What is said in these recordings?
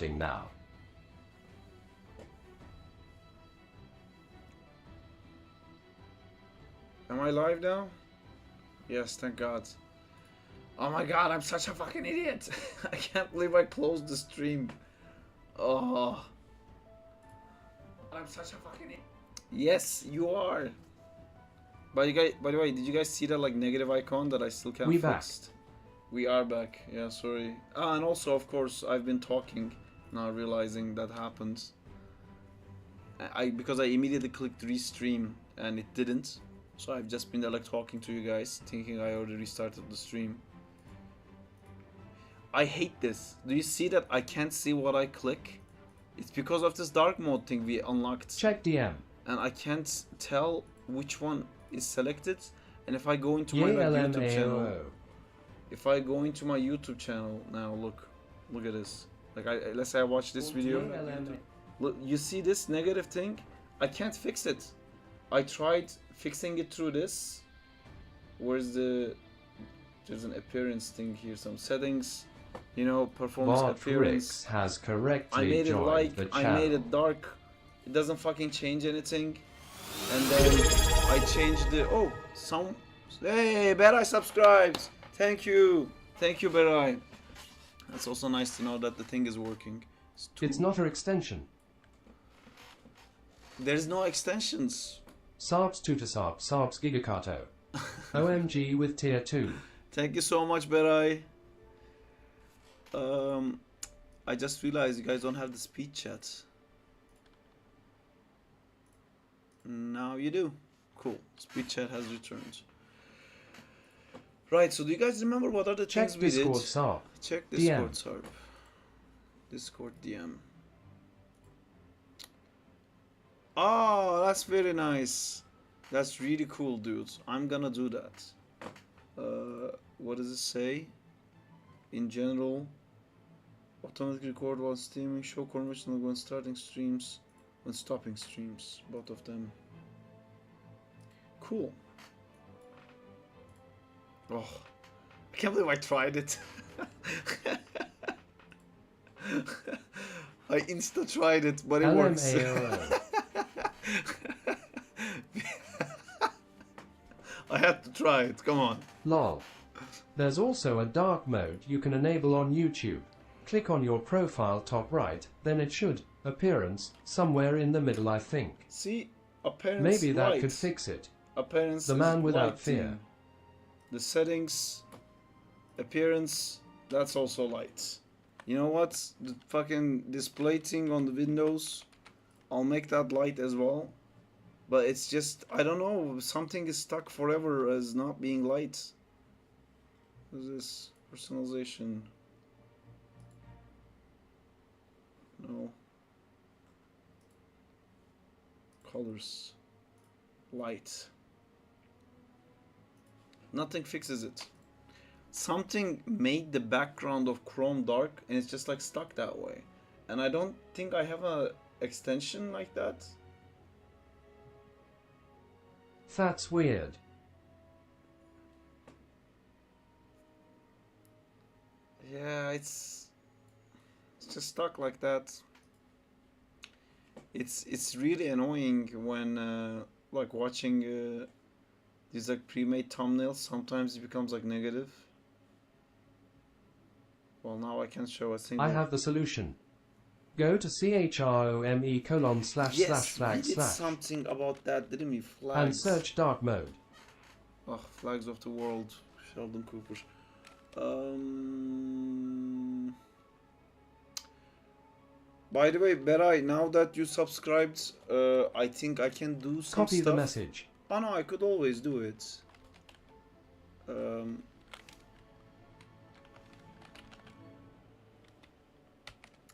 now. Am I live now? Yes, thank God. Oh my God, I'm such a fucking idiot. I can't believe I closed the stream. Oh. I'm such a fucking idiot. Yes, you are. By the way, did you guys see that like negative icon that I still can't We fix? back. We are back. Yeah, sorry. Ah, and also, of course, I've been talking, now realizing that happened. Because I immediately clicked restream and it didn't. So I've just been there like talking to you guys, thinking I already restarted the stream. I hate this. Do you see that I can't see what I click? It's because of this dark mode thing we unlocked. Check DM. And I can't tell which one is selected. And if I go into my YouTube channel, if I go into my YouTube channel now, look at this. Like let's say I watch this video. Look, you see this negative thing? I can't fix it. I tried fixing it through this. Where's there's an appearance thing here, some settings, you know, performance appearance. Has correctly I made it light, I made it dark. It doesn't fucking change anything. And then I changed the hey, Berai subscribed. Thank you, Berai. That's also nice to know that the thing is working. It's not an extension. There's no extensions. Sarps tutasarp sarps gigakato. OMG with tier 2. Thank you so much, Berai. I just realized you guys don't have the speed chat. Now you do. Cool. Speed chat has returned. Right, so do you guys remember what are the things we did? Sarp. Check Discord Sarp. Discord DM. Oh, that's very nice. That's really cool, dudes. I'm gonna do that. What does it say? In general, automatic record while streaming, show conventional when starting streams, when stopping streams, both of them. Cool. Oh, I can't believe I tried it. I insta tried it, but it works. I had to try it, come on. Lol. There's also a dark mode you can enable on YouTube. Click on your profile top right, then it should, appearance, somewhere in the middle I think. See, appearance maybe that light. could fix it. Appearance the man without light fear. Thing. The settings, appearance, that's also light. You know what? The fucking display thing on the windows, I'll make that light as well. But it's just, I don't know, something is stuck forever as not being light. What is this? Personalization. No. Colors. Light. Nothing fixes it. Something made the background of Chrome dark and it's just like stuck that way. And I don't think I have a extension like that. That's weird. Yeah, it's just stuck like that. It's really annoying when like watching these like pre-made thumbnails. Sometimes it becomes like negative. Well, now I can show a single. I have the solution. Go to chrome:// we did something about that, didn't we? Flags. And search dark mode. Oh, Flags of the World, Sheldon Cooper. By the way, Berai, now that you subscribed, I think I can do some Copy stuff. the message. Oh no, I could always do it.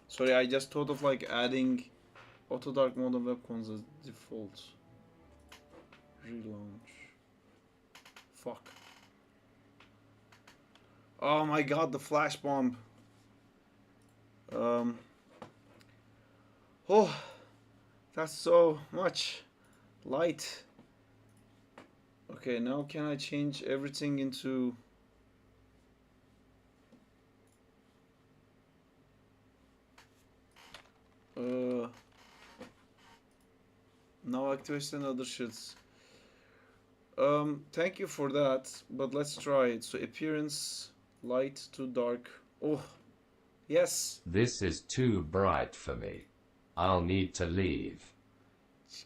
Sorry, I just thought of like adding auto dark mode on webcons as default. Relaunch. Fuck. Oh my god, the flash bomb. Oh, that's so much light. Okay, now can I change everything into... Now activation and other shits. Thank you for that, but let's try it. So appearance, light to dark. Oh, yes. This is too bright for me. I'll need to leave.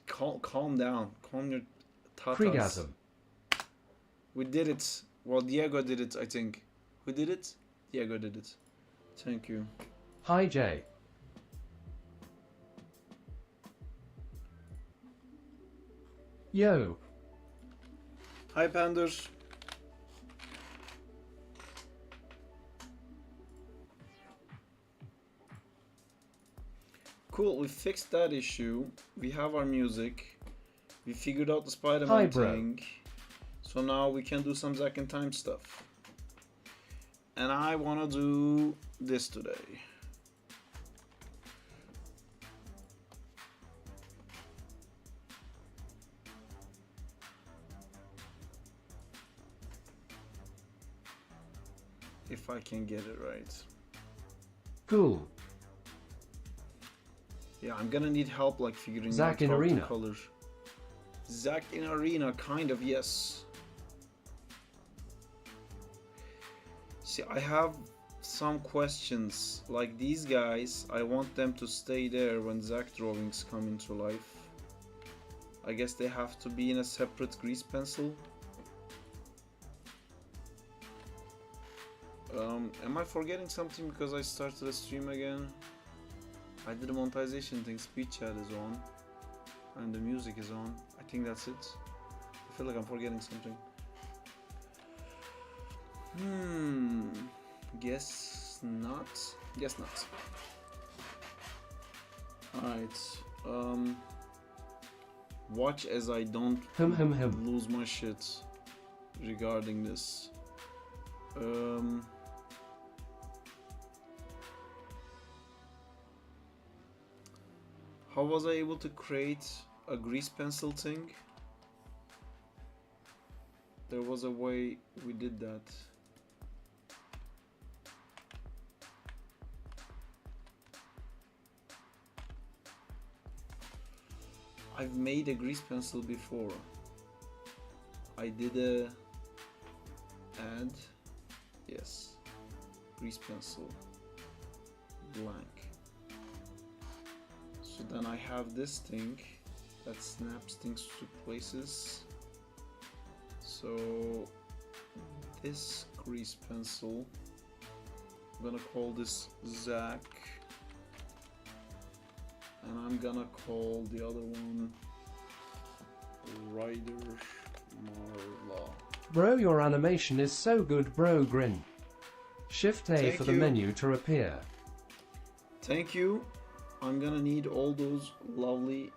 Calm down. Calm your tatas. Cregasm. We did it. Well, Diego did it, I think. Who did it? Diego did it. Thank you. Hi Jay. Yo. Hi, Panders. Cool, we fixed that issue. We have our music. We figured out the Spider-Man thing. So now we can do some Zack and Time stuff. And I wanna do this today. If I can get it right. Cool. Yeah, I'm gonna need help like figuring Zack out in how Arena. to color. Zack in Arena, kind of, yes. See, I have some questions. Like these guys, I want them to stay there when Zack drawings come into life. I guess they have to be in a separate grease pencil. Am I forgetting something because I started a stream again? I did a monetization thing, speed chat is on, and the music is on. I think that's it. I feel like I'm forgetting something. Guess not. Guess not. Alright. Watch as I don't lose my shit regarding this. How was I able to create a grease pencil thing? There was a way we did that. I've made a grease pencil before. I did a add, yes, grease pencil, blank. So then I have this thing that snaps things to places. So this grease pencil, I'm gonna call this Zack, and I'm gonna call the other one Ryder Marla. Bro, your animation is so good, bro. Grin. Shift A Thank for the you. menu to appear. Thank you. I'm gonna need all those lovely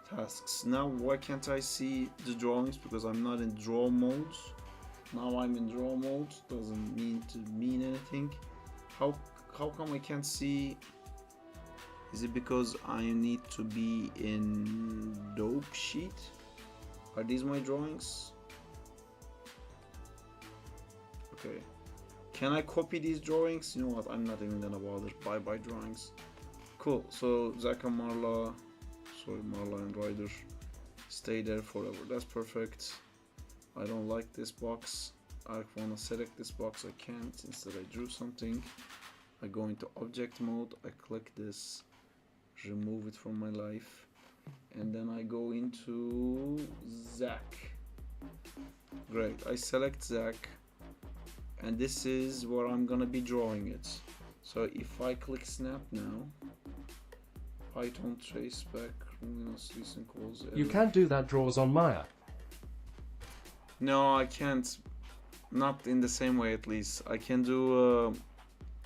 tasks. Now why can't I see the drawings? Because I'm not in draw mode. Now I'm in draw mode. Doesn't mean anything. How come I can't see? Is it because I need to be in dope sheet? Are these my drawings? Okay. Can I copy these drawings? You know what? I'm not even gonna bother. Bye drawings. Cool. So Zack and Marla, Marla and Ryder, stay there forever. That's perfect. I don't like this box. I wanna select this box. I can't. Instead, I drew something. I go into object mode. I click this, remove it from my life, and then I go into Zack. Great. I select Zack, and this is where I'm gonna be drawing it. So if I click snap now, Python trace back, recent calls. You can't do that draws on Maya. No, I can't. Not in the same way, at least. I can do.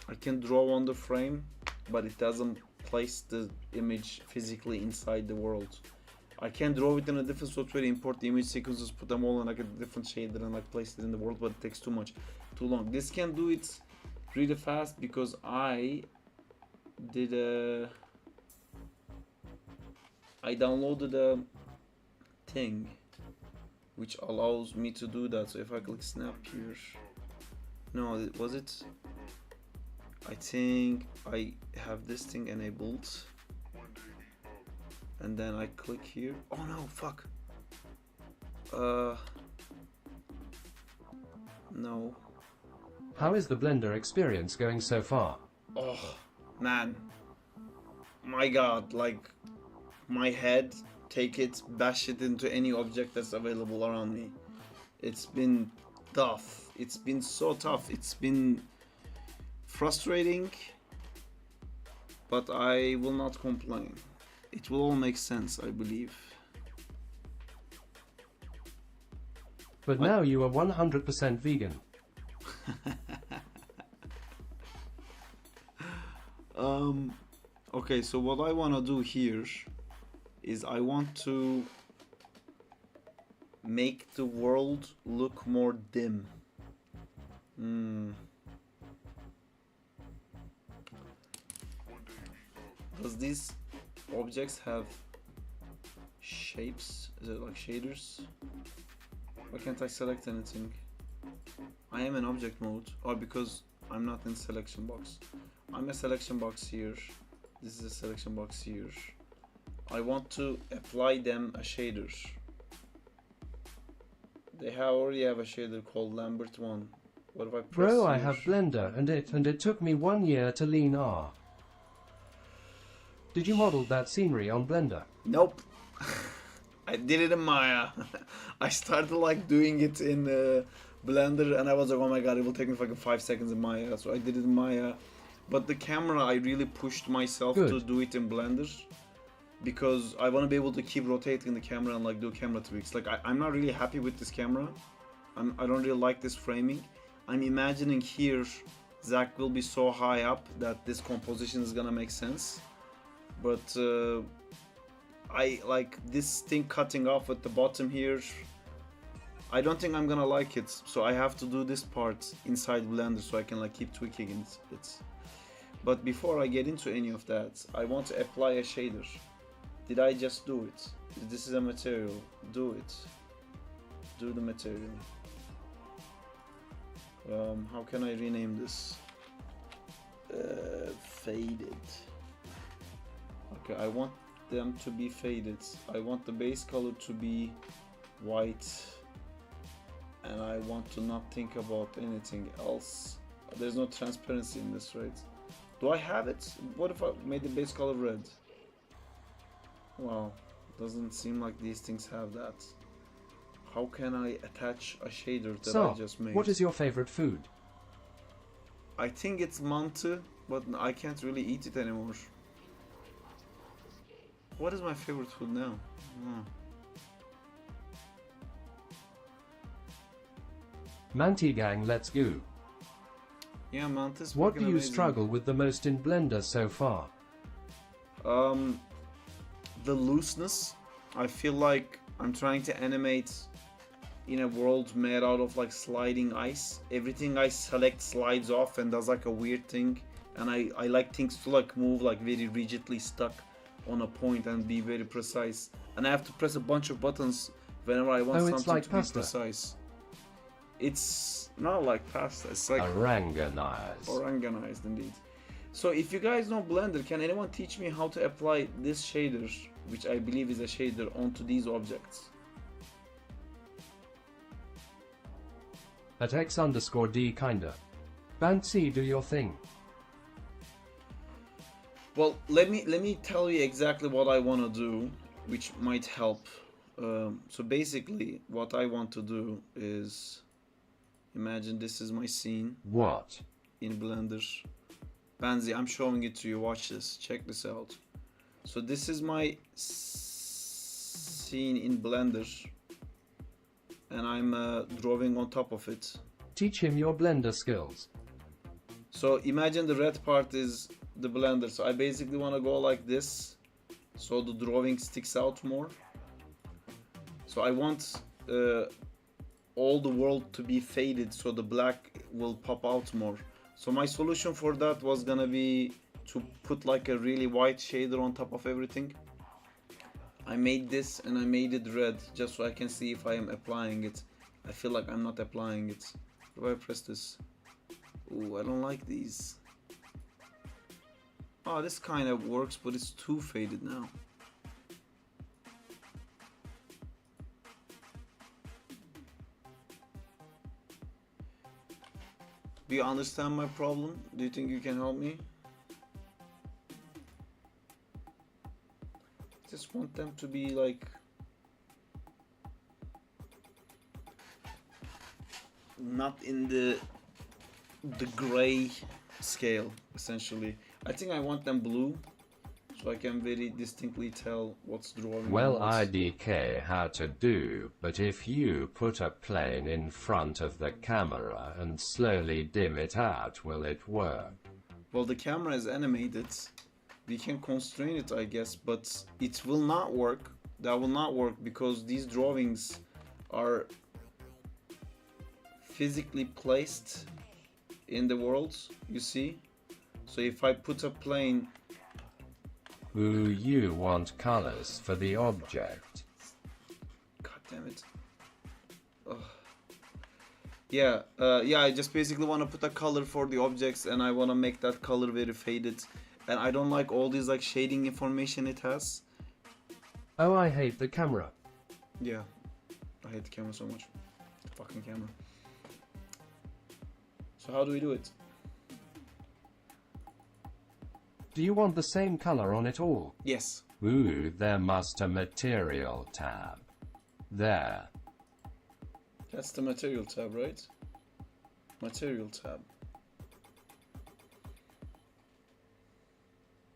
I can draw on the frame, but it doesn't place the image physically inside the world. I can draw it in a different software, import the image sequences, put them all in like a different shader and like place it in the world, but it takes too long. This can do it really fast because I did I downloaded a thing which allows me to do that. So if I click snap here, no, was it? I think I have this thing enabled. and then I click here. Oh no, fuck. No. How is the Blender experience going so far? Oh, man. My god, like, my head, take it, bash it into any object that's available around me. It's been tough. It's been so tough. It's been frustrating, but I will not complain. It will all make sense, I believe. But now you are 100% vegan. Okay, so what I want to do here is I want to make the world look more dim. Does these objects have shapes? Is it like shaders? Why can't I select anything? I am in object mode, or because I'm not in selection box. I'm a selection box here. This is a selection box here. I want to apply them a shader. They already have a shader called Lambert 1. What if I press Bro, I here? have Blender and it took me 1 year to lean R. Did you model that scenery on Blender? Nope. I did it in Maya. I started like doing it in Blender and I was like, oh my god, it will take me fucking 5 seconds in Maya. So I did it in Maya. But the camera, I really pushed myself to do it in Blender because I want to be able to keep rotating the camera and like do camera tweaks. Like I'm not really happy with this camera. I don't really like this framing. I'm imagining here Zack will be so high up that this composition is gonna make sense. But I like this thing cutting off at the bottom here. I don't think I'm gonna like it, so I have to do this part inside Blender so I can like keep tweaking it. But before I get into any of that, I want to apply a shader. Did I just do it? This is a material. Do it. Do the material. How can I rename this? Faded. Okay, I want them to be faded. I want the base color to be white. And I want to not think about anything else. There's no transparency in this, right? Do I have it? What if I made the base color red? Well, doesn't seem like these things have that. How can I attach a shader that I just made? What is your favorite food? I think it's mantı, but I can't really eat it anymore. What is my favorite food now? Manti gang, let's go. Yeah, mantı's What do fucking you amazing. struggle with the most in Blender so far? The looseness. I feel like I'm trying to animate in a world made out of like sliding ice. Everything I select slides off and does like a weird thing. And I like things to like move like very rigidly stuck on a point and be very precise. And I have to press a bunch of buttons whenever I want something like to pasta. be precise. It's not like pasta, it's like Oranganized. Oranganized indeed. So if you guys know Blender, can anyone teach me how to apply this shader, which I believe is a shader, onto these objects? At X_D kinda. Banksy, do your thing. Well, let me tell you exactly what I want to do, which might help. So basically, what I want to do is imagine this is my scene What? in Blender. Banzi, I'm showing it to you. Watch this. Check this out. So this is my scene in Blender, and I'm drawing on top of it. Teach him your Blender skills. So imagine the red part is the Blender. So I basically want to go like this, so the drawing sticks out more. So I want all the world to be faded, so the black will pop out more. So my solution for that was gonna be to put like a really white shader on top of everything. I made this and I made it red just so I can see if I am applying it. I feel like I'm not applying it. If I press this, ooh, I don't like these. Oh, this kind of works, but it's too faded now. Do you understand my problem? Do you think you can help me? Just want them to be like not in the gray scale, essentially. I think I want them blue, so I can very distinctly tell what's drawing. Well, IDK how to do, but if you put a plane in front of the camera and slowly dim it out, will it work? Well, the camera is animated. We can constrain it, I guess, but it will not work. That will not work because these drawings are physically placed in the world, you see? So if I put a plane... Ooh, you want colors for the object. God damn it. Ugh. Yeah, I just basically want to put a color for the objects, and I want to make that color very faded. And I don't like all these like shading information it has. Oh, I hate the camera. Yeah, I hate the camera so much. The fucking camera. So how do we do it? Do you want the same color on it all? Yes. Ooh, there must a material tab. There. That's the material tab, right? Material tab.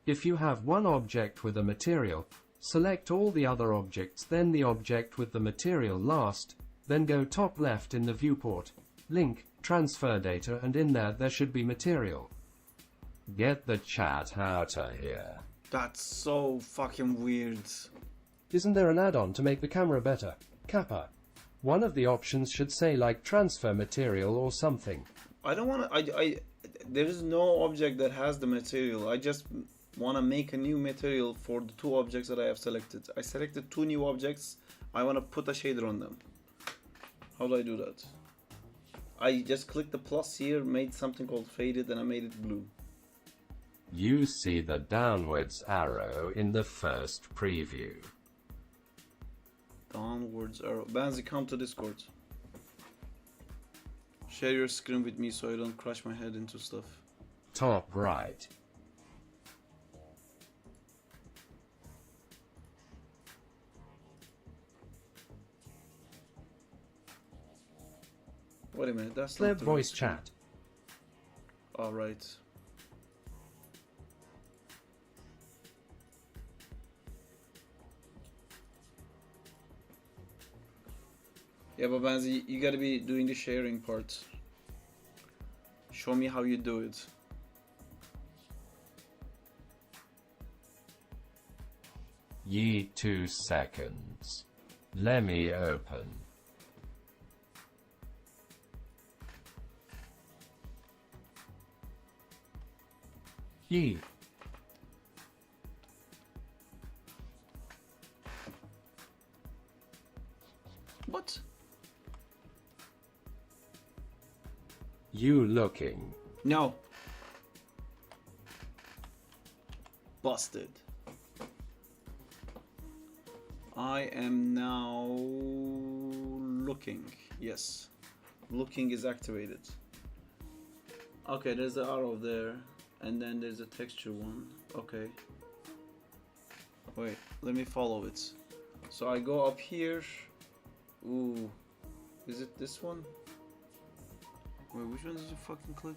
If you have one object with a material, select all the other objects, then the object with the material last, then go top left in the viewport, link, transfer data, and in there should be material. Get the chat out of here. That's so fucking weird. Isn't there an add-on to make the camera better? Kappa. One of the options should say like transfer material or something. I don't want to, there is no object that has the material. I just want to make a new material for the two objects that I have selected. I selected two new objects. I want to put a shader on them. How do I do that? I just clicked the plus here, made something called faded, and I made it blue. You see the downwards arrow in the first preview. Downwards arrow. Banzi, come to Discord. Share your screen with me so I don't crash my head into stuff. Top right. Wait a minute, that's Clear not the voice right chat. Alright. Yeah, but Banzi, you gotta be doing the sharing part. Show me how you do it. Ye 2 seconds. Let me open. Ye. What? You looking. No. Busted. I am now looking. Yes. Looking is activated. Okay, there's the arrow there. And then there's a texture one. Okay. Wait, let me follow it. So I go up here. Ooh. Is it this one? Wait, which one did you fucking click?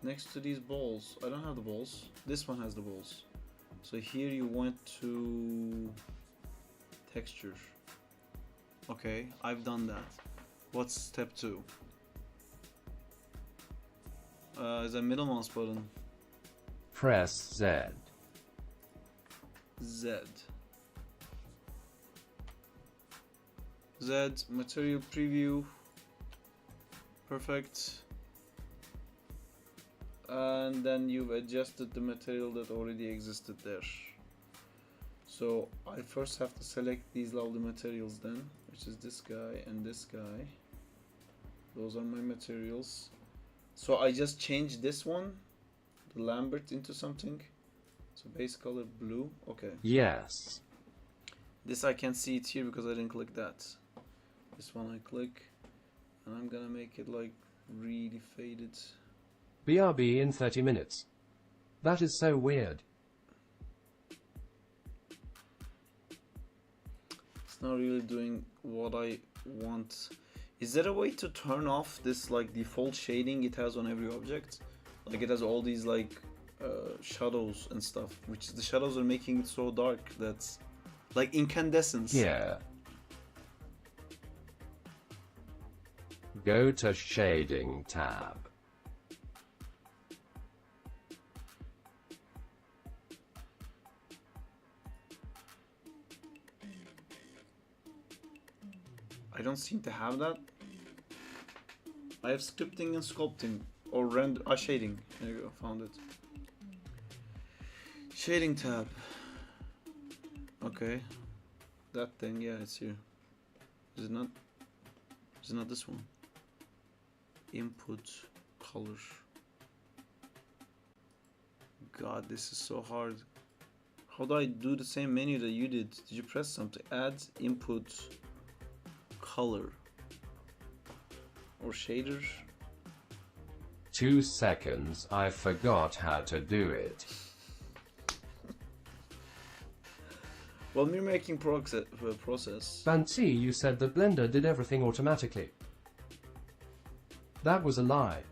Next to these balls. I don't have the balls. This one has the balls. So here you went to texture. Okay, I've done that. What's step 2? Is that middle mouse button? Press Z. Z. Z, material preview. Perfect. And then you've adjusted the material that already existed there. So I first have to select these lovely materials then, which is this guy and this guy. Those are my materials. So I just changed this one, the Lambert, into something. So base color blue. Okay. Yes. This I can't see it here because I didn't click that. This one I click, and I'm gonna make it like really faded. BRB in 30 minutes. That is so weird. It's not really doing what I want. Is there a way to turn off this like default shading it has on every object? Like it has all these like shadows and stuff, which the shadows are making it so dark that's like incandescence. Here. Go to Shading tab. I don't seem to have that. I have scripting and sculpting or render shading. There you go, found it. Shading tab. Okay. That thing, yeah, it's here. Is it not? Is it not this one? Input color. God, this is so hard. How do I do the same menu that you did? Did you press something? Add input color or shaders? 2 seconds, I forgot how to do it. Well, we're making process. Bansi, you said that Blender did everything automatically. That was a lie.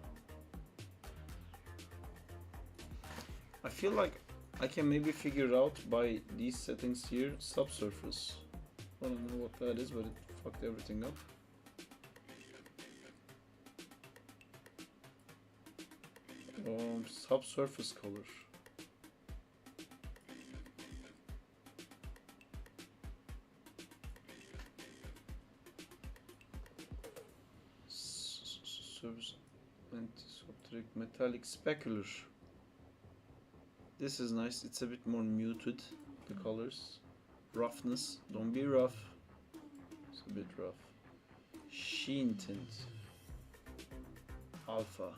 I feel like I can maybe figure out by these settings here. Subsurface. I don't know what that is, but it fucked everything up. Subsurface color. Surface anti-subtract metallic specular. This is nice. It's a bit more muted. The colors. Roughness. Don't be rough. It's a bit rough. Sheen tint. Alpha.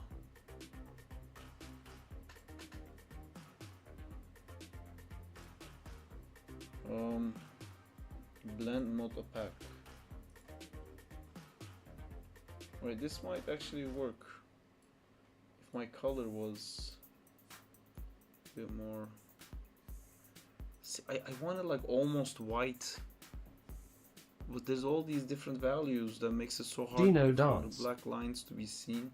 Blend mode opaque. Right, this might actually work if my color was a bit more. See, I want it like almost white, but there's all these different values that makes it so hard Dino for dance. the black lines to be seen.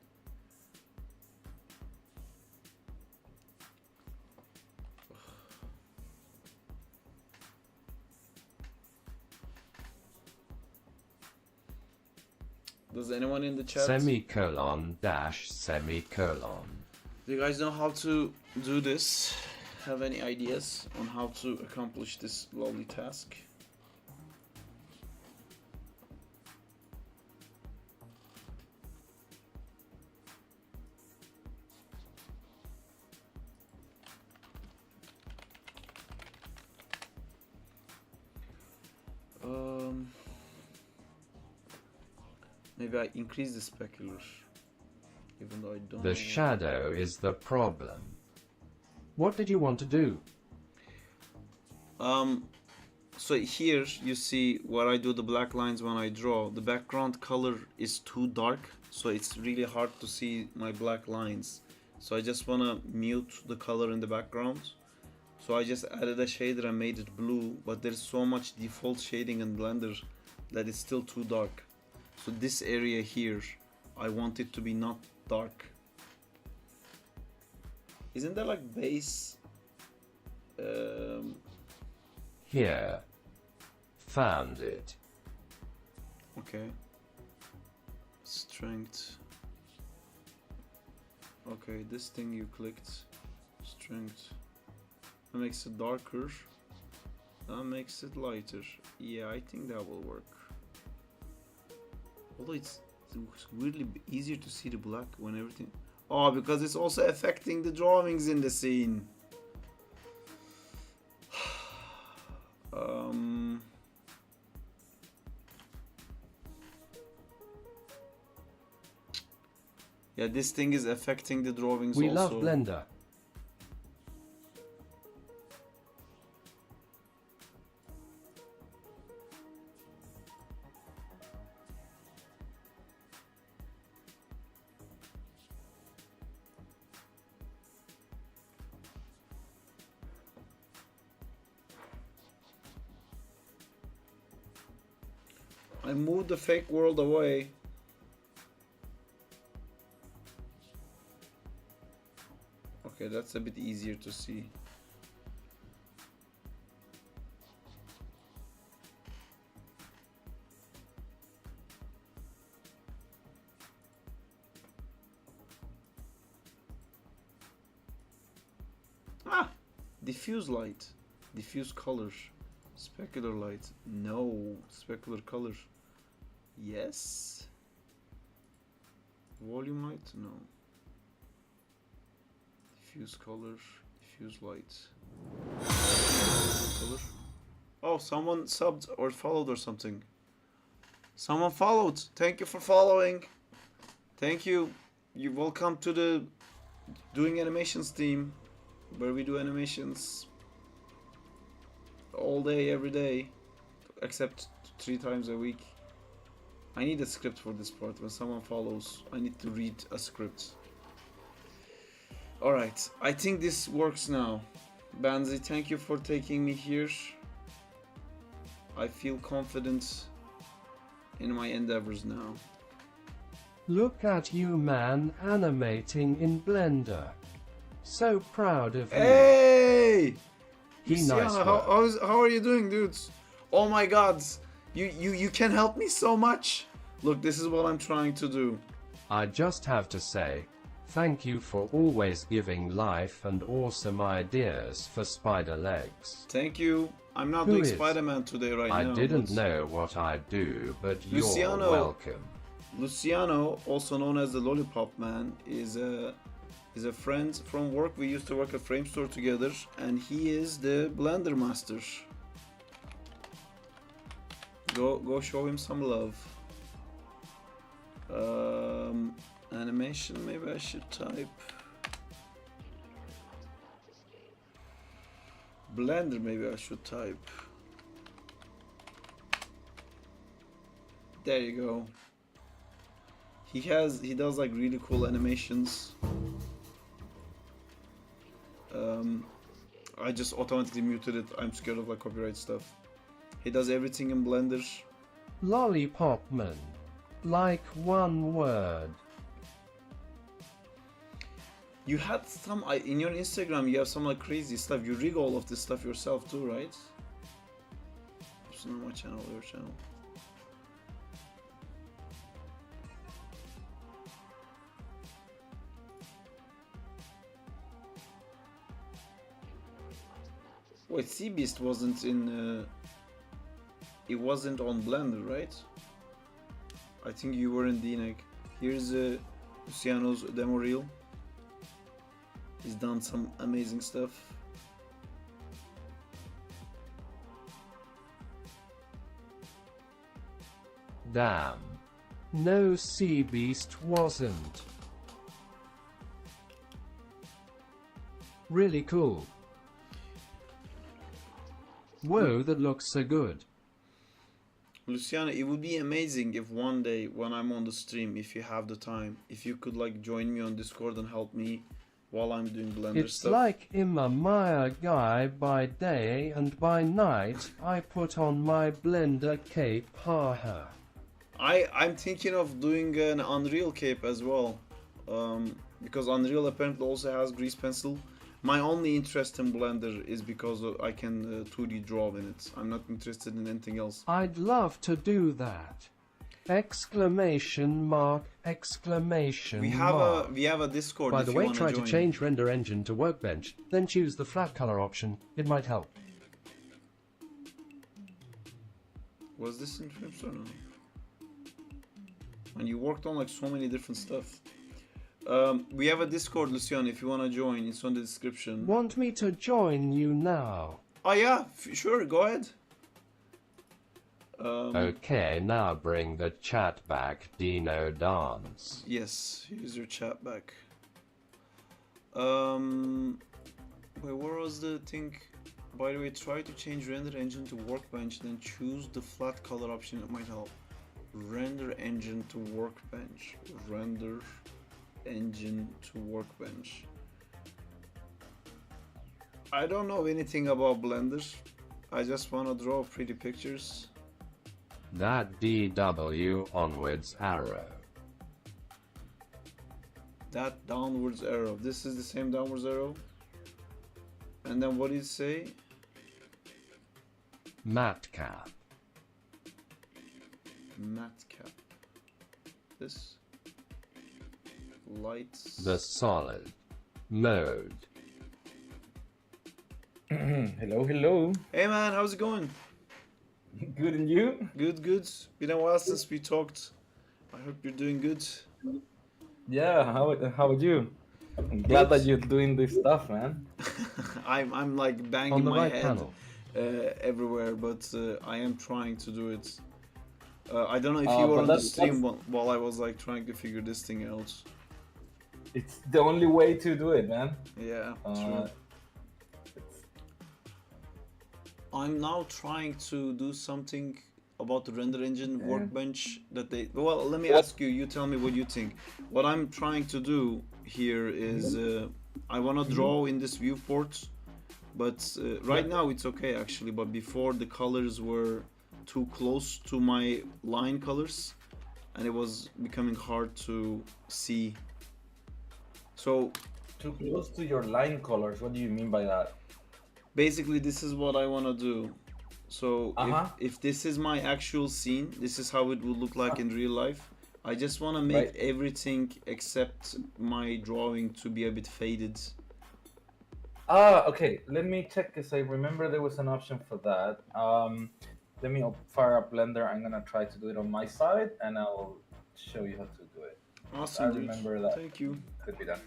Does anyone in the chat? Semicolon dash semicolon. Do you guys know how to do this? Have any ideas on how to accomplish this lovely task? Maybe I increase the specular, even though I don't know The shadow is the problem. What did you want to do? So here you see where I do the black lines when I draw. The background color is too dark, so it's really hard to see my black lines. So I just wanna mute the color in the background. So I just added a shader and made it blue, but there's so much default shading in Blender that it's still too dark. So this area here, I want it to be not dark. Isn't that like base? Here. Found it. Okay. Strength. Okay, this thing you clicked. Strength. That makes it darker. That makes it lighter. Yeah, I think that will work. Although it's weirdly easier to see the black when everything... Oh, because it's also affecting the drawings in the scene. Yeah, this thing is affecting the drawings We also. love Blender. I moved the fake world away. Okay, that's a bit easier to see. Ah! Diffuse light. Diffuse color. Specular light. No. Specular color. Yes. Volume light? No. Diffuse color. Diffuse light. Color. Oh, someone subbed or followed or something. Someone followed. Thank you for following. Thank you. You welcome to the Doing Animations team, where we do animations all day, every day, except 3 times a week. I need a script for this part. When someone follows, I need to read a script. Alright, I think this works now. Banzi, thank you for taking me here. I feel confident in my endeavors now. Look at you, man, animating in Blender. So proud of you. Hey! He nice Luciano, work. how are you doing, dudes? Oh my god, you can help me so much. Look, this is what I'm trying to do. I just have to say, thank you for always giving life and awesome ideas for spider legs. Thank you. I'm not Who doing is? Spider-Man today right I now. didn't but know what I do, but Luciano. you're welcome. Luciano, also known as the Lollipop Man, is a friend from work. We used to work at Frame Store together, and he is the Blender master. Go show him some love. Animation, maybe I should type. Blender, maybe I should type. There you go. He does like really cool animations. I just automatically muted it. I'm scared of like copyright stuff. He does everything in Blender. Lollipop man. Like one word. You had some in your Instagram. You have some like crazy stuff. You rig all of this stuff yourself too, right? It's not my channel, your channel. Wait, Sea Beast wasn't in. It wasn't on Blender, right? I think you were in DNEG. Here's Luciano's demo reel. He's done some amazing stuff. Damn. No, Sea Beast wasn't. Really cool. Whoa, that looks so good. Luciano, it would be amazing if one day when I'm on the stream, if you have the time, if you could like join me on Discord and help me while I'm doing Blender It's stuff. like I'm a Maya guy by day, and by night I put on my Blender cape, haha. I'm thinking of doing an Unreal cape as well, because Unreal apparently also has grease pencil. My only interest in Blender is because I can 2D draw in it. I'm not interested in anything else. I'd love to do that. Exclamation mark, exclamation mark. We have a Discord. By if the you way, wanna try join. to change render engine to workbench, then choose the flat color option. It might help. Was this in Clips or no? And you worked on like so many different stuff. We have a Discord, Lucian. If you wanna join, it's on the description. Want me to join you now? Oh yeah, sure. Go ahead. Okay, now bring the chat back, Dino Dance. Yes, here's your chat back. Wait, where was the thing? By the way, try to change render engine to workbench, then choose the flat color option. It might help. Render engine to workbench. Render engine to workbench. I don't know anything about Blender. I just want to draw pretty pictures. That DW onwards arrow. That downwards arrow. This is the same downwards arrow. And then what did it say? Matte cap. Matte cap. This. Lights. The solid mode. Hello, hello. Hey man, how's it going? Good, and you? Good, good. Been a while since we talked. I hope you're doing good. Yeah, how are you? I'm glad that you're doing this stuff, man. I'm like banging On the my right head panel. everywhere, but I am trying to do it. I don't know if you But were on the that's- stream while I was like trying to figure this thing out. It's the only way to do it, man. Yeah, Uh, true. I'm now trying to do something about the render engine workbench that they. Well, let me ask you. You tell me what you think. What I'm trying to do here is I want to draw in this viewport, but right now it's okay actually. But before the colors were too close to my line colors, and it was becoming hard to see. So Too close to your line colors. What do you mean by that? basically this is what I want to do. So Uh-huh. if this is my actual scene, this is how it would look like in real life. I just want to make Right. everything except my drawing to be a bit faded. Okay. Let me check because I remember there was an option for that. Let me fire up Blender. I'm gonna try to do it on my side, and I'll show you how to do it. Awesome, I dude. remember that. Thank you. Could be done.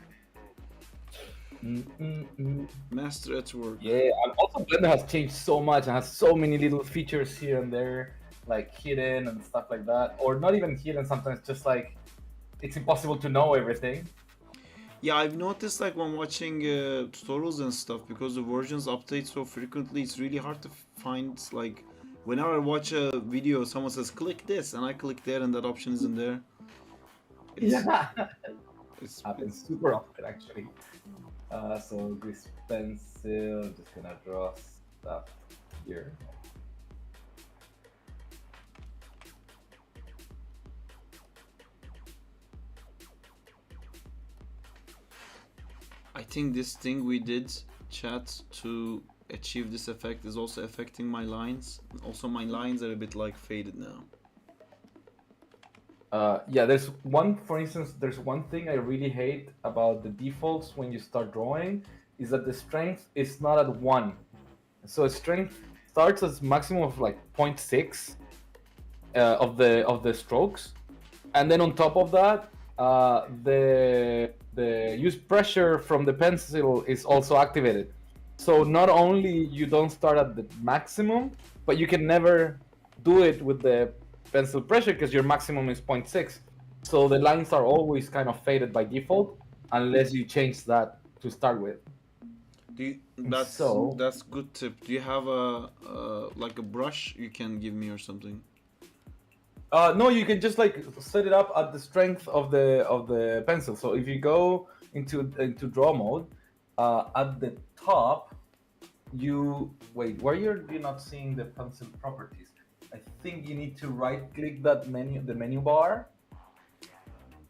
Master at work. Yeah, and also Blender has changed so much and has so many little features here and there, like hidden and stuff like that, or not even hidden. Sometimes just like it's impossible to know everything. Yeah, I've noticed like when watching tutorials and stuff, because the versions update so frequently, it's really hard to find like whenever I watch a video, someone says click this, and I click there, and that option isn't there. It's, Yeah, it's happens super often actually. So this pencil, I'm just gonna draw stuff here. I think this thing we did, chat, to achieve this effect is also affecting my lines. Also, my lines are a bit like faded now. Yeah, there's one, for instance, there's one thing I really hate about the defaults when you start drawing is that the strength is not at 1. So strength starts as maximum of like 0.6 of the strokes, and then on top of that, the use pressure from the pencil is also activated. So not only you don't start at the maximum, but you can never do it with the pencil pressure because your maximum is 0.6. So the lines are always kind of faded by default unless you change that to start with. That's good tip. Do you have a like a brush you can give me or something? No, you can just like set it up at the strength of the pencil. So if you go into draw mode, at the top, you wait. Where you're not seeing the pencil properties? I think you need to right-click that menu, the menu bar,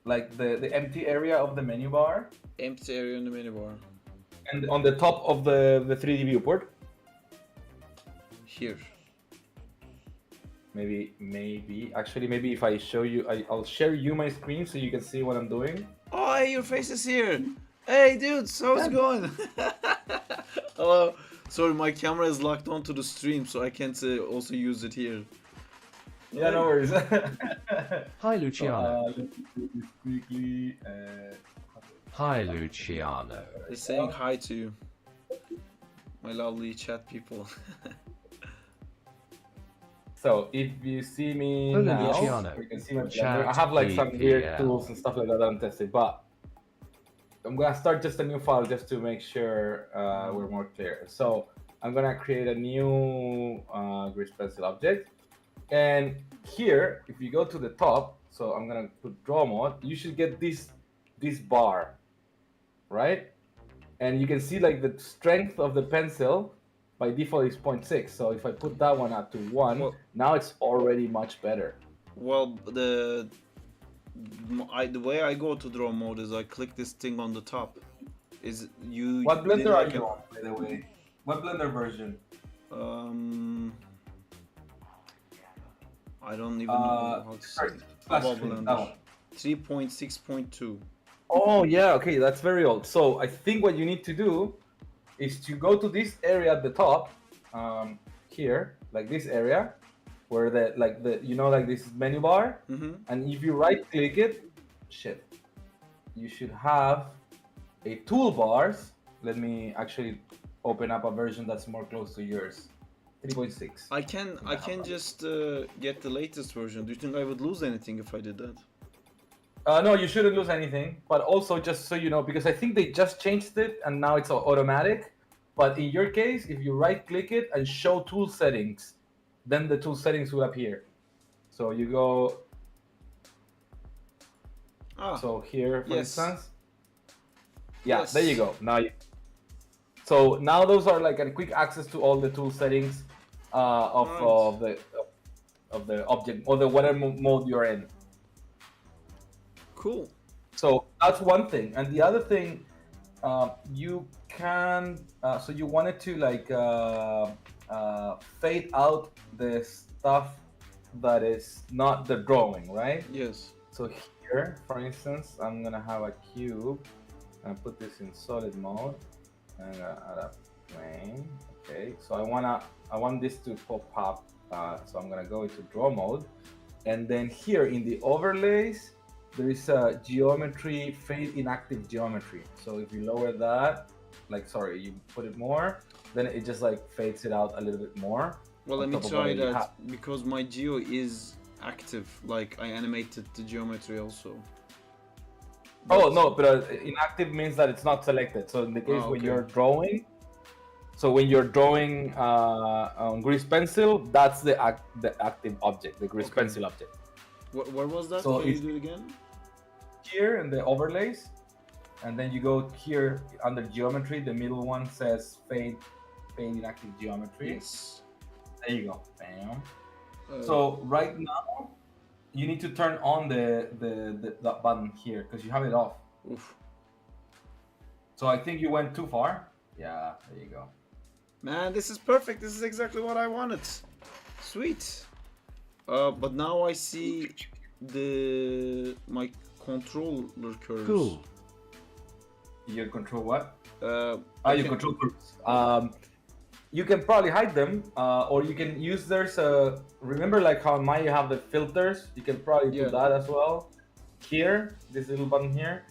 like the empty area of the menu bar, Empty area in the menu bar. and on the top of the 3D viewport. Here. Maybe actually maybe if I show you, I'll share you my screen so you can see what I'm doing. Oh, hey, your face is here. Hey, dudes, how's it going? Hello. Sorry, my camera is locked onto the stream, so I can't also use it here. Yeah, no worries. Hi, Luciano. Let's do this quickly. Hi Luciano. They're saying hi to you, my lovely chat people. So if you see me Hello, now, Luciano. you can see my Chat Blender. I have like some weird PPL. tools and stuff like that I'm testing, but I'm gonna start just a new file just to make sure we're more clear. So I'm gonna create a new grease pencil object, and here, if you go to the top, so I'm gonna put draw mode, you should get this bar, right? And you can see like the strength of the pencil by default is 0.6. So if I put that one up to 1, Well- now it's already much better. Well, the way I go to draw mode is I click this thing on the top. Is you? What did Blender are like you on, by the way? What Blender version? I don't even know how to say it. Above Screen, that Blender. one. 3.6.2. Oh yeah, okay, that's very old. So I think what you need to do is to go to this area at the top, here, like this area, where the you know, like this menu bar, and if you right click it, shit, you should have a toolbars. Let me actually open up a version that's more close to yours. 3.6. I can just get the latest version. Do you think I would lose anything if I did that? No, you shouldn't lose anything. But also, just so you know, because I think they just changed it and now it's automatic. But in your case, if you right-click it and show tool settings, then the tool settings will appear. So you go. So here, for instance. Yeah, Yes. there you go. Now you. So now those are like a quick access to all the tool settings of the object or the whatever mode you're in. Cool. So that's one thing, and the other thing, you can. So you wanted to like fade out the stuff that is not the drawing, right? Yes. So here, for instance, I'm gonna have a cube and put this in solid mode, and add a plane. Okay, so I want this to pop up. So I'm gonna go into draw mode, and then here in the overlays, there is a geometry, fade inactive geometry. So if you lower that, you put it more, then it just like fades it out a little bit more. Well, let me try that because my geo is active. Like I animated the geometry also. Oh no, but inactive means that it's not selected. So in the case when you're drawing, when you're drawing on grease pencil, that's the active object, the grease pencil object. Where was that? So can you do it again? Here in the overlays, and then you go here under geometry. The middle one says fade inactive geometry. Yes. There you go. Bam. So right now, you need to turn on the button here because you have it off. Oof. So I think you went too far. Yeah, there you go. Man, this is perfect. This is exactly what I wanted. Sweet. But now I see my controller curves. Cool. Your control what? Your control curves. You can probably hide them, or you can use there's a. Remember, like how in Maya you have the filters. You can probably do that as well. Here, this little button here,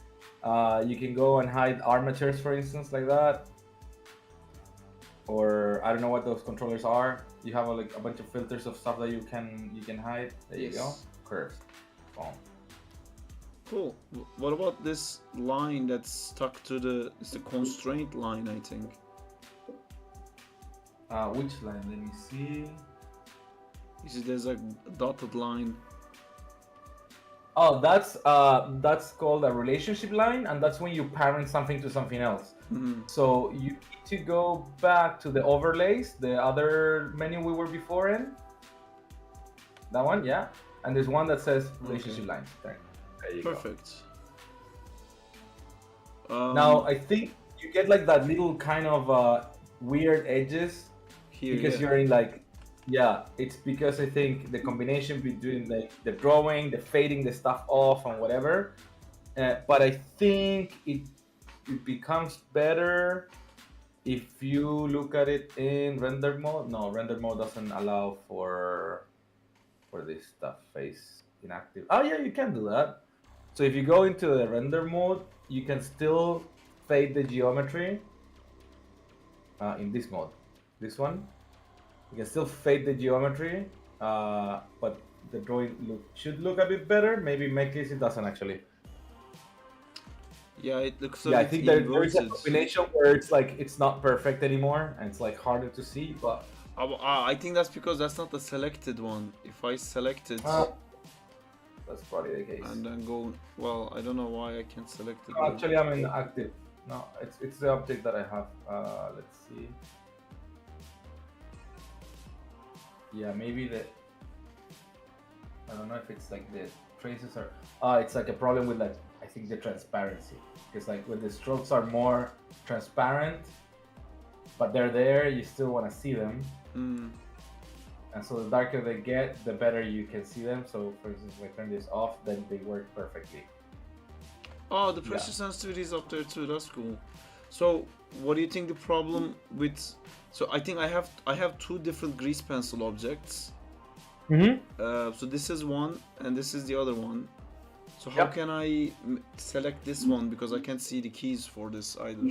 you can go and hide armatures, for instance, like that. Or I don't know what those controllers are. You have like a bunch of filters of stuff that you can hide. There you go. Curves. Boom. Cool. What about this line that's stuck to it's the constraint line, I think. Which line? Let me see. You see, there's a dotted line. Oh, that's called a relationship line, and that's when you parent something to something else. So you need to go back to the overlays, the other menu we were before in. That one, yeah. And there's one that says relationship lines. There you Perfect. go. Now I think you get like that little kind of weird edges here because you're in like. Yeah, it's because I think the combination between like the drawing, the fading the stuff off and whatever, but I think it becomes better if you look at it in render mode. No, render mode doesn't allow for this stuff, face inactive. Oh yeah, you can do that. So if you go into the render mode, you can still fade the geometry in this mode. This one. You can still fade the geometry, but the drawing should look a bit better. Maybe in my case it doesn't actually. Yeah, it looks. I think there is a combination where it's like it's not perfect anymore, and it's like harder to see. But I think that's because that's not the selected one. If I select it, that's probably the case. And then go. Well, I don't know why I can't select it. No, actually, I'm in active. No, it's the object that I have. Let's see. Yeah, maybe the, I don't know if it's like the traces are, it's like a problem with like, I think the transparency. Because like when the strokes are more transparent, but they're there, you still want to see them. And so the darker they get, the better you can see them. So for instance, if I turn this off, then they work perfectly. Oh, the pressure sensitivity is up there too. That's cool. So, what do you think the problem with? So I think I have two different grease pencil objects. So this is one, and this is the other one. So how can I select this one, because I can't see the keys for this either?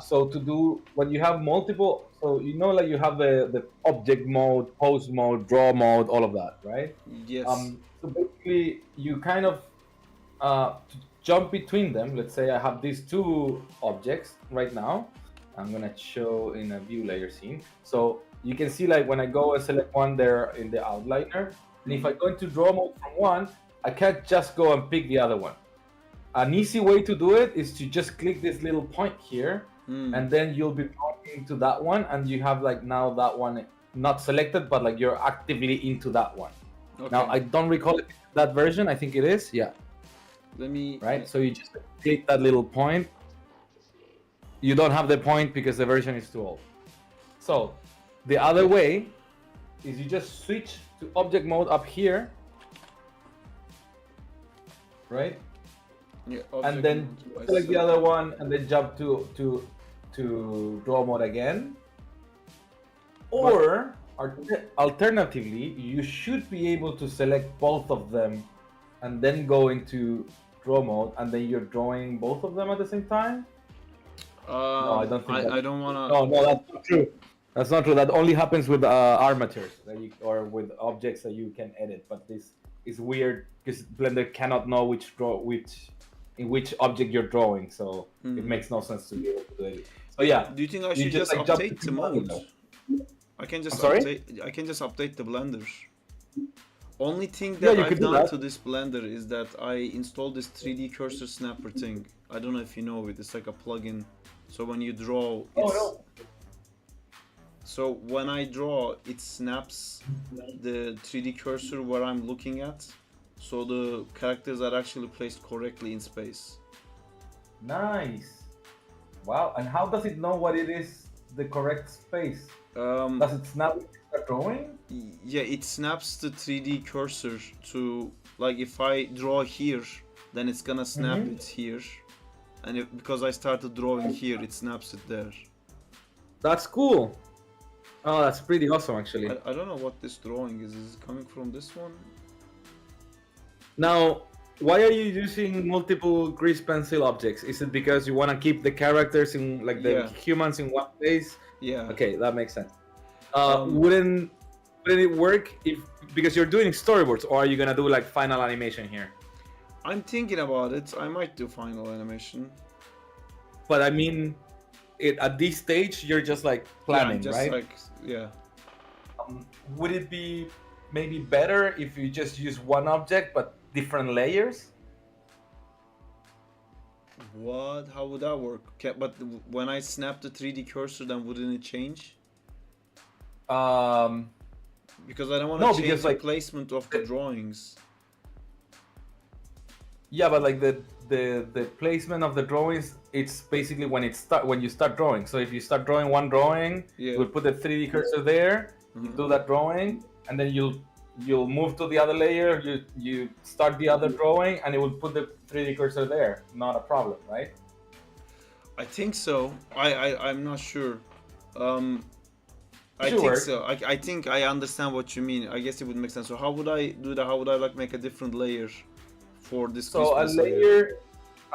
So to do when you have multiple, so you know, like you have the object mode, pose mode, draw mode, all of that, right? Yes. So basically, you kind of jump between them. Let's say I have these two objects right now. I'm gonna show in a view layer scene. So you can see like when I go and select one there in the outliner, and if I go into draw mode from one, I can't just go and pick the other one. An easy way to do it is to just click this little point here, and then you'll be pointing to that one, and you have like now that one not selected, but like you're actively into that one. Okay. Now I don't recall it, that version. I think it is. Yeah. Let me. Right. So you just click that little point. You don't have the point because the version is too old. So the other way is you just switch to object mode up here, right? Yeah, and then select the other one, and then jump to draw mode again. Or alternatively, you should be able to select both of them, and then go into draw mode, and then you're drawing both of them at the same time. No, I don't think. I don't wanna. No, that's not true. That's not true. That only happens with armatures or with objects that you can edit. But this is weird because Blender cannot know in which object you're drawing, so it makes no sense to be able to do it. So yeah. Do you think I should just update the mode? I can just update. I can just update the Blender. Only thing that I've done to this Blender is that I installed this 3D cursor snapper thing. I don't know if you know it. It's like a plugin. So when you draw, so when I draw, it snaps the 3D cursor where I'm looking at. So the characters are actually placed correctly in space. Nice. Wow. And how does it know what it is the correct space? Does it snap when you start drawing? Yeah, it snaps the 3D cursor to, like, if I draw here, then it's gonna snap it here. And because I started drawing here, it snaps it there. That's cool. Oh, that's pretty awesome, actually. I don't know what this drawing is. Is it coming from this one? Now, why are you using multiple grease pencil objects? Is it because you want to keep the characters in, like the humans in one place? Yeah. Okay, that makes sense. Wouldn't it work because you're doing storyboards, or are you gonna do like final animation here? I'm thinking about it. I might do final animation. But I mean, at this stage, you're just like planning, right? Would it be maybe better if you just use one object but different layers? What? How would that work? But when I snap the 3D cursor, then wouldn't it change? Because I don't want to change the placement of the drawings. Yeah, but like the placement of the drawings, it's basically when you start drawing. So if you start drawing one drawing, you will put the 3D cursor there, you do that drawing, and then you'll move to the other layer, you start the other drawing, and it will put the 3D cursor there. Not a problem, right? I think so. I'm not sure. I think so. I think I understand what you mean. I guess it would make sense. So how would I do that? How would I like make a different layer for this? So a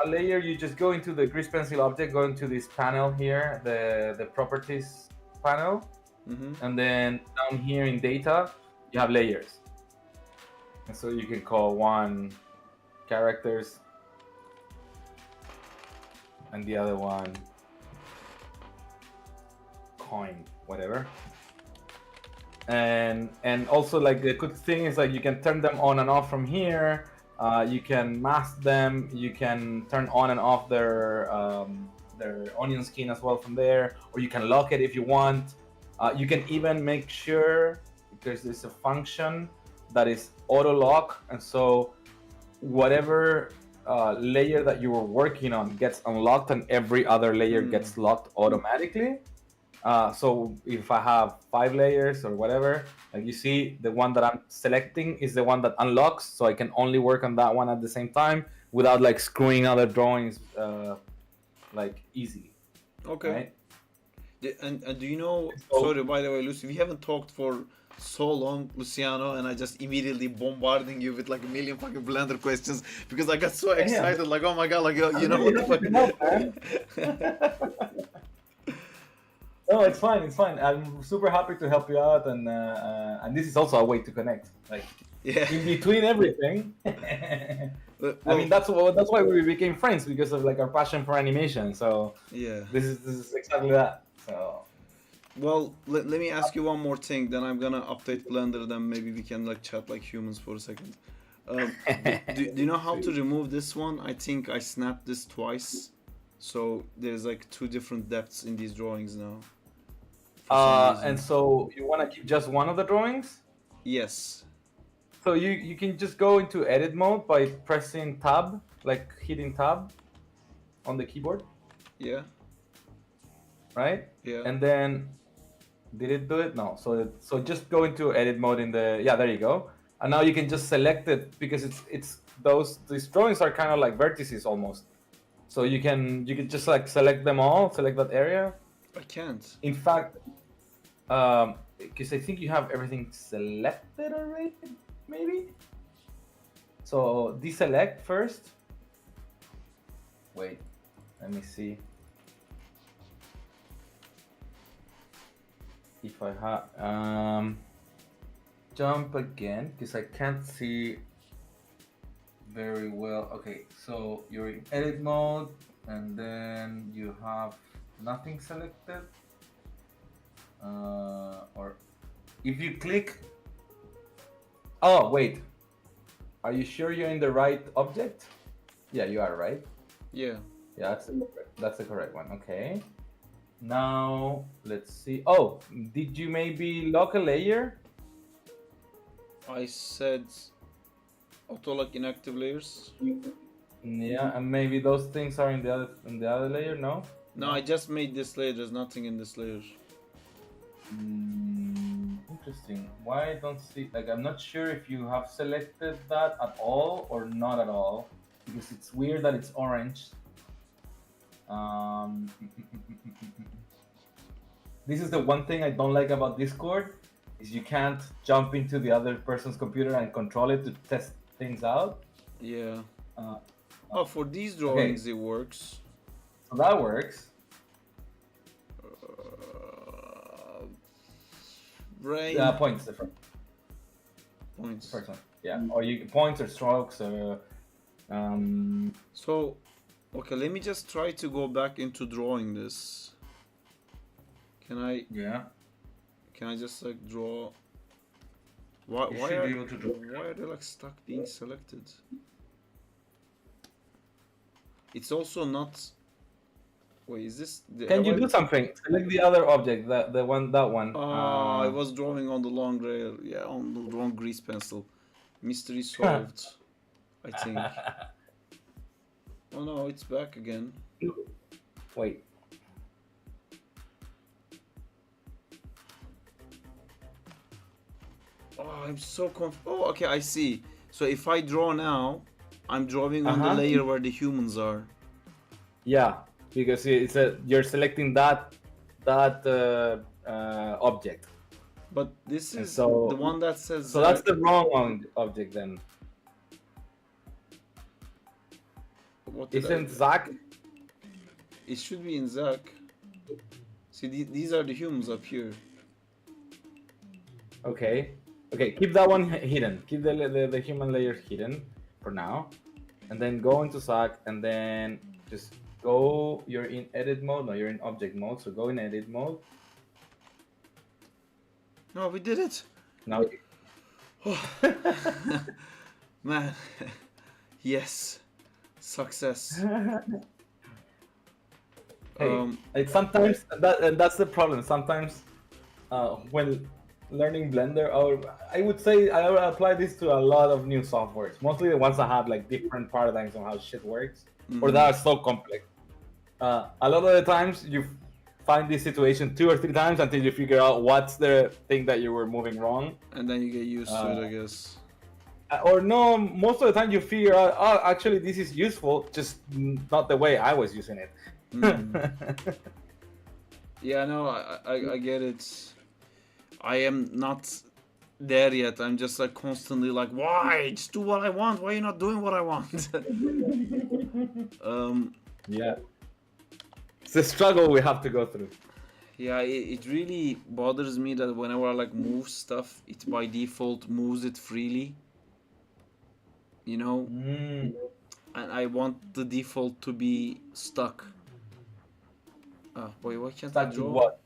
layer, you just go into the grease pencil object, go into this panel here, the properties panel, and then down here in data, you have layers. And so you can call one characters, and the other one coin, whatever. And also, like, the good thing is, like, you can turn them on and off from here. You can mask them. You can turn on and off their onion skin as well from there, or you can lock it if you want. You can even make sure, because there's a function that is auto lock, and so whatever layer that you were working on gets unlocked and every other layer gets locked automatically. So if I have 5 layers or whatever, like you see, the one that I'm selecting is the one that unlocks, so I can only work on that one at the same time without like screwing other drawings like easily. Okay. Right? And do you know? So- Sorry, by the way, Lucy, we haven't talked for so long, Luciano, and I just immediately bombarding you with like a million fucking Blender questions because I got so excited. Like, oh my god, like you know what the fuck? No, it's fine. It's fine. I'm super happy to help you out, and this is also a way to connect, like Yeah. in between everything. I mean, that's why we became friends, because of like our passion for animation. So Yeah. this is exactly that. So Well, let me ask you one more thing. Then I'm gonna update Blender. Then maybe we can like chat like humans for a second. Do you know how to remove this one? I think I snapped this twice, so there's like 2 different depths in these drawings now. For some reason. and so you want to keep just one of the drawings? Yes. So you can just go into edit mode by pressing tab, like hitting tab on the keyboard, Yeah. right? Yeah. And then, did it do it? No. So just go into edit mode in the, yeah, there you go. And now you can just select it, because these drawings are kind of like vertices almost. So you can just like select them all, select that area. I can't. In fact, because I think you have everything selected already, maybe. So deselect first. Wait, let me see. If I have jump again, because I can't see very well. Okay, so you're in edit mode, and then you have nothing selected. Or if you click. Oh wait, are you sure you're in the right object? Yeah, you are, right? Yeah. Yeah, that's the correct one. Okay. Now let's see. Oh, did you maybe lock a layer? I said auto lock inactive layers. Yeah, and maybe those things are in the other layer. No. No, I just made this layer. There's nothing in this layer. Interesting. Why I don't see? Like, I'm not sure if you have selected that at all or not at all, because it's weird that it's orange. This is the one thing I don't like about Discord, is you can't jump into the other person's computer and control it to test things out. Yeah. Oh, for these drawings it works. So that works. Brain. Points, the first Points. one. Yeah, or you points or strokes. So, okay, let me just try to go back into drawing this. Can I? Yeah. Can I just like draw? Why You why should are, be able to draw. why are they like stuck being selected? It's also not. Wait, is this? Can you do something? Select the other object, that one. I was drawing on the long rail. Yeah, on the wrong grease pencil. Mystery solved. I think. Oh no, it's back again. Wait. Oh, I'm so Oh, okay, I see. So if I draw now, I'm drawing on the Uh-huh. layer where the humans are. Yeah, because you're selecting that object. But this And is so- the one that says. So that's the wrong object then. What did Isn't Zack? It should be in Zack. See, these are the humans up here. Okay. Okay, keep that one hidden. Keep the human layer hidden for now. And then go into Zack, and then just go. You're in edit mode. No, you're in object mode. So go in edit mode. No, we did it. Now. Man. Yes. Success. Hey, it's sometimes that's the problem. Sometimes when learning Blender, or I would say I would apply this to a lot of new softwares, mostly the ones that have like different paradigms on how shit works, or that are so complex. A lot of the times you find this situation 2 or 3 times until you figure out what's the thing that you were moving wrong. And then you get used to it, I guess. Or no, most of the time you figure out, oh, actually this is useful, just not the way I was using it. Yeah, no, I get it. I am not there yet. I'm just like constantly like, why? Just do what I want. Why are you not doing what I want? Yeah. It's a struggle we have to go through. Yeah, it really bothers me that whenever I like move stuff, it by default moves it freely. You know? And I want the default to be stuck. Wait, why can't I Stuck draw? with what?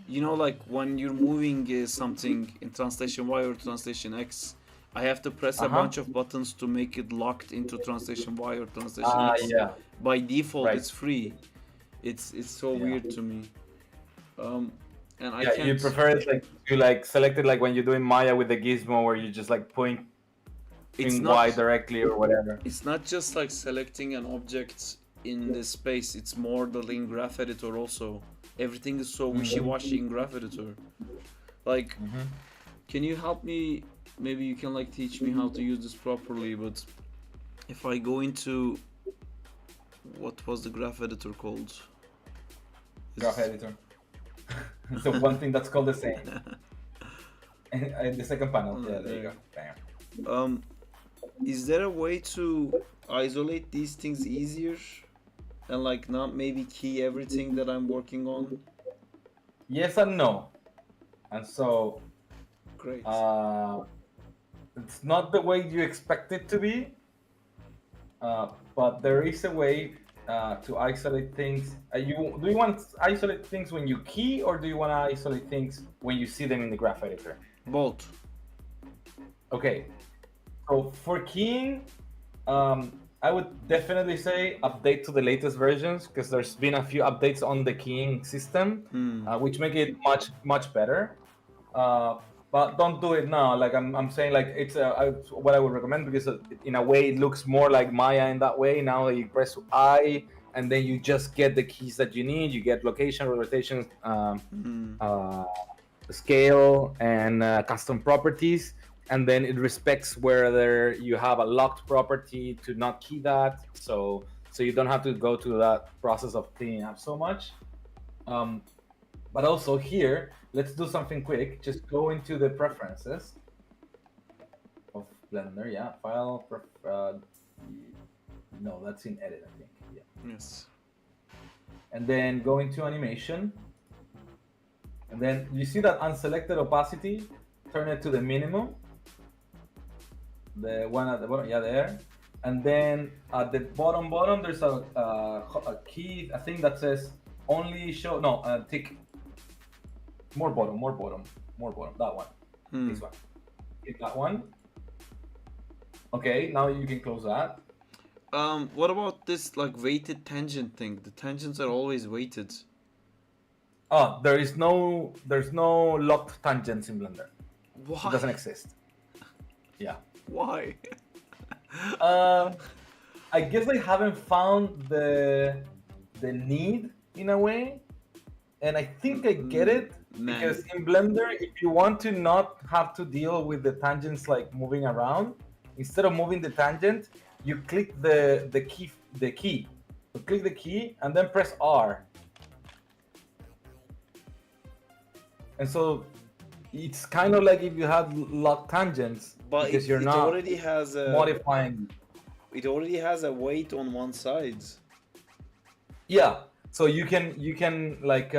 You know, like when you're moving something in translation Y or translation X, I have to press a bunch of buttons to make it locked into translation Y or translation X. Yeah. By default, Right. it's free. It's so weird to me. And I Yeah, can't. you prefer it like you like select it like when you're doing Maya with the gizmo where you just like point It's in not. Y directly or whatever. It's not just like selecting an object in the space. It's more the in graph editor also. Everything is so wishy-washy in graph editor. Like, can you help me? Maybe you can like teach me how to use this properly. But if I go into what was the graph editor called? Graph editor. It's the one thing that's called the same. And the second panel. Yeah, there you go. Bam. Is there a way to isolate these things easier and like not maybe key everything that I'm working on? Yes and no. And so Great. it's not the way you expect it to be, but there is a way to isolate things. Do you want to isolate things when you key, or do you want to isolate things when you see them in the graph editor? Both. Okay, so for keying, I would definitely say update to the latest versions, because there's been a few updates on the keying system, which make it much better. But don't do it now. Like I'm saying, like it's what I would recommend, because in a way it looks more like Maya in that way. Now you press I, and then you just get the keys that you need. You get location, rotation, scale, and custom properties. And then it respects whether you have a locked property to not key that. So you don't have to go to that process of cleaning up so much. But also here, let's do something quick. Just go into the preferences of Blender. Yeah, file. No, that's in edit, I think. Yeah. Yes. And then go into animation. And then you see that unselected opacity. Turn it to the minimum. The one at the bottom, yeah, there. And then at the bottom, there's a key, a thing that says only show. No, tick. More bottom. That one. This one. Hit that one. Okay, now you can close that. What about this like weighted tangent thing? The tangents are always weighted. Oh, there's no locked tangents in Blender. Why? It doesn't exist. Yeah. Why? I guess they haven't found the need in a way, and I think I get it. Man. Because in Blender, if you want to not have to deal with the tangents like moving around, instead of moving the tangent, you click the key. You click the key and then press R. And so it's kind of like if you had locked tangents, But because it you're not already has a modifying. It already has a weight on one side. Yeah. So you can like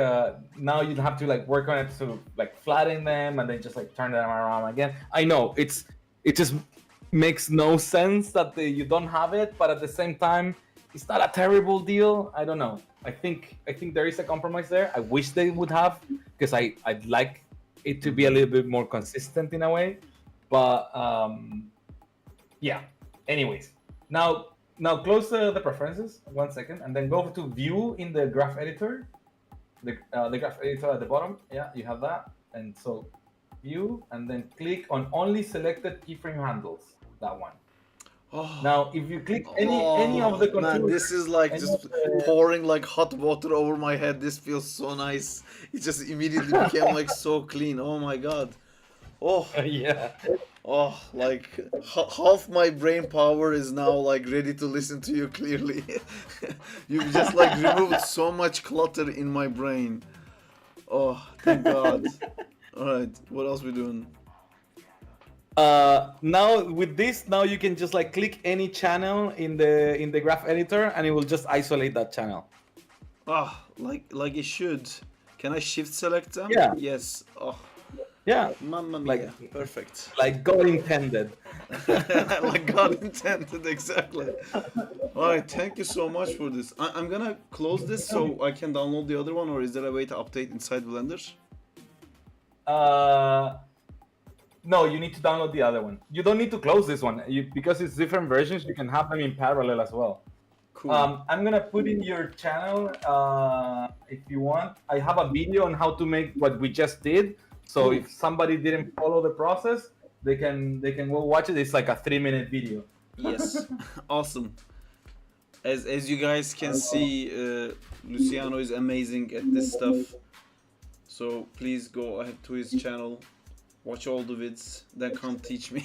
now you have to like work on it to like flatten them and then just like turn them around again. I know it just makes no sense that you don't have it, but at the same time, it's not a terrible deal. I don't know. I think there is a compromise there. I wish they would have, because I'd like it to be a little bit more consistent in a way. But yeah. Anyways, now close the preferences 1 second, and then go to view in the graph editor. the graph editor at the bottom. Yeah, you have that, and so view, and then click on only selected keyframe handles. That one. Oh, Now, if you click any of the controllers, man, this is like any just of the- pouring like hot water over my head. This feels so nice. It just immediately became like so clean. Oh my god. Oh, yeah. oh, like half my brain power is now like ready to listen to you clearly. You've just like removed so much clutter in my brain. Oh, thank God. All right, what else we doing? Now with this, now you can just like click any channel in the graph editor, and it will just isolate that channel. Ah, like it should. Can I shift select them? Yeah. Yes. Oh, Yeah, mamma mia. Like- Perfect. like God intended. Like God intended, exactly. All right, thank you so much for this. I'm gonna close this so I can download the other one, or is there a way to update inside Blender? No, you need to download the other one. You don't need to close this one. Because it's different versions, you can have them in parallel as well. Cool. I'm gonna put in your channel if you want. I have a video on how to make what we just did. So Cool. if somebody didn't follow the process, they can go watch it. It's like a 3-minute video. Yes, awesome. As you guys can see, Luciano is amazing at this stuff. So please go ahead to his channel, watch all the vids, then come teach me.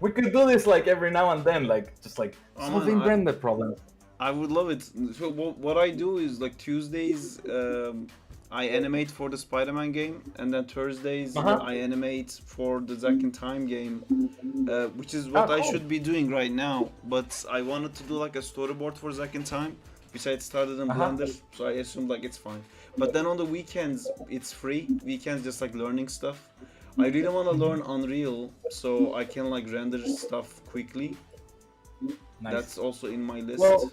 We could do this like every now and then, like just like Oh, man, solving render problems. I would love it. So what I do is like Tuesdays, I animate for the Spider-Man game, and then Thursdays I animate for the Zack in Time game, which is what I cool. should be doing right now. But I wanted to do like a storyboard for Zack in Time, which I had started in Blender, so I assumed like it's fine. But then on the weekends it's free. Weekends just like learning stuff. I really want to learn Unreal so I can like render stuff quickly. Nice. That's also in my list. Well,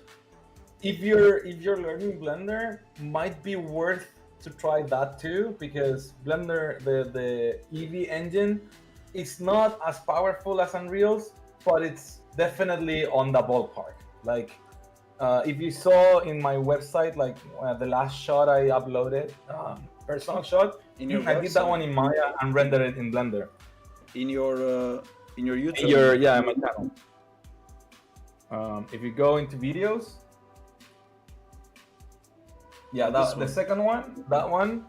if you're learning Blender, might be worth to try that too, because Blender, the Eevee engine, is not as powerful as Unreal's, but it's definitely on the ballpark. Like, if you saw in my website, like the last shot I uploaded, personal shot, In your I did that website? one in Maya and rendered it in Blender. In your YouTube. My channel. If you go into videos, yeah, This the one. second one, that one.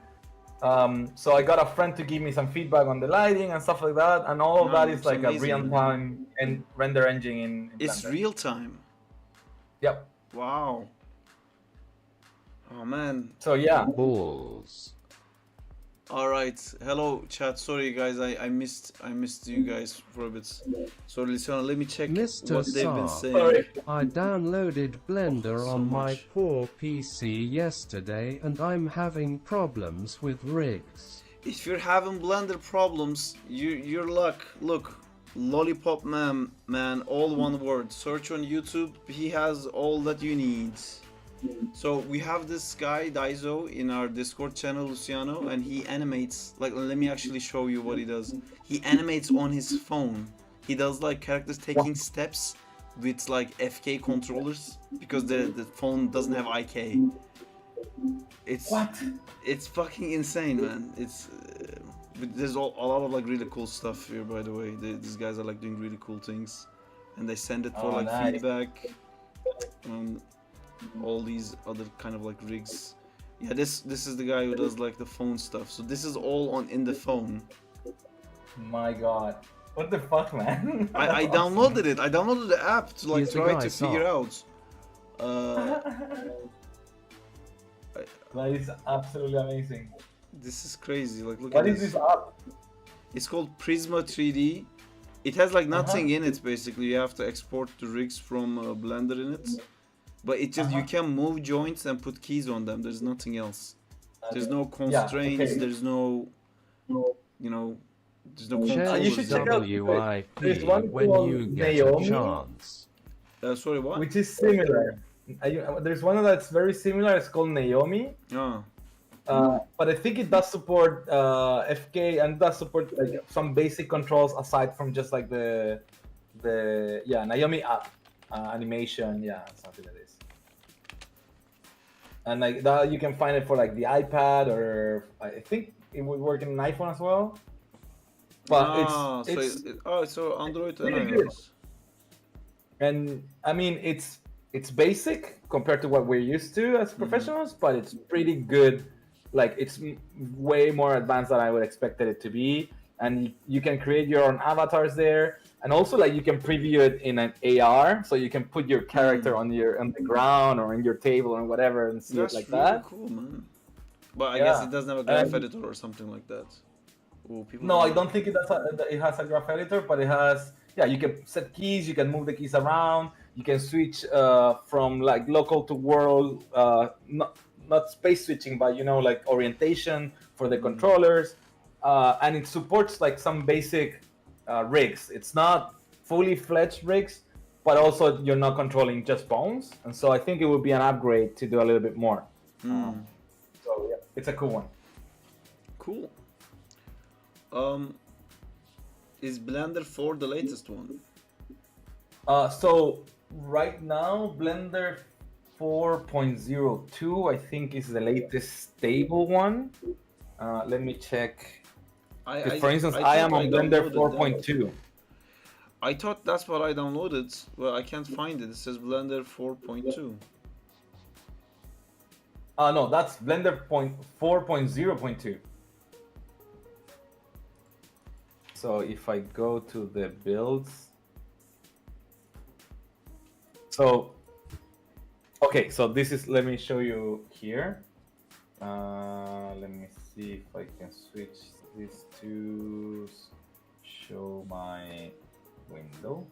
So I got a friend to give me some feedback on the lighting and stuff like that, and all of that is it's like amazing. a real-time and render engine in It's Blender. real time. Yep. Wow. Oh man. So yeah, Balls. All right. Hello chat. Sorry guys, I missed you guys for a bit. So Luciano, let me check Mr. what they've been Saar. saying. sorry. I downloaded Blender so on my much. poor PC yesterday and I'm having problems with rigs. If you're having Blender problems, you're luck. Look, Lollipop man, all one word. Search on YouTube. He has all that you need. So we have this guy Daizo in our Discord channel, Luciano, and he animates. Like, let me actually show you what he does. He animates on his phone. He does like characters taking steps with like FK controllers because the phone doesn't have IK. It's What? It's fucking insane, man. It's but there's a lot of like really cool stuff here, by the way. These guys are like doing really cool things, and they send it for Oh, like nice. feedback. All these other kind of like rigs. Yeah, this is the guy who does like the phone stuff. So this is all in the phone. My God, what the fuck, man? I downloaded it. I downloaded the app to like He's the try guy, to Saar. figure out. That is absolutely amazing. This is crazy. Like look What at is this app? It's called Prisma 3D. It has like nothing in it basically. You have to export the rigs from Blender in it. But it just you can move joints and put keys on them. There's nothing else. There's no constraints. okay. There's no, you know, there's no Share you controls. should check out- there's WIP one when called you get Naomi. a chance. Sorry, what? Which is similar. There's one that's very similar. It's called Naomi. Oh, But I think it does support FK and does support like some basic controls aside from just like the Naomi app animation, something like this. and like that you can find it for like the iPad, or I think it would work in an iPhone as well. But so Android and pretty good. iOS. And I mean it's basic compared to what we're used to as professionals, but it's pretty good. Like it's way more advanced than I would expected it to be, and you can create your own avatars there, and also like you can preview it in an AR, so you can put your character on the ground or in your table or whatever and see That's it like really that. cool, man. But I guess it doesn't have a graph editor or something like that. Ooh, people No, I don't think it has a graph editor, but it has. Yeah, you can set keys, you can move the keys around, you can switch from like local to world, not space switching, but like orientation for the controllers, and it supports like some basic rigs. It's not fully fledged rigs, but also you're not controlling just bones, and so I think it would be an upgrade to do a little bit more. So yeah, it's a cool one. Cool. Is Blender 4 the latest one? So right now, Blender 4.02, I think, is the latest stable one. Let me check. For instance, I am on Blender 4.2. I thought that's what I downloaded. Well, I can't find it. It says Blender 4.2. No, that's Blender 4.0.2. So if I go to the builds, okay, so this is, let me show you here. Let me see if I can switch this to show my window.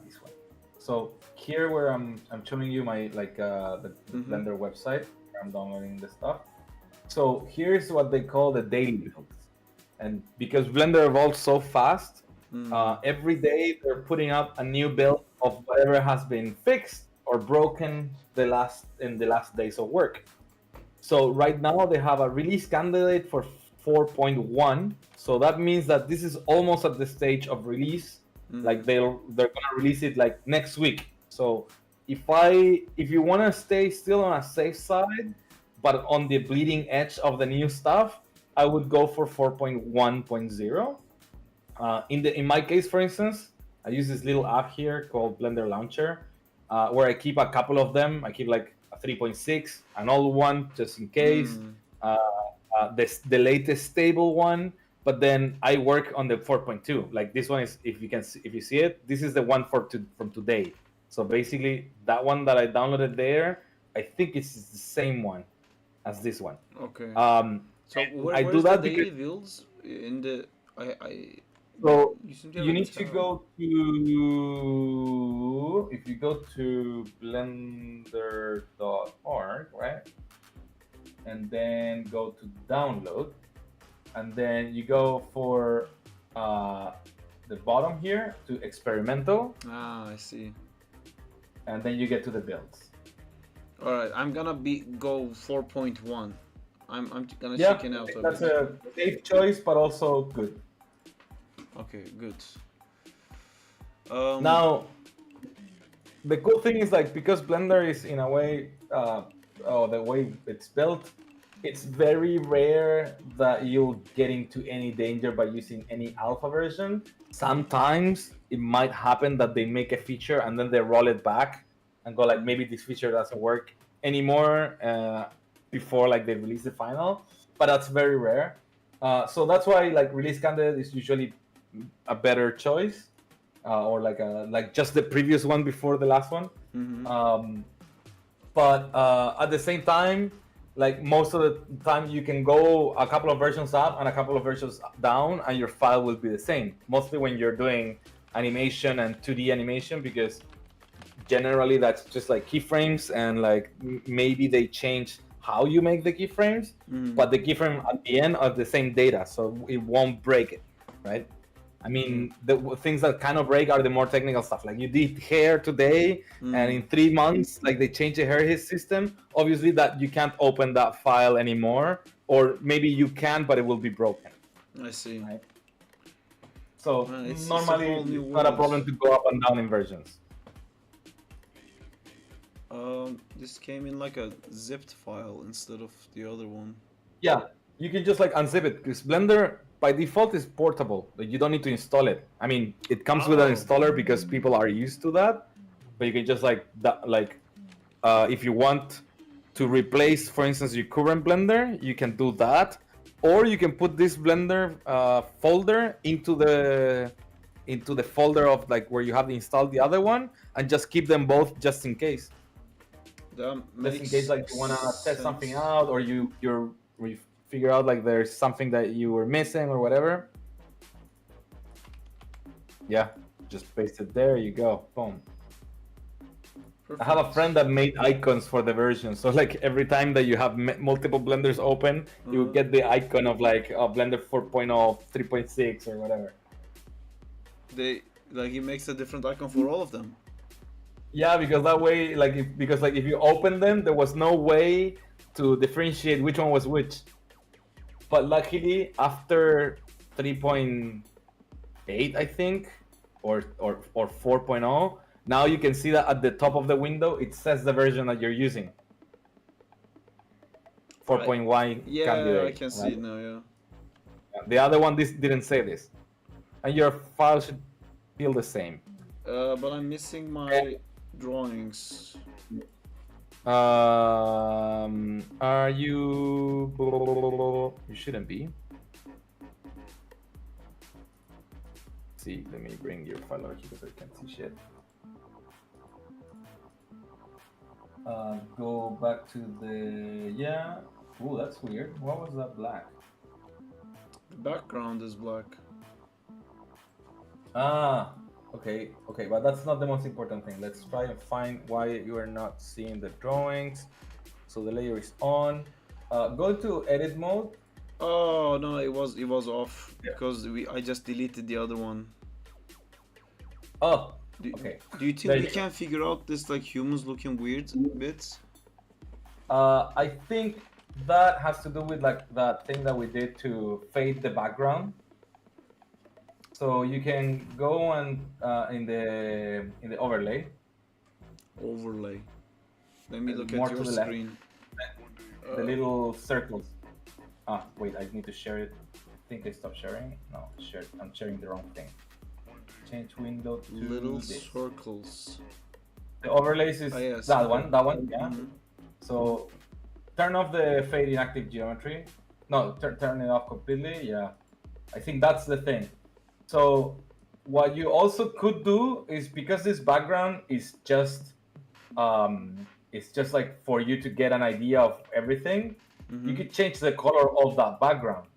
This one. So here where I'm showing you my the Blender website where I'm downloading the stuff. So here's what they call the daily builds. And because Blender evolves so fast, every day they're putting up a new build of whatever has been fixed or broken in the last days of work. So right now they have a release candidate for 4.1. So that means that this is almost at the stage of release. Like they're gonna release it like next week. So if you want to stay still on a safe side, but on the bleeding edge of the new stuff, I would go for 4.1.0. In my case, for instance, I use this little app here called Blender Launcher, where I keep a couple of them. I keep like a 3.6, an old one just in case, the latest stable one. But then I work on the 4.2. Like this one is, if you see it, this is the one from today. So basically, that one that I downloaded there, I think it's the same one as this one. Okay. So I do that the daily builds in the So you need to go to, if you go to blender.org, right? And then go to download, and then you go for the bottom here to experimental. I see. And then you get to the builds. All right, I'm gonna go 4.1. I'm gonna chicken out of it. That's a safe choice, but also good. Okay, good. Now, the cool thing is like because Blender is in a way, the way it's built, it's very rare that you'll get into any danger by using any alpha version. Sometimes it might happen that they make a feature and then they roll it back and go like, maybe this feature doesn't work anymore before like they release the final, but that's very rare. So that's why like release candidate is usually a better choice, or like just the previous one before the last one. But at the same time, like most of the time you can go a couple of versions up and a couple of versions down and your file will be the same, mostly when you're doing animation and 2D animation, because generally that's just like keyframes and like maybe they change how you make the keyframes, but the keyframe at the end are the same data, so it won't break it, right? I mean, the things that kind of break are the more technical stuff. Like you did hair today, and in 3 months, like they change the hair system. Obviously, that you can't open that file anymore, or maybe you can, but it will be broken. I see. Right? So normally, it's not a problem to go up and down in versions. This came in like a zipped file instead of the other one. Yeah, you can just like unzip it because Blender by default is portable. Like you don't need to install it. I mean, it comes with an Oh. installer because people are used to that. But you can just like if you want to replace, for instance, your current Blender, you can do that, or you can put this Blender folder into the folder of like where you have installed the other one, and just keep them both just in case. That Just in case like you wanna test something out, or you figure out like there's something that you were missing or whatever. Yeah, just paste it there. You go, boom. Perfect. I have a friend that made icons for the version, so like every time that you have multiple blenders open, you get the icon of like Blender 4.0, 3.6 or whatever. He makes a different icon for all of them. Yeah, because that way, if you open them, there was no way to differentiate which one was which. But luckily, after 3.8, I think, or 4.0, now you can see that at the top of the window, it says the version that you're using. 4.1 Yeah, candidate. I can see it now, yeah. The other one, this didn't say this. And your file should feel the same. But I'm missing my drawings. Are you... You shouldn't be. See, let me bring your file over here because I can't see shit. Go back to the... Yeah. Ooh, that's weird. Why was that black? The background is black. Ah, okay, but that's not the most important thing. Let's try and find why you are not seeing the drawings. So the layer is on. Go to edit mode. Oh no, it was off because I just deleted the other one. Oh, okay. Do you think we can figure out this like humans looking weird bits? I think that has to do with like that thing that we did to fade the background. So you can go and in the overlay. Overlay. Let me look more at your to the screen. The little circles. Ah, wait, I need to share it. I think I stopped sharing. No, I'm sharing the wrong thing. Change window to little this. circles. The overlays is yes, that one, yeah. Mm-hmm. So turn off the fade in active geometry. No, turn it off completely. Yeah, I think that's the thing. So what you also could do is, because this background is just like for you to get an idea of everything, you could change the color of that background.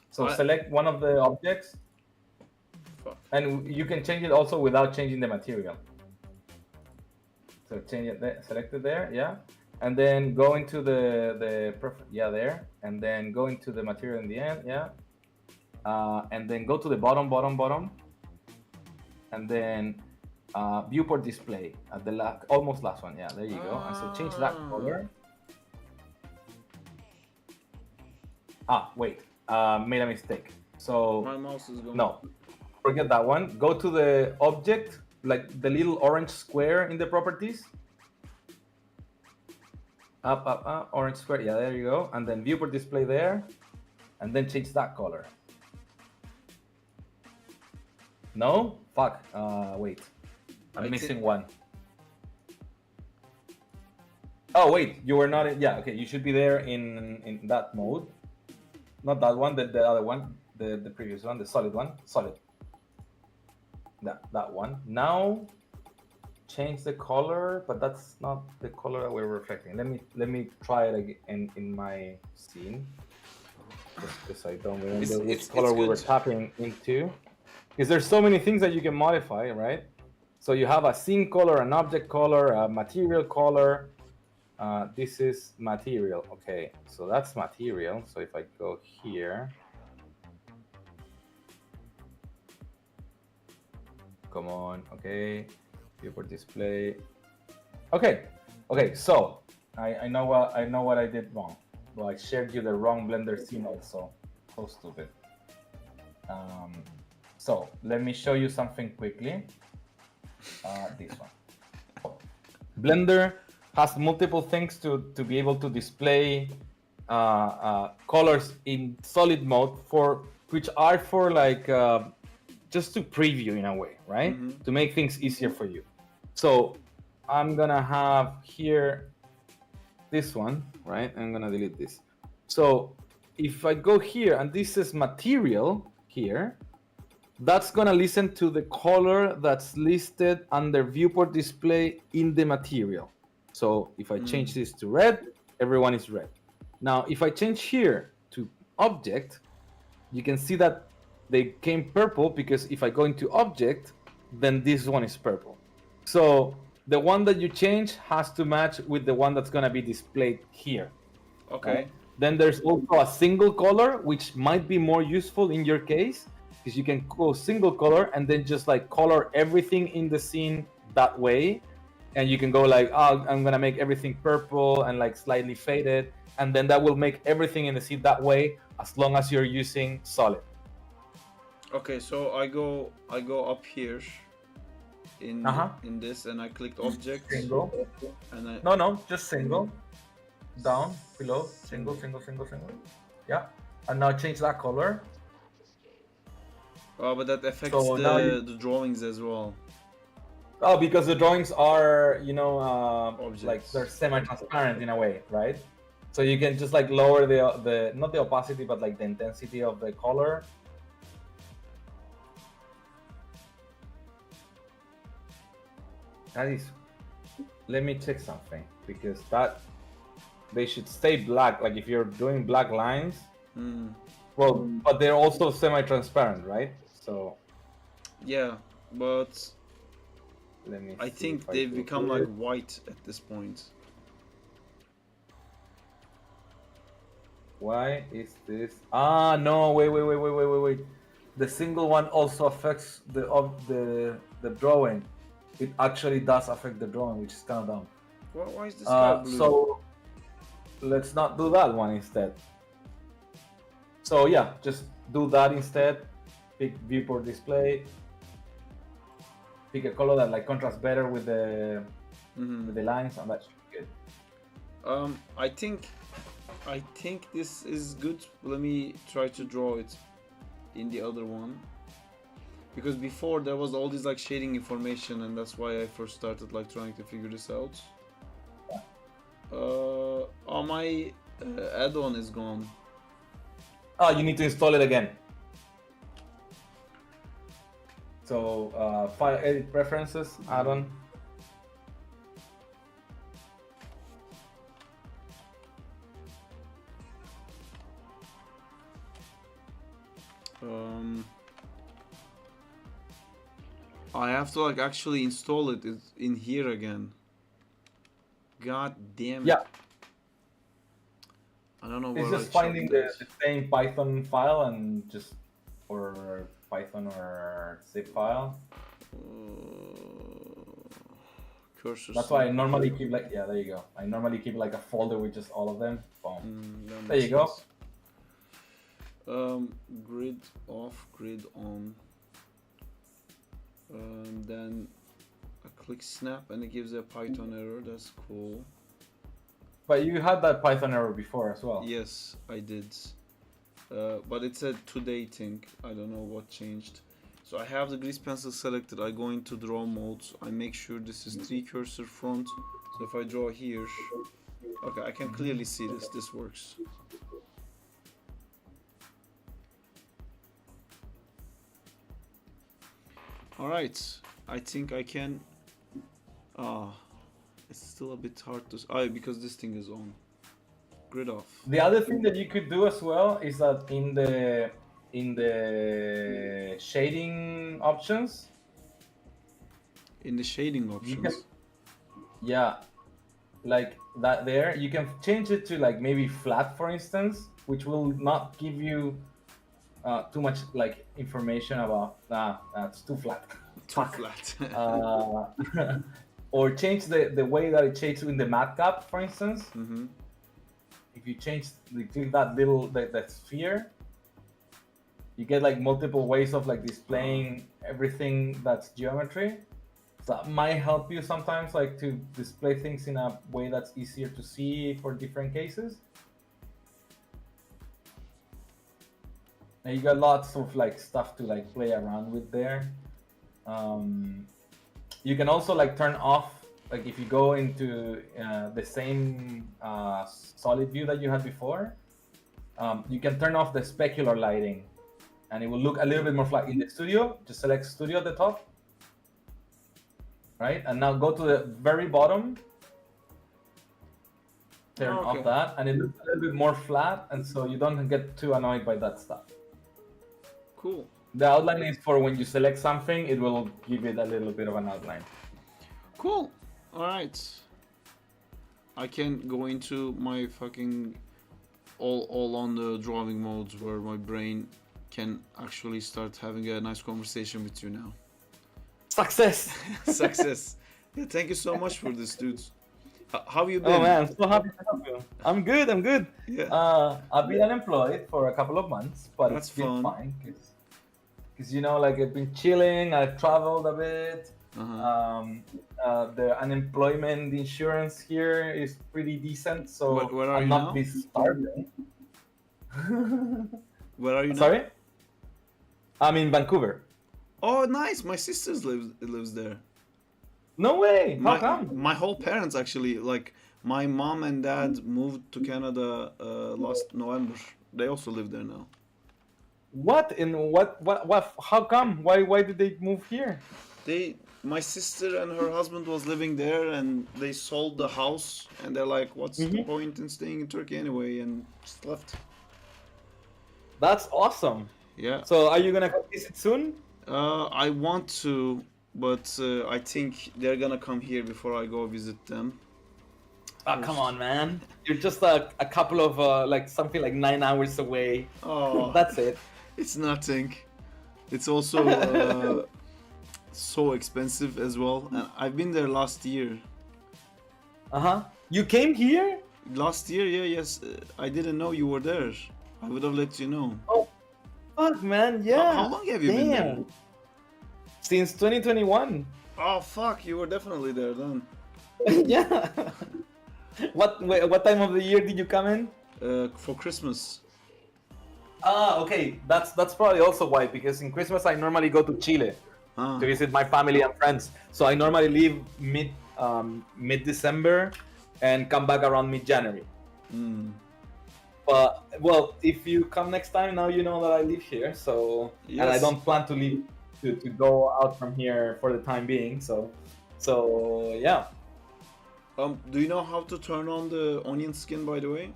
So select one of the objects, and you can change it also without changing the material. So change it there, select it there, yeah, and then go into the perfect, yeah, there, and then go into the material in the end, yeah, and then go to the bottom, and then viewport display at the almost last one, yeah, there you go. And so change that color. Wait, made a mistake. So my mouse is going. No, forget that one. Go to the object, like the little orange square in the properties. Up, orange square. Yeah, there you go. And then viewport display there, and then change that color. No, fuck. Wait, I'm missing one. Oh wait, you were not in. Yeah, okay. You should be there in that mode. Not that one, the other one, the previous one, the solid one, solid. That one. Now change the color, but that's not the color that we're reflecting. Let me try it again in my scene, just because I don't remember which color we were tapping into. Because there's so many things that you can modify, right? So you have a scene color, an object color, a material color. This is material. Okay, so that's material. So if I go here, come on. Okay, viewport display. Okay. So I know what I did wrong. Well, I shared you the wrong Blender scene also. So stupid. So let me show you something quickly. This one. Blender has multiple things to be able to display colors in solid mode for which are for like just to preview in a way, right? To make things easier for you. So I'm gonna have here this one, right? I'm gonna delete this. So if I go here and this is material here, that's gonna listen to the color that's listed under viewport display in the material. So if I change this to red, everyone is red. Now, if I change here to object, you can see that they came purple because if I go into object, then this one is purple. So the one that you change has to match with the one that's gonna be displayed here. Okay. Then there's also a single color, which might be more useful in your case, because you can go single color and then just like color everything in the scene that way. And you can go like, oh, I'm gonna make everything purple and like slightly faded. And then that will make everything in the scene that way, as long as you're using solid. Okay, so I go up here in this, and I clicked object. Single. And I No, just single. Down, below, single. Yeah. And now change that color. Oh, but that affects So now the drawings as well. Oh, because the drawings are, you know, Objects. like they're semi-transparent in a way, right? So you can just like lower the not the opacity, but like the intensity of the color. That is, let me check something, because that they should stay black. Like if you're doing black lines, well, but they're also semi-transparent, right? So Yeah, but let me. I see think if I they've do become here. like white at this point. Why is this? Ah, no, wait. The single one also affects the drawing. It actually does affect the drawing, which is kind of dumb. Why is the sky blue? So let's not do that one instead. So yeah, just do that instead. Pick viewport display. Pick a color that like contrasts better with the lines, and that should be good. I think this is good. Let me try to draw it in the other one, because before there was all this like shading information, and that's why I first started like trying to figure this out. My add-on is gone. Oh, you need to install it again. So file edit preferences add-on. I have to like actually install it in here again. God damn it. Yeah. I don't know It's where just I finding checked the it. same Python file and just or Python or zip file. Cursor. That's why I normally keep like there you go. I normally keep like a folder with just all of them. Boom. That There you makes go. sense. Grid off, grid on. Then I click snap and it gives a Python error. That's cool. But you had that Python error before as well. Yes, I did. But it said today thing. I don't know what changed. So I have the grease pencil selected. I go into draw mode. I make sure this is 3 cursor front. So if I draw here, okay, I can clearly see this. This works. All right, I think I can. It's still a bit hard to. Because this thing is on. Grid off. The other thing that you could do as well is that in the shading options. In the shading options. Yeah, like that there, you can change it to like maybe flat, for instance, which will not give you too much like information about it's too flat. Too flat. Or change the way that it shades in the matcap, for instance. If you click that little that sphere, you get like multiple ways of like displaying everything that's geometry. So that might help you sometimes, like to display things in a way that's easier to see for different cases. And you got lots of like stuff to like play around with there. You can also like turn off, like if you go into the same solid view that you had before, you can turn off the specular lighting and it will look a little bit more flat. In the studio, just select studio at the top, right? And now go to the very bottom, turn Okay. off that, and it looks a little bit more flat, and so you don't get too annoyed by that stuff. Cool. The outline is for when you select something, it will give it a little bit of an outline. Cool. All right. I can go into my fucking all on the drawing modes where my brain can actually start having a nice conversation with you now. Success! Success. Yeah, thank you so much for this, dudes. How you been? Oh man, I'm so happy to help you. I'm good, I'm good. Yeah. I've been unemployed for a couple of months, but That's it's been fun. fine. Because, you know, like I've been chilling, I've traveled a bit. Uh-huh. The unemployment insurance here is pretty decent, so Where are I'm you not now? be starving. Where are you now? Sorry? I'm in Vancouver. Oh, nice. My sister lives there. No way! How come? My whole parents actually, like my mom and dad moved to Canada last November. They also live there now. What? In what? How come? Why did they move here? My sister and her husband was living there, and they sold the house, and they're like, "What's the point in staying in Turkey anyway?" And just left. That's awesome. Yeah. So are you gonna come visit soon? I want to, but I think they're gonna come here before I go visit them. Oh, come on, man. You're just a couple of, like, something like 9 hours away. Oh, That's it. it's nothing. It's also so expensive as well. And I've been there last year. Uh-huh. You came here? Last year, yeah, yes. I didn't know you were there. I would have let you know. Oh, fuck, man. Yeah. How long have you been there? Damn. Since 2021. Oh, fuck, you were definitely there then. Yeah. What time of the year did you come in? For Christmas. Ah, okay. That's probably also why, because in Christmas I normally go to Chile Ah. to visit my family and friends. So I normally leave mid December and come back around mid January. Mm. But well, if you come next time, now you know that I live here. So and I Yes. don't plan to leave to go out from here for the time being. So yeah. Do you know how to turn on the onion skin, by the way?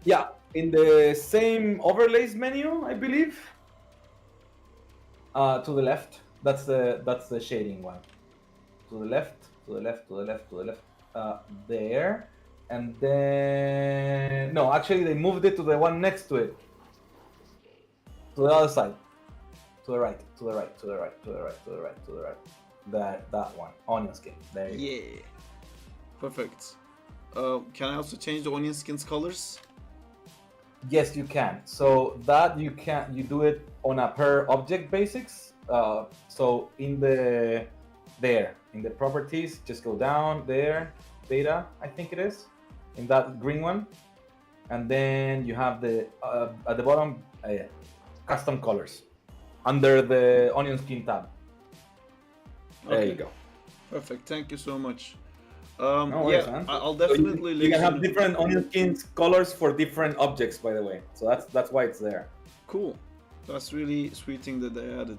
Yeah, in the same overlays menu, I believe. To the left. That's the shading one. To the left, to the left, to the left, to the left. There, and then no, actually they moved it to the one next to it. To the other side. To the right, to the right, to the right, to the right, to the right, to the right. That one, onion skin. There you go. Yeah. Perfect. Can I also change the onion skin's colors? Yes, you can. So that you do it on a per object basics. So in the properties, just go down there, data, I think it is, in that green one, and then you have the at the bottom custom colors under the onion skin tab. There Okay. you go. Perfect. Thank you so much. No worries, Yeah, man. I'll So definitely you can have listen. different onion skins colors for different objects, by the way. So that's why it's there. Cool. That's really sweet thing that they added.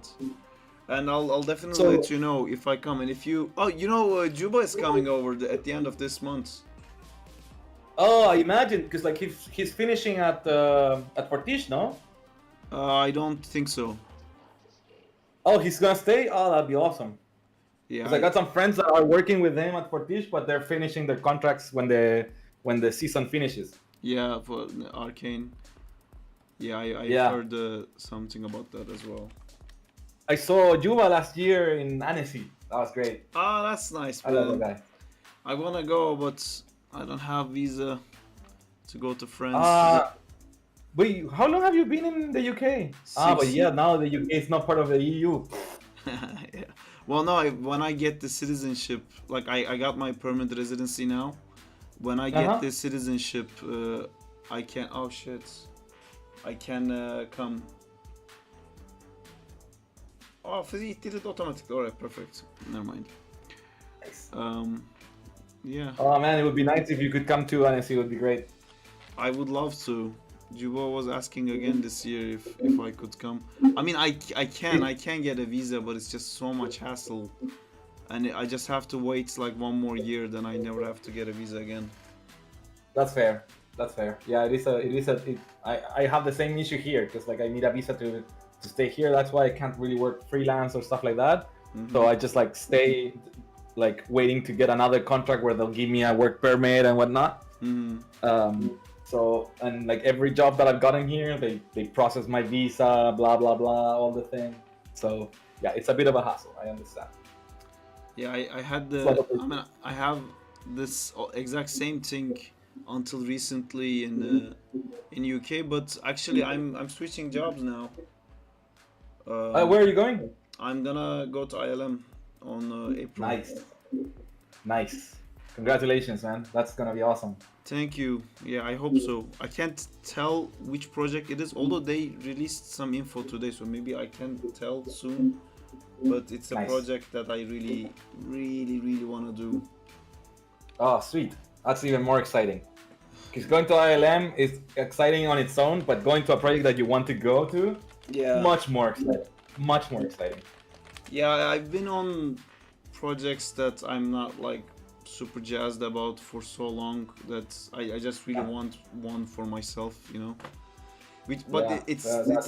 And I'll definitely So- let you know if I come. And if you, Juba is coming over at the end of this month. Oh, I imagine because like he's finishing at Fortiche, no? I don't think so. Oh, he's gonna stay. Oh, that'd be awesome. Yeah. Because I got some friends that are working with him at Fortiche, but they're finishing their contracts when the season finishes. Yeah, for Arcane. Yeah, I Yeah. heard something about that as well. I saw Juba last year in Annecy. That was great. Ah, that's nice, I love man. that guy. I wanna go, but I don't have visa to go to France. Wait, how long have you been in the UK? But 6 yeah, now the UK is not part of the EU. Yeah. Well, no, when I get the citizenship, like I got my permanent residency now. When I get the citizenship, I can. Oh shit! I can come. Oh, it did it automatically. Alright, perfect. Never mind. Nice. Yeah. Oh man, it would be nice if you could come to NSC. It would be great. I would love to. Juba was asking again this year if I could come. I mean, I can get a visa, but it's just so much hassle, and I just have to wait like one more year. Then I never have to get a visa again. That's fair. That's fair. Yeah, I have the same issue here because like I need a visa to stay here. That's why I can't really work freelance or stuff like that. So I just like stay like waiting to get another contract where they'll give me a work permit and whatnot. So and like every job that I've gotten here, they process my visa, blah blah blah, all the thing. So yeah, it's a bit of a hassle. I understand. Yeah, I had I have this exact same thing until recently in UK, but actually I'm switching jobs now. Where are you going? I'm gonna go to ILM on April. Nice. Congratulations, man. That's gonna be awesome. Thank you. Yeah, I hope so. I can't tell which project it is, although they released some info today, so maybe I can tell soon. But it's a project that I really want to do. Oh, sweet. That's even more exciting. Because going to ILM is exciting on its own, but going to a project that you want to go to, much more exciting. Much more exciting. Yeah, I've been on projects that I'm not like super jazzed about for so long that I just really want one for myself, you know. But it's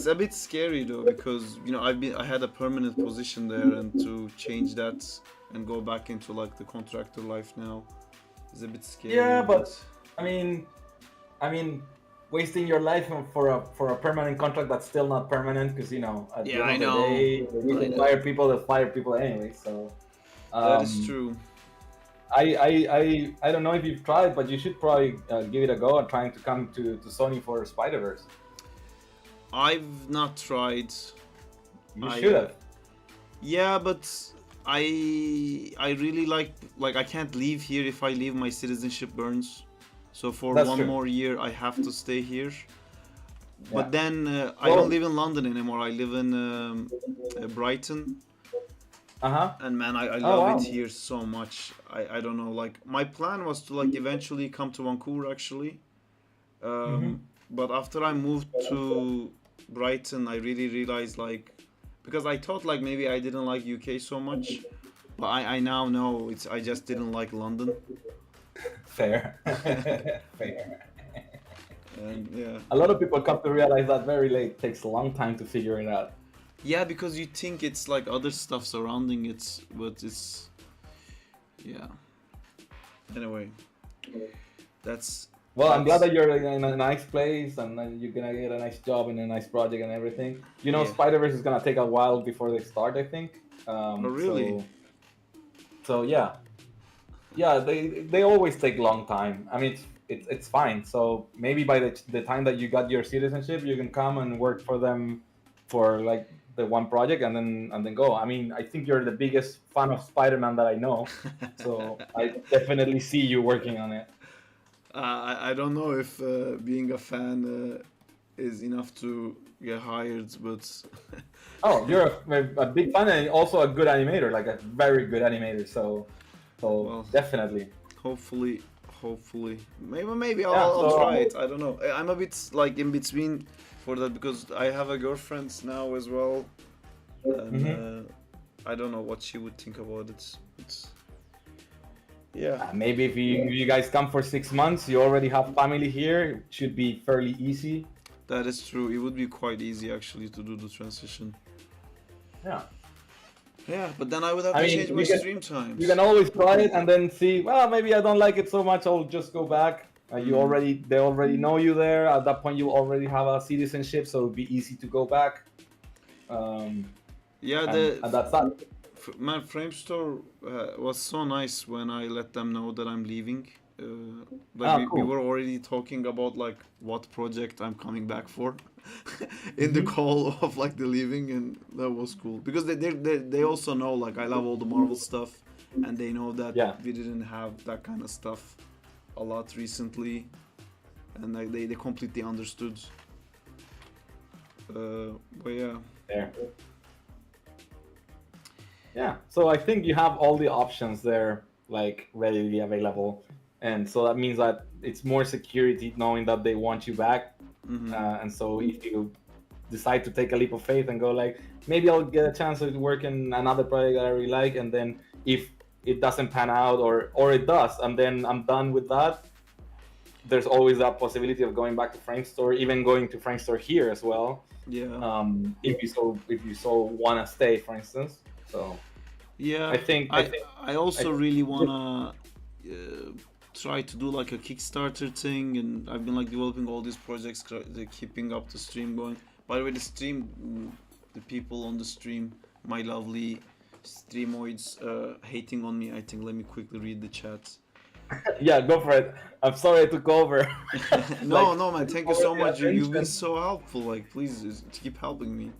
a bit scary though, because you know I had a permanent position there, and to change that and go back into like the contractor life now is a bit scary. Yeah, but I mean, wasting your life for a permanent contract that's still not permanent, because you know at the end of the day, if you can fire people, they'll fire people anyway. So that is true. I don't know if you've tried, but you should probably give it a go and trying to come to Sony for Spider-Verse. I've not tried. You should have. Yeah, but I really like I can't leave here. If I leave, my citizenship burns. So for one more year, I have to stay here. But then I don't live in London anymore. I live in Brighton. And man, I love it here so much. I don't know. Like my plan was to like eventually come to Vancouver actually. But after I moved to Brighton, I really realized like, because I thought like maybe I didn't like UK so much, but I now know I just didn't like London. Fair. Fair. And yeah. A lot of people come to realize that very late. It takes a long time to figure it out. Yeah, because you think it's like other stuff surrounding it, but it's Anyway, that's. Well, I'm glad that you're in a nice place and then you're gonna get a nice job and a nice project and everything. You know, Spider-Verse is gonna take a while before they start, I think. Oh, really? So yeah, they always take a long time. I mean, it's fine. So maybe by the time that you got your citizenship, you can come and work for them for like the one project and then go. I mean, I think you're the biggest fan of Spider-Man that I know, so I definitely see you working on it. I don't know if being a fan is enough to get hired, but oh, you're a big fan and also a good animator, like a very good animator. So well, definitely. Hopefully, maybe I'll try it. I don't know. I'm a bit like in between for that because I have a girlfriend now as well, and I don't know what she would think about it. Yeah. Maybe if you guys come for 6 months, you already have family here. It should be fairly easy. That is true. It would be quite easy actually to do the transition. Yeah. Yeah, but then I would have to change my stream times. You can always try it and then see. Well, maybe I don't like it so much. I'll just go back. They already know you there. At that point, you already have a citizenship, so it'll be easy to go back. And that's that. My frame store was so nice when I let them know that I'm leaving. Cool. We were already talking about like what project I'm coming back for. in the call of like the leaving, and that was cool because they also know like I love all the Marvel stuff, and they know that Yeah. we didn't have that kind of stuff a lot recently, and like they completely understood. But yeah. There. Yeah, so I think you have all the options there, like readily available, and so that means that it's more security knowing that they want you back. And so if you decide to take a leap of faith and go like, maybe I'll get a chance to work in another project that I really like, and then if it doesn't pan out or it does, and then I'm done with that, there's always that possibility of going back to Framestore, even going to Framestore here as well. Yeah. If you so want to stay, for instance. So Yeah, I think I also really wanna try to do like a Kickstarter thing, and I've been like developing all these projects, keeping up the stream going. By the way, the stream, the people on the stream, my lovely streamoids, hating on me. I think let me quickly read the chat. yeah, go for it. I'm sorry I took over. No, Like, no, man. Thank you so already much. You've been attention. so helpful. Like, please keep helping me.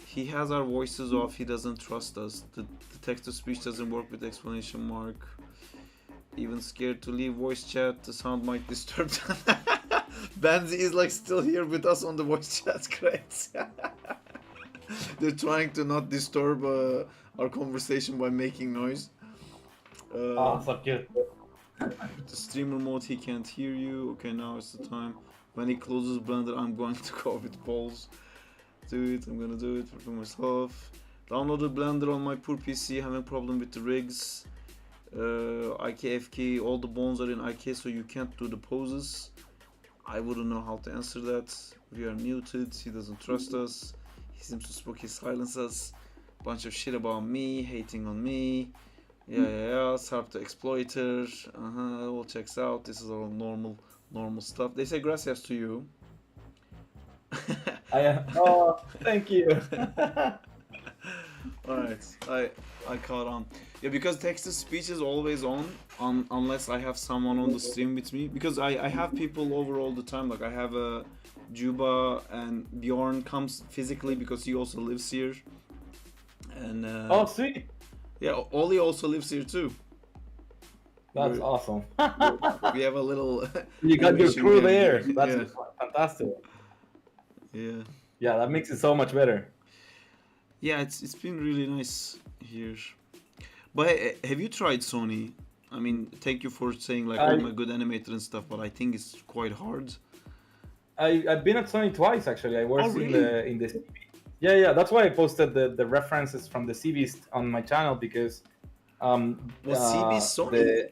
He has our voices off. He doesn't trust us. The text to speech doesn't work with exclamation mark. Even scared to leave voice chat. The sound might disturb. Benzi is like still here with us on the voice chat. Great. They're trying to not disturb our conversation by making noise. So cute. The streamer mode, he can't hear you. Okay, now it's the time. When he closes Blender, I'm going to go with balls. Do it, I'm gonna do it for myself. Downloaded Blender on my poor PC, having problem with the rigs. IKFK, all the bones are in IK, so you can't do the poses. I wouldn't know how to answer that. We are muted, he doesn't trust us. He seems to spooky silence us. Bunch of shit about me, hating on me. Yeah, Sarp the exploiter. All checks out. This is all normal stuff. They say gracias to you. Oh, thank you. Alright, I caught on. Yeah, because text to speech is always on unless I have someone on the stream with me. Because I have people over all the time. Like I have a Juba, and Bjorn comes physically because he also lives here. And Oh, sweet. yeah, Oli also lives here too. That's awesome. We have a little. You got your animation crew gang there. here. That's fantastic. Yeah. Yeah, that makes it so much better. Yeah, it's been really nice here. But hey, have you tried Sony? I mean, thank you for saying like, oh, I'm a good animator and stuff, but I think it's quite hard. I've been at Sony twice actually. I worked really? in the CV. Yeah. That's why I posted the references from the CVs on my channel because Was CB Sony?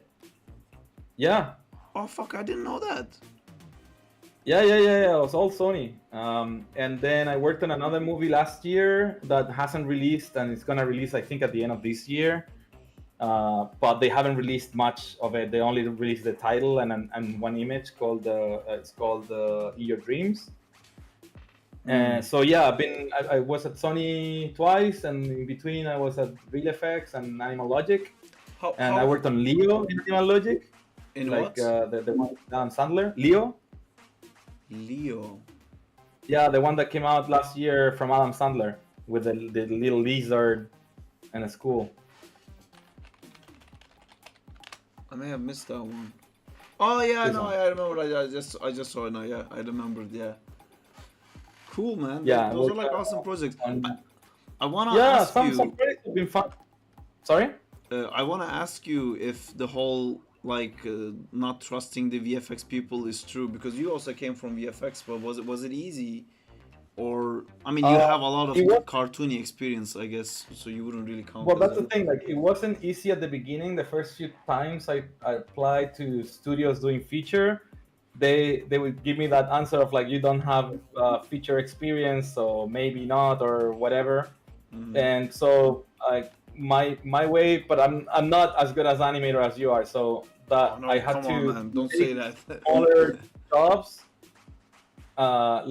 Yeah. Oh fuck! I didn't know that. Yeah. It was all Sony. And then I worked on another movie last year that hasn't released, and it's gonna release I think at the end of this year. But they haven't released much of it. They only released the title and one image called it's called In Your Dreams. So yeah, I was at Sony twice, and in between I was at RealFX and Animal Logic, and I worked on Leo in Animal Logic. In like what? The one with Adam Sandler, Leo. Leo. Yeah, the one that came out last year from Adam Sandler with the little lizard and a school. I may have missed that one. Oh yeah, This no, one. I remember. I just saw it now. Yeah, I remembered. Yeah. Cool, man. Yeah, Those are like, like awesome projects. on- I wanna Yeah, ask some you. projects have been fun. Sorry. I wanna ask you if the whole like not trusting the VFX people is true, because you also came from VFX, but was it easy? Or I mean, you have a lot of it was- cartoony experience, I guess, so you wouldn't really count. Well, as that's the that. thing. Like, it wasn't easy at the beginning. The first few times I applied to studios doing feature, they would give me that answer of like, you don't have feature experience, so maybe not or whatever. And so like my way, but I'm not as good as animator as you are. So that Oh, no, I had come to on, man. Don't say that. smaller jobs.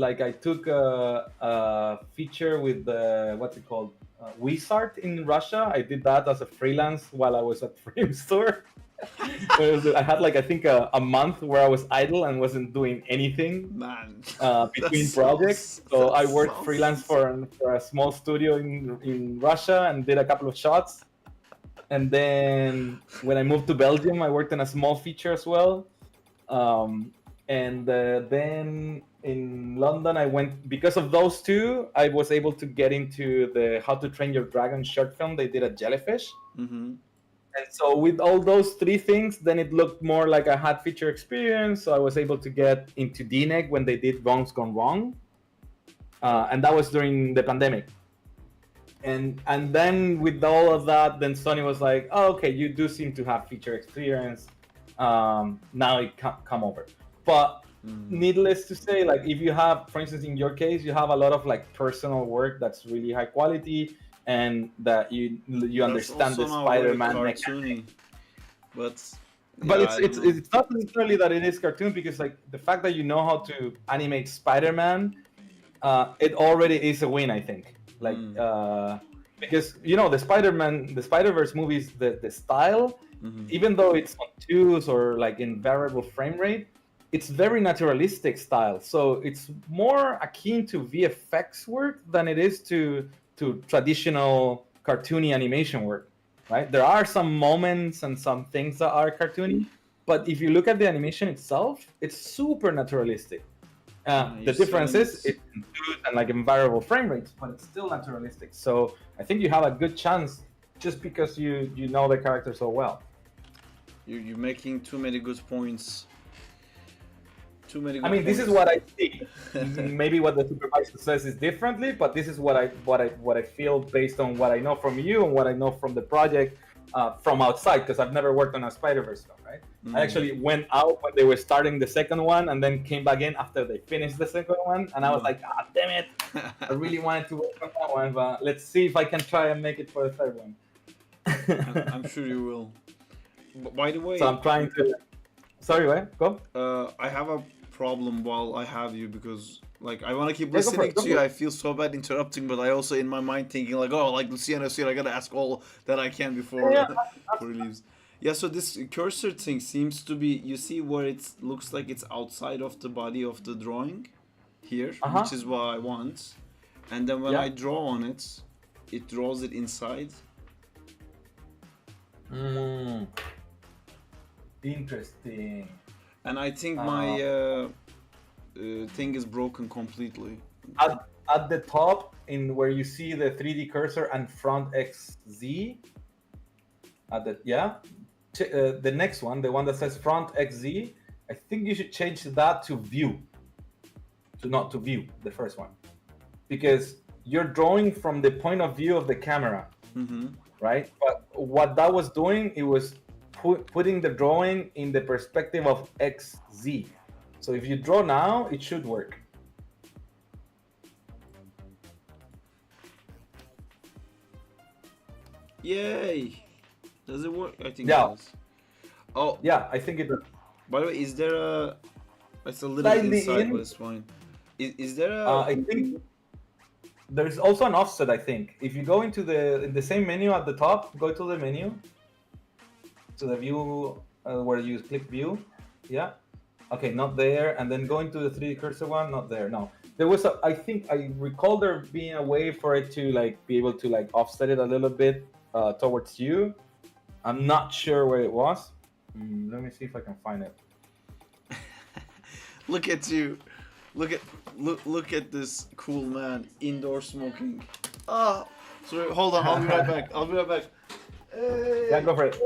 Like I took a feature with the what's it called, Wizart in Russia. I did that as a freelance while I was at Framestore. I had like I think a month where I was idle and wasn't doing anything Man, between that projects. So that I worked sounds freelance for a small studio in Russia and did a couple of shots. And then when I moved to Belgium, I worked on a small feature as well. And then in London, I went because of those two. I was able to get into the How to Train Your Dragon short film they did at Jellyfish. Mm-hmm. And so with all those three things, then it looked more like I had feature experience. So I was able to get into DNEG when they did Wrong's Gone Wrong, and that was during the pandemic. And then with all of that, then Sony was like, "Oh, okay, you do seem to have feature experience. Now it can come over." But needless to say, like if you have, for instance, in your case, you have a lot of like personal work that's really high quality, and that you understand the Spider-Man cartoony, but yeah, it's not necessarily that it is cartoon, because like the fact that you know how to animate Spider-Man, it already is a win, I think. Like because the Spider-Verse movies, the style, even though it's on twos or like in variable frame rate, it's very naturalistic style. So it's more akin to VFX work than it is to traditional cartoony animation work. Right? There are some moments and some things that are cartoony, but if you look at the animation itself, it's super naturalistic. The difference is it's in twos and like in variable frame rates, but it's still naturalistic. So I think you have a good chance just because you know the character so well. You're making too many good points. This is what I see. Maybe what the supervisor says is differently, but this is what I feel based on what I know from you and what I know from the project from outside, because I've never worked on a Spider-Verse film, right? I actually went out when they were starting the second one, and then came back in after they finished the second one, and I was like, ah, damn it! I really wanted to work on that one, but let's see if I can try and make it for the third one. I'm sure you will. By the way, so I'm trying to. Sorry, what? Go. I have a problem while I have you, because like I want to keep listening to you. I feel so bad interrupting, but I also in my mind thinking like, oh, like Luciano said, I gotta ask all that I can before before he leaves. Yeah, so this cursor thing seems to be, you see where it looks like it's outside of the body of the drawing here, which is what I want. And then when I draw on it, it draws it inside. Interesting. And I think my thing is broken completely. At the top, in where you see the 3D cursor and front XZ, the next one, the one that says front XZ, I think you should change that to view, not to view, the first one, because you're drawing from the point of view of the camera, right? But what that was doing, it was putting the drawing in the perspective of XZ. So if you draw now, it should work. Yay! Does it work? I think it does. Oh. Yeah, I think it does. By the way, is there a... It's a little inside, but it's fine. Is there a... I think there's also an offset, I think. If you go into the same menu at the top, go to the menu, to the view where you click view. Yeah. Okay, not there. And then go into the 3D cursor one, not there. No. There was I think I recall there being a way for it to like be able to like offset it a little bit towards you. I'm not sure where it was. Let me see if I can find it. Look at you. Look at this cool man indoor smoking. Ah, sorry, hold on, I'll be right back. I'll be right back. Hey. Yeah, go for it.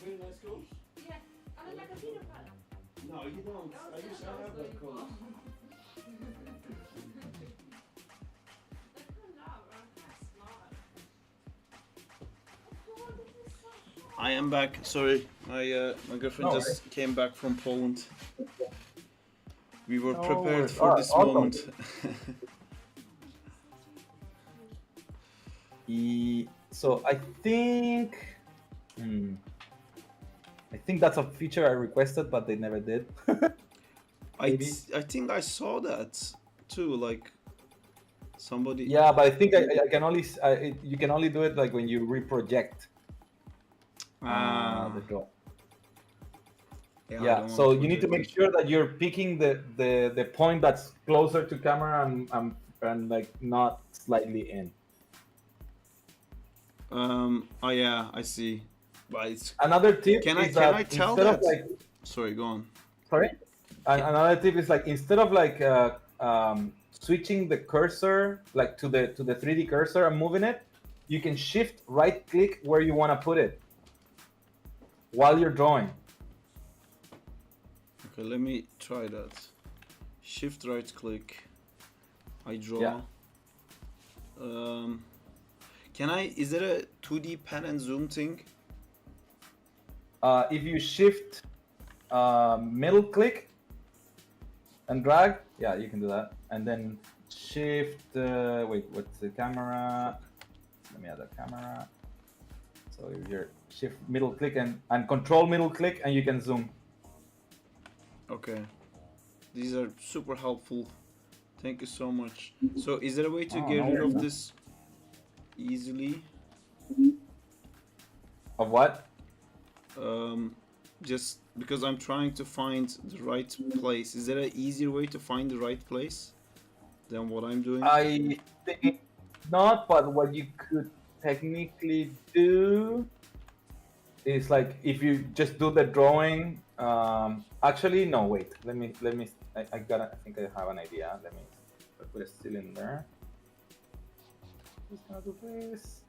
Very nice coat. Yeah, I look like a peanut butter. No, you don't. I used to have that coat. I am back. Sorry, my girlfriend just came back from Poland. We were No prepared worries. for Ah, this awesome. moment. So I think, I think that's a feature I requested, but they never did. Maybe. I think I saw that too. Like somebody. Yeah, but I think I can only you can only do it like when you reproject the draw. Yeah. I Yeah, don't so wanna you need to project make sure that you're picking the point that's closer to camera and like not slightly in. Oh yeah, I see. But it's. Another tip Can is I that tell instead that? of like, Sorry, go on. sorry, another tip is like instead of like switching the cursor like to the 3D cursor and moving it, you can shift right click where you want to put it while you're drawing. Okay, let me try that. Shift right click. I draw. Yeah. Can I? Is there a 2D pan and zoom thing? If you shift middle click and drag, yeah, you can do that. And then shift, wait, what's the camera? Let me add the camera. So if you're shift middle click and control middle click and you can zoom. Okay. These are super helpful. Thank you so much. So is there a way to Oh, get no rid of worries. this easily? Of what? Just because I'm trying to find the right place. Is there an easier way to find the right place than what I'm doing? I think not, but what you could technically do is like if you just do the drawing. Actually, no, wait. Let me. I think I have an idea. Let me put it still in there. Just gonna do this.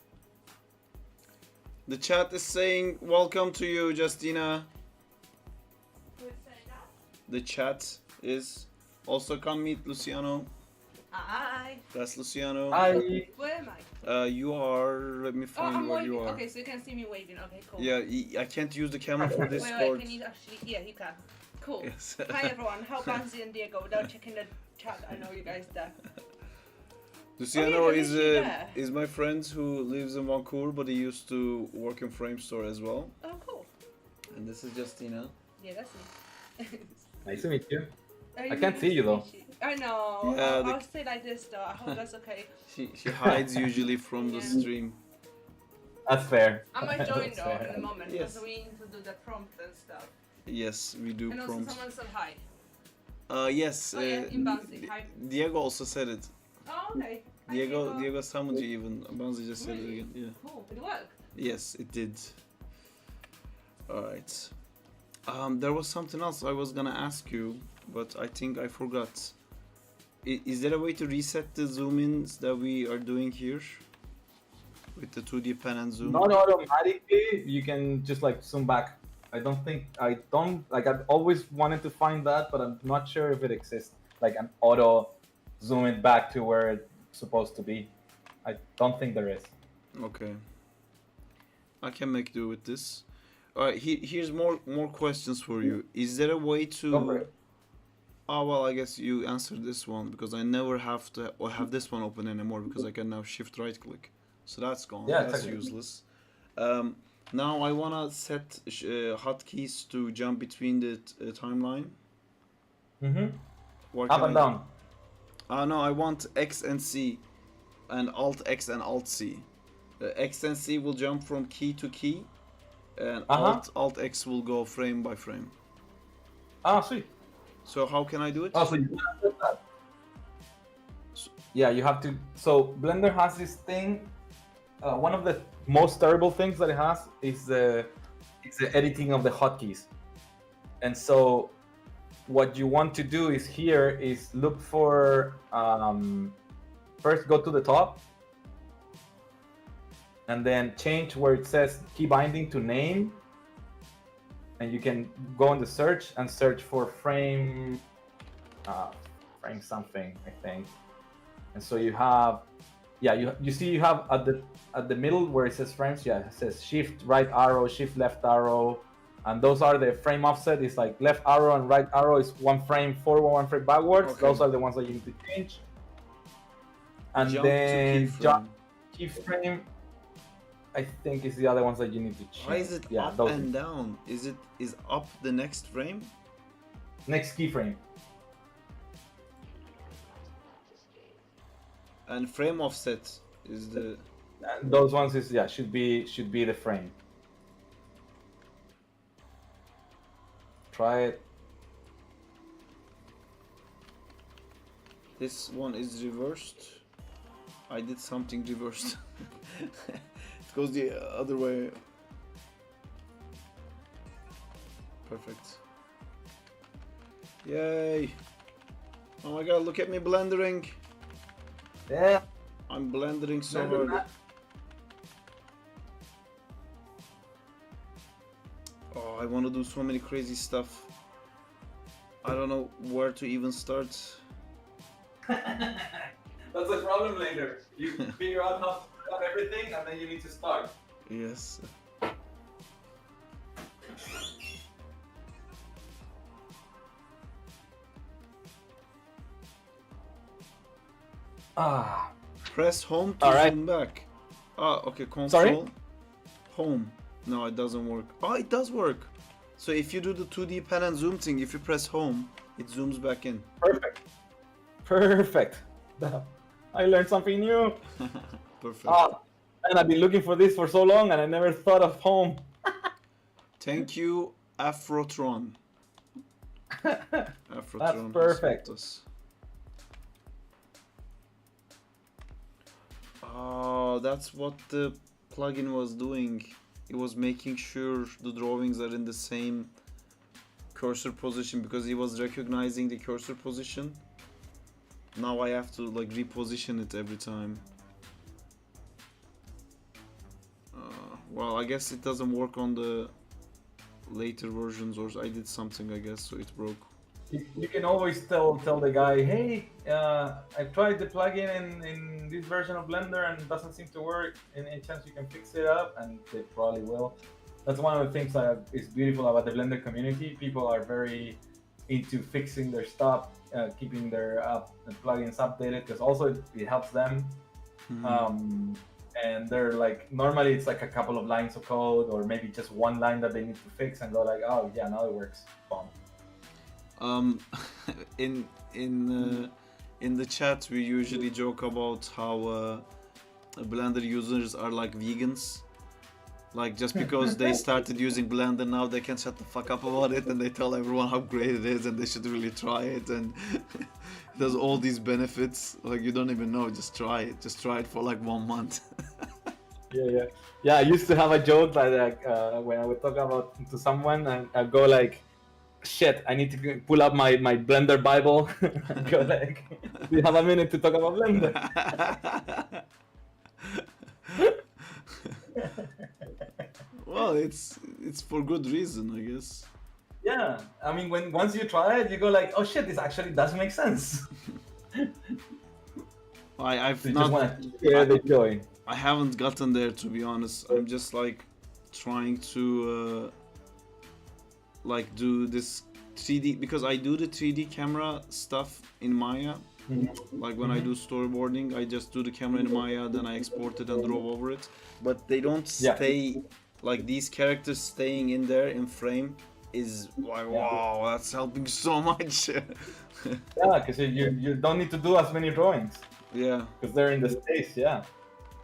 The chat is saying welcome to you, Justina. Who's saying that? The chat is also come meet Luciano. Hi. That's Luciano. Where am I? You are. Let me Oh, find I'm where waving. you are. Okay, so you can see me waving. Okay, cool. Yeah, I can't use the camera for Wait, Discord. can you actually? Yeah, you can. Cool. Yes. Hi everyone. How Bansi and Diego? Without checking the chat, I know you guys there. Luciano at least you're there. is my friend who lives in Vancouver, but he used to work in Frame Store as well. Oh, cool. And this is Justina. Yeah, that's me. Nice to meet you. Are I can't see you, though. I know. Yeah, I'll stay like this though. I hope that's okay. She hides usually from the Yeah. stream. That's fair. I might join That's though fair. in a moment Yes. because we need to do the prompt and stuff. Yes, we do And also prompts. someone said hi. Yes. Oh yeah, in Bansi. Hi. Diego also said it. Oh okay. Hi, Diego summoned you even. Banzi just said it Really? again. Yeah. Cool. It worked. Yes, it did. Alright. There was something else I was gonna ask you, but I think I forgot. Is there a way to reset the zoom ins that we are doing here? With the 2D pan and zoom? Not automatically. You can just like zoom back. I don't like. I've always wanted to find that, but I'm not sure if it exists. Like an auto zoom it back to where it's supposed to be. I don't think there is. Okay. I can make do with this. Alright, here's more questions for you. Is there a way Go for to... it. Oh, well, I guess you answered this one, because I never have to or have this one open anymore, because I can now shift right click. So that's gone. Yeah, That's exactly. useless. Now I wanna set hotkeys to jump between the timeline. What Up can and I do? down. No, I want X and C, and Alt X and Alt C. X and C will jump from key to key, and Alt X will go frame by frame. Ah, sweet. So how can I do it? Oh, so you have to do that. Yeah, you have to. So Blender has this thing. One of the most terrible things that it has is the editing of the hotkeys. And so, what you want to do is here is look for first go to the top, and then change where it says key binding to name. And you can go in the search and search for frame something, I think. And so you have, yeah, you see you have at the middle where it says frames, yeah, it says shift right arrow, shift left arrow, And those are the frame offset. It's like left arrow and right arrow is 1 frame forward, 1 frame backwards. Okay. Those are the ones that you need to change. And Jump then to keyframe. jump keyframe, I think is the other ones that you need to change. Why is it up those. and down? Is up the next frame? Next keyframe. And frame offset is the. And those ones is should be the frame. Try it. This one is reversed. I did something reversed. It goes the other way. Perfect. Yay! Oh my god, look at me blendering. Yeah. I'm blendering so Blender hard. that. Oh, I want to do so many crazy stuff. I don't know where to even start. That's the problem later. You figure out how to set up everything and then you need to start. Yes. Ah. Press home to Alright. zoom back. Ah, okay, console. Sorry? Home. No, it doesn't work. Oh, it does work. So if you do the 2D pan and zoom thing, if you press home, it zooms back in. Perfect. Perfect. I learned something new. Perfect. Ah, and I've been looking for this for so long and I never thought of home. Thank you, Afrotron. Afrotron That's has perfect. helped us. Oh, that's what the plugin was doing. It was making sure the drawings are in the same cursor position because it was recognizing the cursor position. Now I have to like reposition it every time. Well, I guess it doesn't work on the later versions, or I did something, I guess, so it broke. You can always tell the guy, hey, I tried the plugin in this version of Blender and it doesn't seem to work. Any chance you can fix it up? And they probably will. That's one of the things that is beautiful about the Blender community. People are very into fixing their stuff, keeping their plugins updated, because also it helps them. And they're like, normally it's like a couple of lines of code or maybe just one line that they need to fix and go like, oh yeah, now it works. Boom. In the chat we usually joke about how Blender users are like vegans. Like just because they started using Blender now they can shut the fuck up about it and they tell everyone how great it is and they should really try it and it has all these benefits. Like you don't even know, just try it. Just try it for like 1 month. Yeah, I used to have a joke that when I would talk about to someone and I'd go like, shit, I need to pull up my Blender Bible and go like, do you have a minute to talk about Blender? Well, it's for good reason, I guess. Yeah, I mean, once you try it, you go like, oh shit, this actually does make sense. I've You not. just want to share the joy. I haven't gotten there, to be honest. I'm just like trying to like do this 3D because I do the 3D camera stuff in Maya. Like when I do storyboarding, I just do the camera in Maya, then I export it and draw over it. But they don't stay, like these characters staying in there in frame is like, wow, that's helping so much. Yeah, because you don't need to do as many drawings. Yeah. Because they're in the space,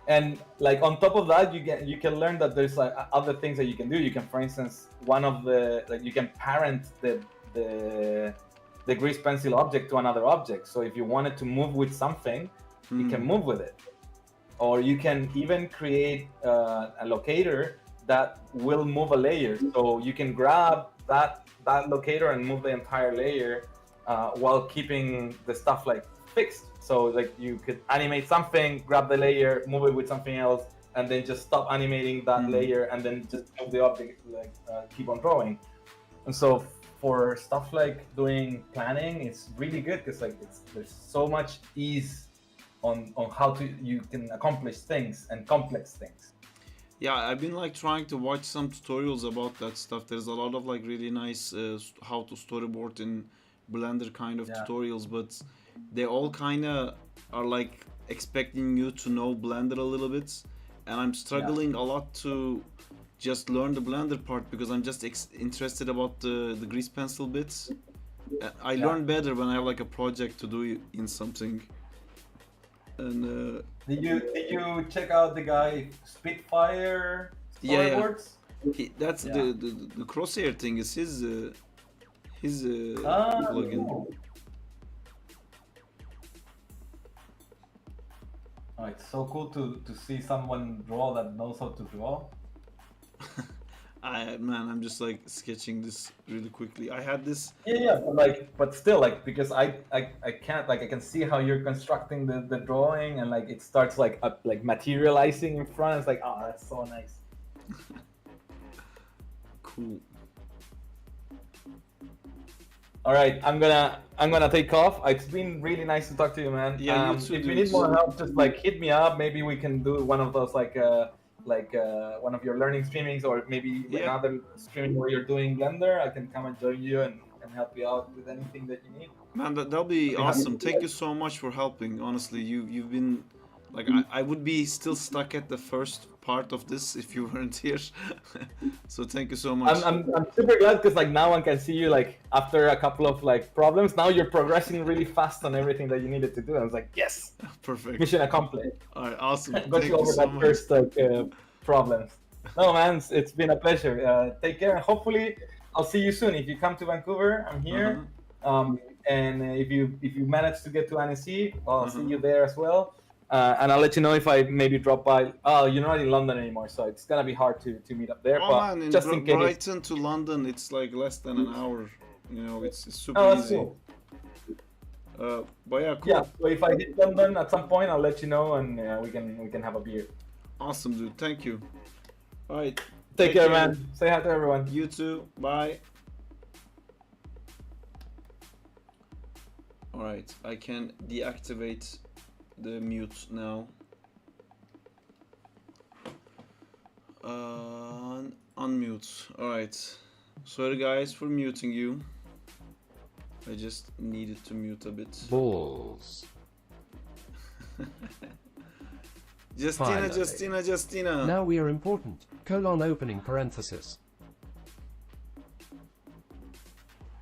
And like on top of that, you can learn that there's like other things that you can do. You can, for instance, you can parent the grease pencil object to another object. So if you wanted to move with something, you can move with it. Or you can even create a locator that will move a layer. So you can grab that locator and move the entire layer while keeping the stuff like fixed. So like you could animate something, grab the layer, move it with something else, and then just stop animating that layer and then just move the object, like keep on drawing. And so for stuff like doing planning, it's really good because like there's so much ease on how you can accomplish things and complex things. Yeah, I've been like trying to watch some tutorials about that stuff. There's a lot of like really nice how to storyboard in Blender kind of Yeah. tutorials, but they all kind of are like expecting you to know Blender a little bit, and I'm struggling a lot to just learn the Blender part because I'm just interested about the grease pencil bits. I learn better when I have like a project to do in something. And Did you check out the guy Spitfire Yeah, yeah. storyboards? That's Yeah. the crosshair thing is his plugin. Cool. Oh, it's so cool to see someone draw that knows how to draw. I'm just like sketching this really quickly. I had this. Yeah, but still, like, because I can't, like, I can see how you're constructing the drawing, and like it starts like like materializing in front. It's like, oh, that's so nice. Cool. All right, I'm gonna take off. It's been really nice to talk to you, man. Yeah, you too, if you dude. need more help, just like hit me up. Maybe we can do one of those like one of your learning streamings, or maybe Yeah. another streaming where you're doing Blender. I can come and join you and help you out with anything that you need. Man, that'll be awesome. Thank you so much for helping. Honestly, you've been like I would be still stuck at the first part of this if you weren't here. So thank you so much. I'm super glad because like now I can see you like after a couple of like problems. Now you're progressing really fast on everything that you needed to do. I was like, yes, Perfect. mission accomplished. All right, awesome. Got Thank you you over so that much. first like problems. No, man, it's been a pleasure. Take care. Hopefully, I'll see you soon. If you come to Vancouver, I'm here. And if you manage to get to Annecy, I'll see you there as well. And I'll let you know if I maybe drop by. Oh, you're not in London anymore, so it's gonna be hard to meet up there. Oh but man, in just in case. Brighton to London, it's like less than an hour. You know, it's super Oh, that's easy. cool. But yeah, cool. Yeah. So if I hit London at some point, I'll let you know, and we can have a beer. Awesome, dude. Thank you. All right. Take care, man. Say hi to everyone. You too. Bye. All right. I can deactivate the mute now. Unmute. All right. Sorry guys for muting you. I just needed to mute a bit. Balls. Justina, Finally. Justina. Now we are important. Opening parenthesis.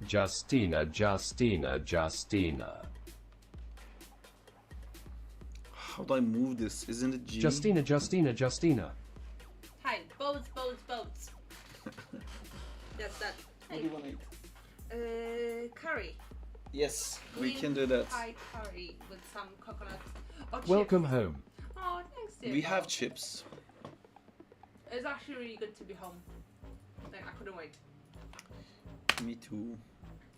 Justina. How do I move this? Isn't it G? Justina. Hi, boats. That's that. What do Hey, you want to eat? curry. Yes, we Green can do that. Thai curry with some coconut. Or Welcome chips. home. Oh, thanks, dear. We have chips. It's actually really good to be home. Like, I couldn't wait. Me too.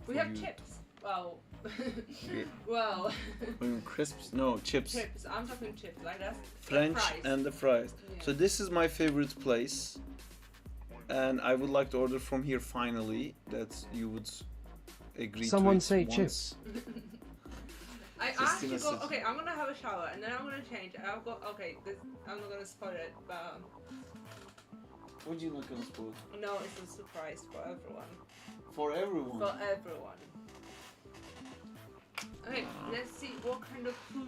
We For have you. chips. Well, Yeah. well, Crisps? No, chips. chips. I'm talking chips. Like that's French fries. and the fries. Yeah. So this is my favorite place, and I would like to order from here finally. That you would agree. Someone to it say once. chips. I Justina actually go. says- Okay, I'm gonna have a shower and then I'm gonna change. I'll go. Okay, I'm not gonna spoil it, but What do you not gonna spoil? no, it's a surprise for everyone. For everyone. For everyone. Okay, let's see what kind of food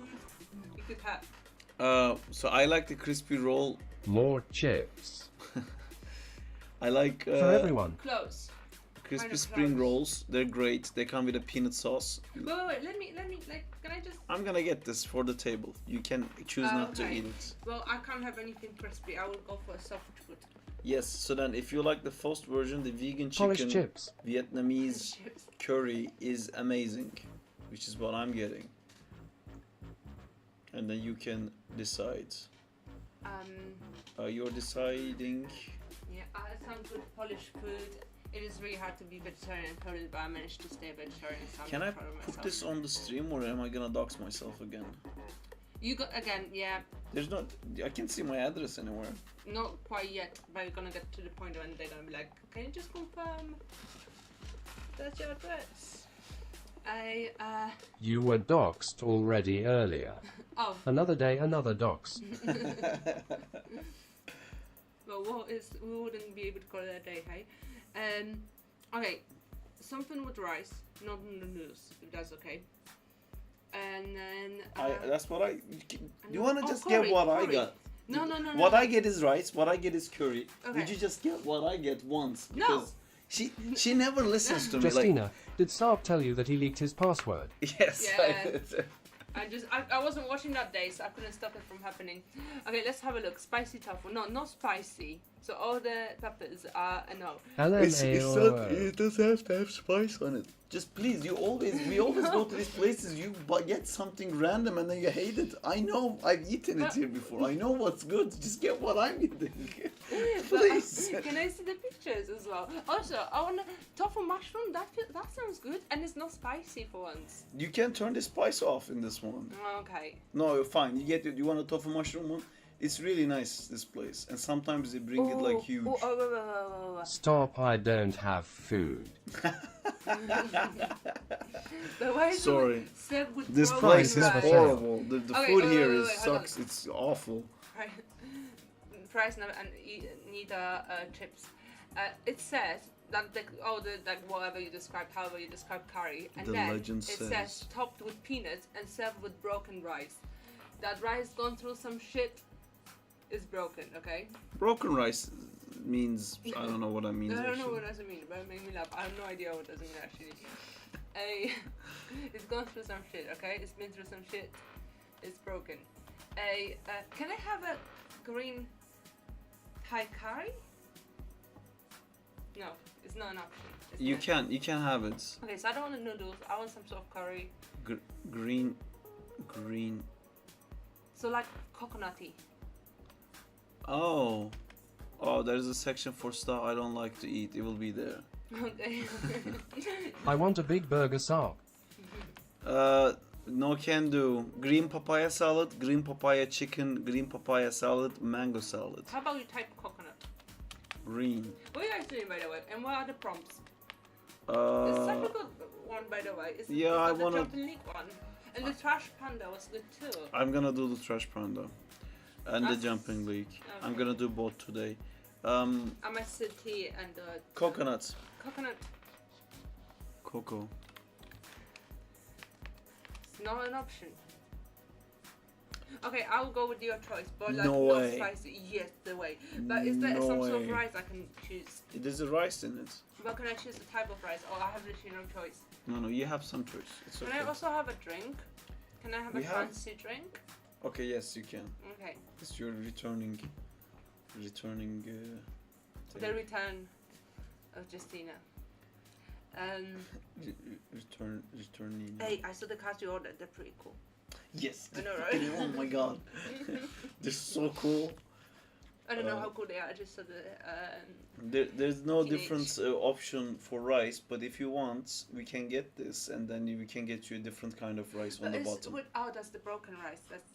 we could have. So I like the crispy roll. More chips. I like For everyone. Close. crispy kind of spring close. rolls. They're great. They come with a peanut sauce. Wait. Let me. Like, can I just? I'm gonna get this for the table. You can choose not to Okay. eat it. Well, I can't have anything crispy. I will go for soft food. Yes. So then, if you like the first version, the vegan Polished chicken chips. Vietnamese Chips. curry is amazing, which is what I'm getting. And then you can decide. You're deciding. Yeah, I had some good Polish food. It is really hard to be vegetarian in Poland, but I managed to stay vegetarian. So I'm Can I proud of put myself. this on the stream, or am I gonna dox myself again? You got again, yeah. There's not. I can't see my address anywhere. Not quite yet, but you're gonna get to the point when they're gonna be like, can you just confirm that's your address? You were doxed already earlier. Oh, Another day, another docs. but we wouldn't be able to call it a day, hey? Okay, something with rice, not noodles, if that's okay. And then that's what I. You no- wanna oh, just curry, get what I curry. got? No. What no. I get is rice. What I get is curry. Okay. Would you just get what I get once? No. Because she never listens to me. Justina, did Saab tell you that he leaked his password? Like, yes. Yeah. I wasn't watching that day, so I couldn't stop it from happening. Okay, let's have a look. Spicy tofu. No, not spicy. So all the peppers are a no. LMAO. It doesn't have to have spice on it. Just please, we always go to these places. You get something random and then you hate it. I know, I've eaten it here before. I know what's good. Just get what I'm eating. Please. Can I see the pictures as well? Also, I want tofu mushroom. That sounds good, and it's not spicy for once. You can turn the spice off in this one. Okay. No, you're fine. You want a tofu mushroom one? It's really nice, this place. And sometimes they bring it like huge. Wait. Stop, I don't have food. But why is Sorry. it served with This broken place is Price rice? never fails. horrible. The Okay, food wait, here wait, is wait, hold sucks. It's awful. Fries never and need chips. It says that whatever you describe, however you describe curry, and The then legend it says. says topped with peanuts and served with broken rice. That rice gone through some shit is broken, okay? Broken rice means I don't know what that means. I don't know actually. what does it mean, but it made me laugh. I have no idea what does it mean actually. It's gone through some shit, okay? It's been through some shit. It's broken. Can I have a green Thai curry? No, it's not an option. You can have it. Okay, so I don't want the noodles. I want some sort of curry. Green. So like coconutty. Oh, there's a section for stuff I don't like to eat. It will be there. Okay. I want a big burger, Saab. No can do. Green papaya salad, green papaya chicken, green papaya salad, mango salad. How about you type coconut? Green. What are you guys doing, by the way? And what are the prompts? It's such a good one, by the way. yeah, I the wanna- Jumping League one. And the Trash Panda was good too. I'm gonna do the trash panda and the That's- jumping league. I'm okay. gonna do both today. MST and Coconuts. coconut. Cocoa. It's not an option. Okay, I'll go with your choice, but like No not way. spicy. Yes, the way. But is there No some sort of way. rice I can choose? There's a rice in it. But can I choose the type of rice, or I have literally no choice? No, you have some choice. It's Can okay. I also have a drink? Can I have We a have- fancy drink? Okay, yes, you can. Okay. It's your returning. The return of Justina. Returning. Hey, I saw the cards you ordered. They're pretty cool. Yes. I know, right? Oh my god. They're so cool. I don't know how cool they are. I just saw the. There's no Teenage. different option for rice, but if you want, we can get this, and then we can get you a different kind of rice on But the it's bottom. with that's the broken rice. That's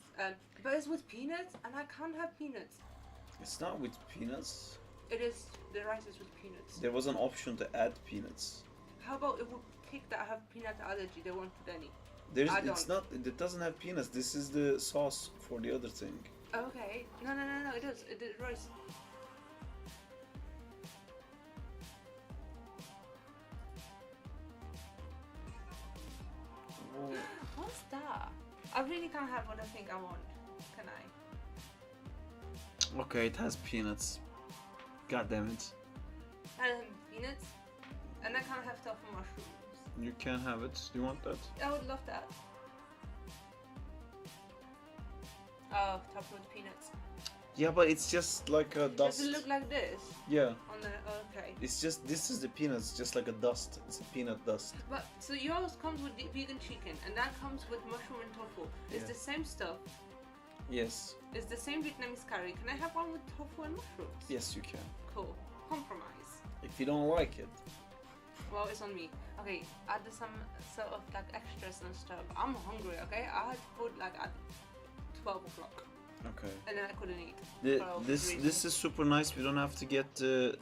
but it's with peanuts, and I can't have peanuts. It's not with peanuts. It is the rice is with peanuts. There was an option to add peanuts. How about it would pick that I have peanut allergy? They won't put any. There's, I it's don't. not. It doesn't have peanuts. This is the sauce for the other thing. Okay. No. It does. It did rice. What's that? I really can't have what I think I want. Can I? Okay, it has peanuts. God damn it. I have peanuts, and I can't have tofu mushrooms. You can have it. Do you want that? I would love that. Oh, tofu with peanuts. Yeah, but it's just like a dust. Does it look like this? Yeah. On the okay. It's just, this is the peanuts, just like a dust. It's a peanut dust. But so yours comes with the vegan chicken, and that comes with mushroom and tofu. It's Yeah. the same stuff. Yes. It's the same Vietnamese curry. Can I have one with tofu and mushrooms? Yes, you can. Cool. Compromise. If you don't like it. Well, it's on me. Okay, add some sort of like extras and stuff. I'm hungry. Okay, I had food like at 12 o'clock, Okay. and then I couldn't eat. This is super nice. We don't have to get the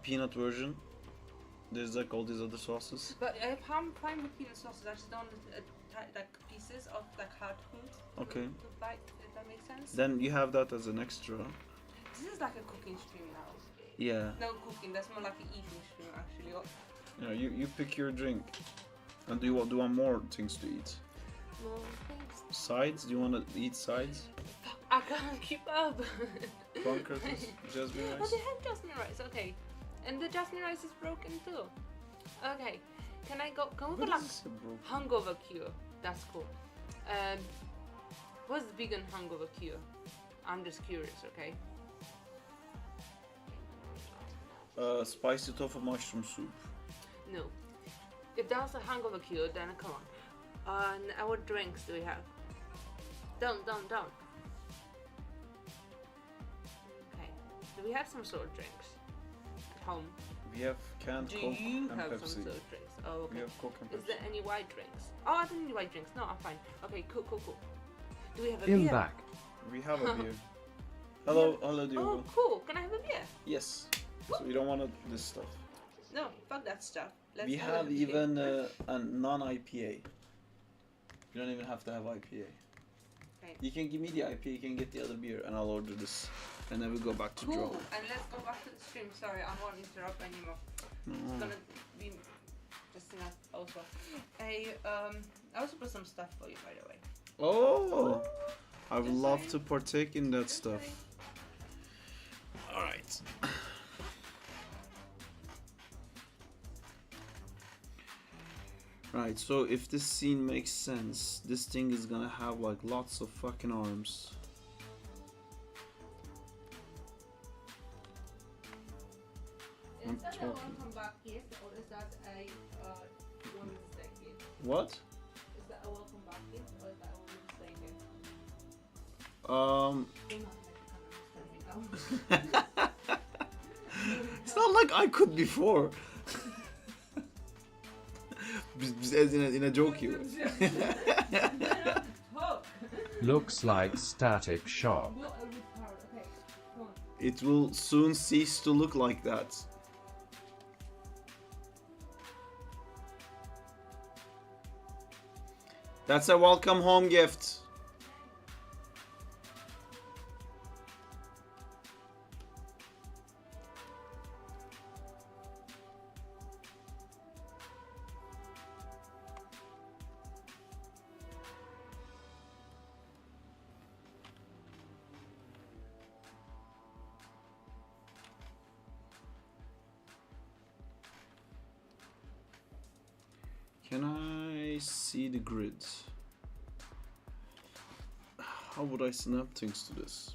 peanut version. There's like all these other sauces. But if I'm fine with peanut sauces, I just don't like pieces of like hard food. Okay. To bite, if that makes sense. Then you have that as an extra. This is like a cooking stream now. Yeah. No cooking, that's more like an eating stream actually. Oh, Yeah, you pick your drink. And do you want more things to eat? no, thanks. Sides? Do you want to eat sides? I can't keep up. Bunkers, jasmine Oh, rice? they have jasmine rice, okay. And the jasmine rice is broken too. Okay, can we go What like is a broken? hangover cure? That's cool. What's the vegan hangover cure? I'm just curious, okay? Spicy tofu mushroom soup. No. If that's a hangover cure, then come on. And what drinks do we have? Don't. Okay. Do we have some sort of drinks at home? We have canned Do Coke you and have Pepsi. some sort of drinks? Oh, okay. We have Coke and Is Pepsi. there any white drinks? Oh, I don't need white drinks. No, I'm fine. Okay, cool. Do we have a In beer? back. We have a beer. Hello, Diogo. Oh, cool. Can I have a beer? Yes. So you don't want this stuff. No, fuck that stuff. Let's We a have beer. even a non-IPA. You don't even have to have IPA. Okay. You can give me the IPA, you can get the other beer, and I'll order this. And then we go back to Cool. draw. And let's go back to the stream. Sorry, I won't interrupt anymore. It's gonna be just enough also. Hey, I also put some stuff for you, by the way. Oh! I would Just love saying. to partake in that stuff. saying. Alright. Right, so if this scene makes sense, this thing is gonna have like lots of fucking arms. I'm Is that a talking. welcome back gift or is that a woman's day gift? What? Is that a welcome back gift or is that a woman's day gift? Do not make the camera It's not like I could before. As in a jokey way. Looks like Static Shock. It will soon cease to look like that. That's a welcome home gift. Can I see the grid? How would I snap things to this?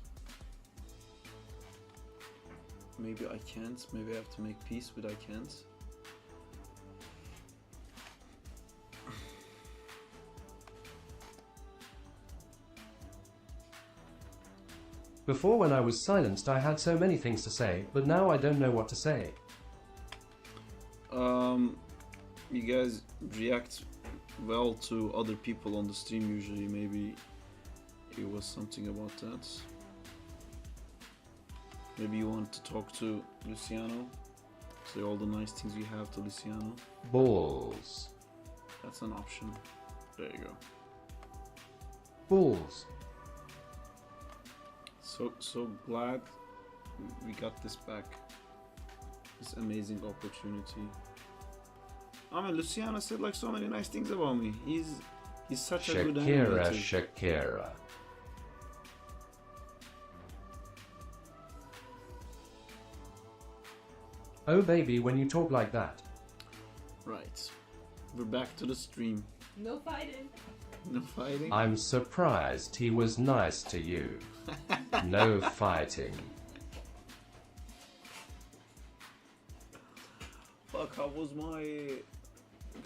Maybe I can't. Maybe I have to make peace with I can't. Before, when I was silenced, I had so many things to say, but now I don't know what to say. You guys react well to other people on the stream usually. Maybe it was something about that. Maybe you want to talk to Luciano, say all the nice things you have to Luciano. Balls. That's an option. There you go. Balls. So glad we got this back. This amazing opportunity. I mean, Luciano said like so many nice things about me. He's such a good Shakira, animator. Shakira. Oh baby, when you talk like that. Right. We're back to the stream. No fighting. No fighting. I'm surprised he was nice to you. No fighting. Fuck, how was my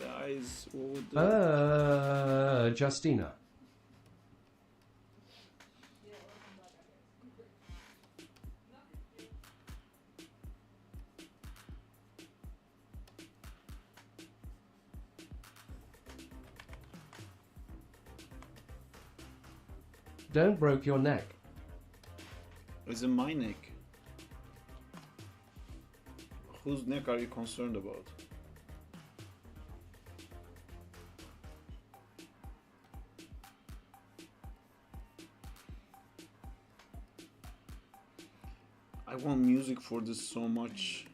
guys? What would the... Justina. Don't broke your neck. Is it my neck? Whose neck are you concerned about? I want music for this so much.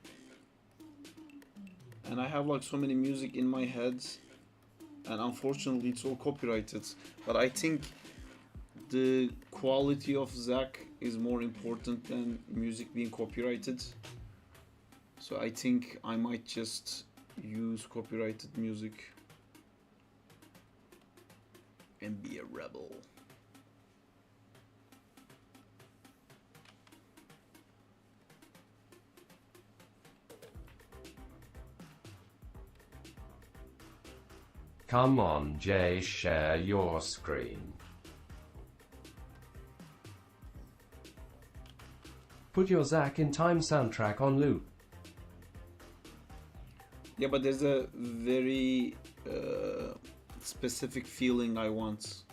And I have like so many music in my head. And unfortunately it's all copyrighted. But I think the quality of Zack is more important than music being copyrighted. So I think I might just use copyrighted music and be a rebel. Come on, Jay, share your screen. Put your Zack in Time soundtrack on loop. Yeah, but there's a very specific feeling I want.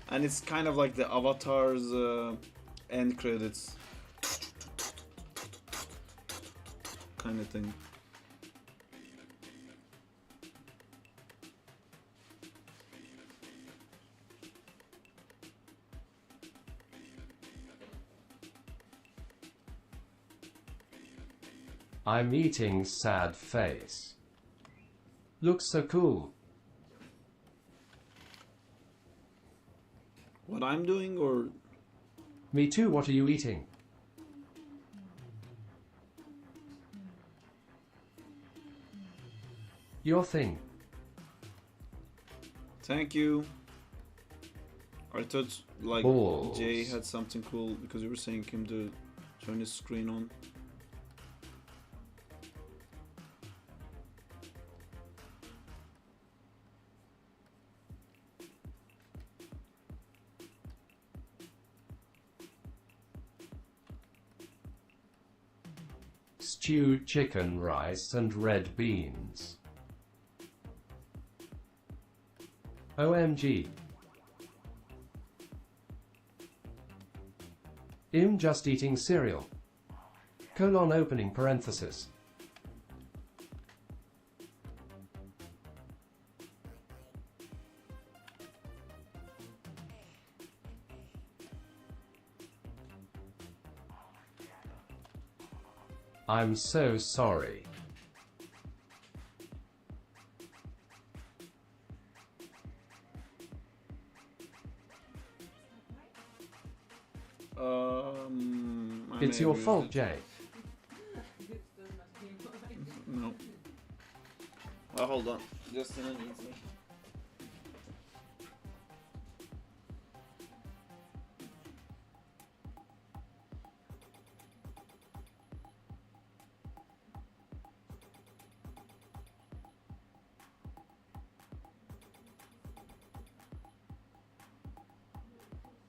And it's kind of like the Avatar's end credits. Kind of thing. I'm eating sad face. Looks so cool. What I'm doing, or Me too, what are you eating? Your thing. thank you. I thought like Balls. Jay had something cool because you were saying him to turn his screen on. Stewed chicken, rice and red beans. OMG. I'm just eating cereal. Colon opening parenthesis. I'm so sorry. I It's may your have fault, used it. Jay. No. Hold on. Justina needs me.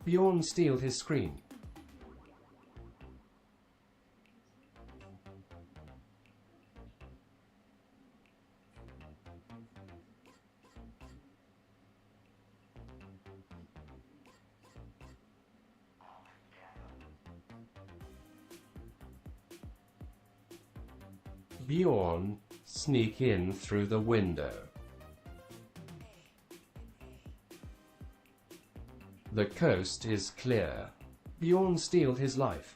Bjorn stealed his screen. Bjorn, sneak in through the window. The coast is clear. Bjorn stealed his life.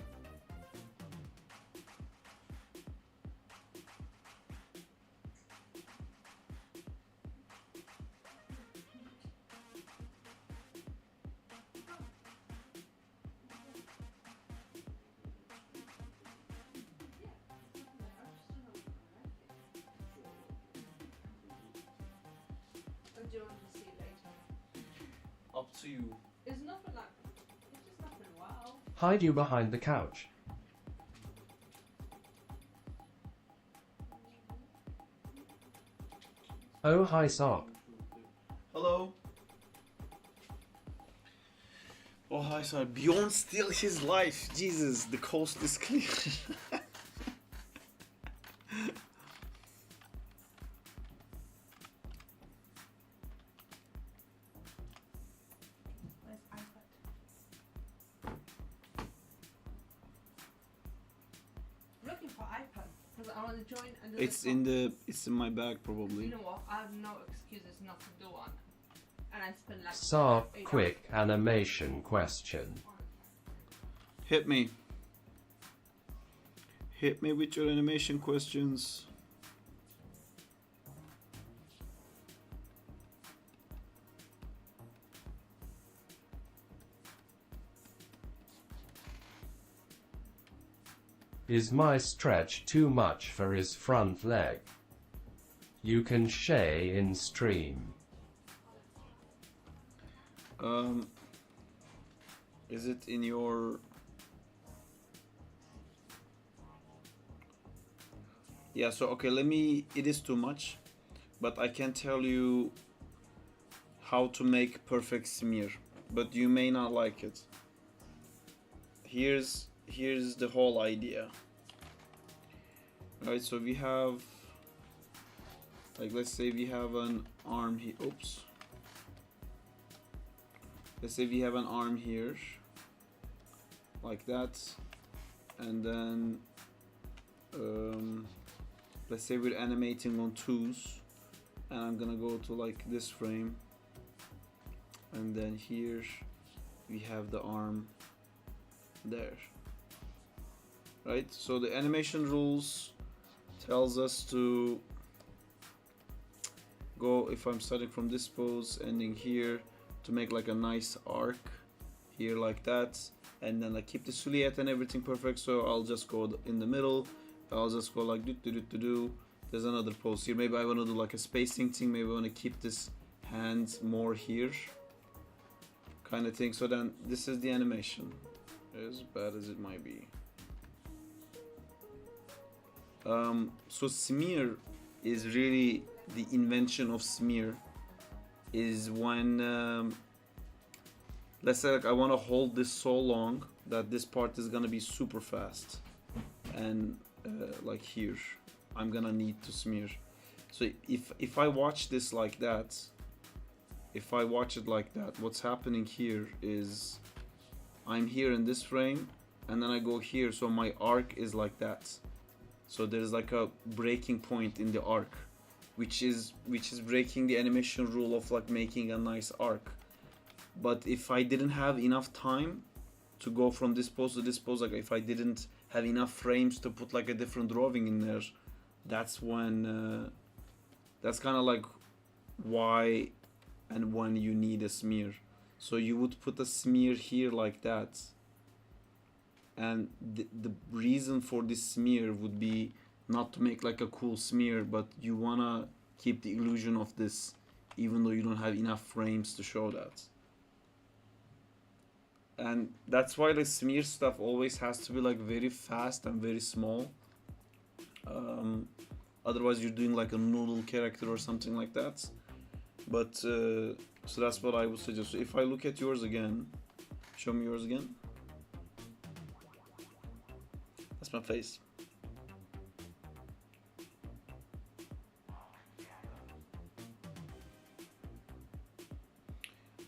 Or do you want to see it later? Up to you. It's nothing like. It's just nothing wow. Hide you behind the couch. Oh hi Sark. Hello. Oh hi, sorry. Bjorn steal his life. Jesus, the coast is clear. Where's iPad? Looking for iPad because I want to join and do it's this in one. it's in my bag probably. You know what? I have no excuses not to do one, and I spend like Sark, 8 hours. quick animation question. Hit me. Hit me with your animation questions. Is my stretch too much for his front leg? You can shay in stream. Is it in your... Yeah, so okay, it is too much, but I can tell you how to make perfect smear, but you may not like it. Here's the whole idea. Alright, so we have, like, let's say we have an arm here. Oops. Let's say we have an arm here, like that, and then let's say we're animating on 2s, and I'm gonna go to like this frame, and then here we have the arm there, right? So the animation rules tells us to go, if I'm starting from this pose, ending here, to make like a nice arc here like that, and then I keep the silhouette and everything perfect. So I'll just go in the middle, I'll just go like do. There's another pose here. Maybe I want to do like a spacing thing, maybe I want to keep this hand more here kind of thing. So then this is the animation, as bad as it might be. So smear is really the invention of smear is when let's say like I want to hold this so long that this part is gonna be super fast, and like here I'm gonna need to smear. So if I watch this like that, if I watch it like that, what's happening here is I'm here in this frame, and then I go here, so my arc is like that. So there's like a breaking point in the arc, which is breaking the animation rule of like making a nice arc. But if I didn't have enough time to go from this pose to this pose, like if I didn't have enough frames to put like a different drawing in there, that's when that's kind of like why and when you need a smear. So you would put a smear here like that, and the reason for this smear would be not to make like a cool smear, but you wanna keep the illusion of this even though you don't have enough frames to show that. And that's why the smear stuff always has to be like very fast and very small. Otherwise you're doing like a noodle character or something like that. But so that's what I would suggest. So if I look at yours again, show me yours again. That's my face.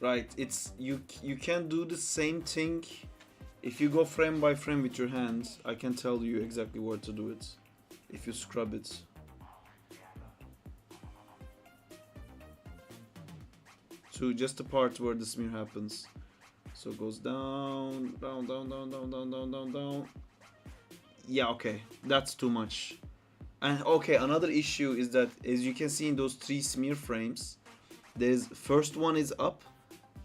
Right, it's you can do the same thing if you go frame by frame with your hands. I can tell you exactly where to do it if you scrub it. To just the part where the smear happens. So it goes down, down, down, down, down, down, down, down, down. Yeah, okay, that's too much. And okay, another issue is that as you can see in those 3 smear frames, there's first one is up,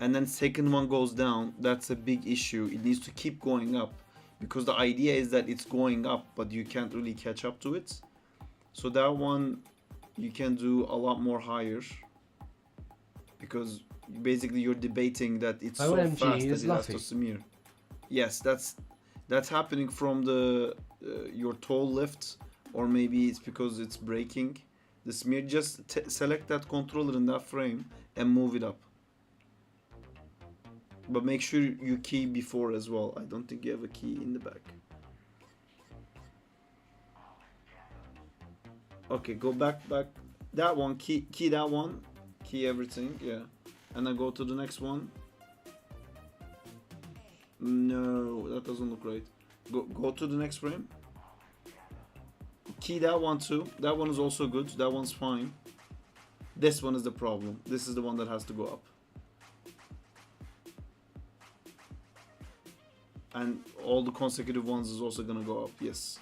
and then second one goes down. That's a big issue. It needs to keep going up, because the idea is that it's going up, but you can't really catch up to it. So that one you can do a lot more higher, because basically you're debating that it's so OMG fast that is it has lucky. to smear. Yes, that's happening from the your toe lift, or maybe it's because it's breaking. The smear, just select that controller in that frame and move it up. But make sure you key before as well. I don't think you have a key in the back. Okay, go back. That one, key that one. Key everything, yeah. And then go to the next one. No, that doesn't look right. Go to the next frame. Key that one too. That one is also good. That one's fine. This one is the problem. This is the one that has to go up. and all the consecutive ones is also gonna go up. Yes,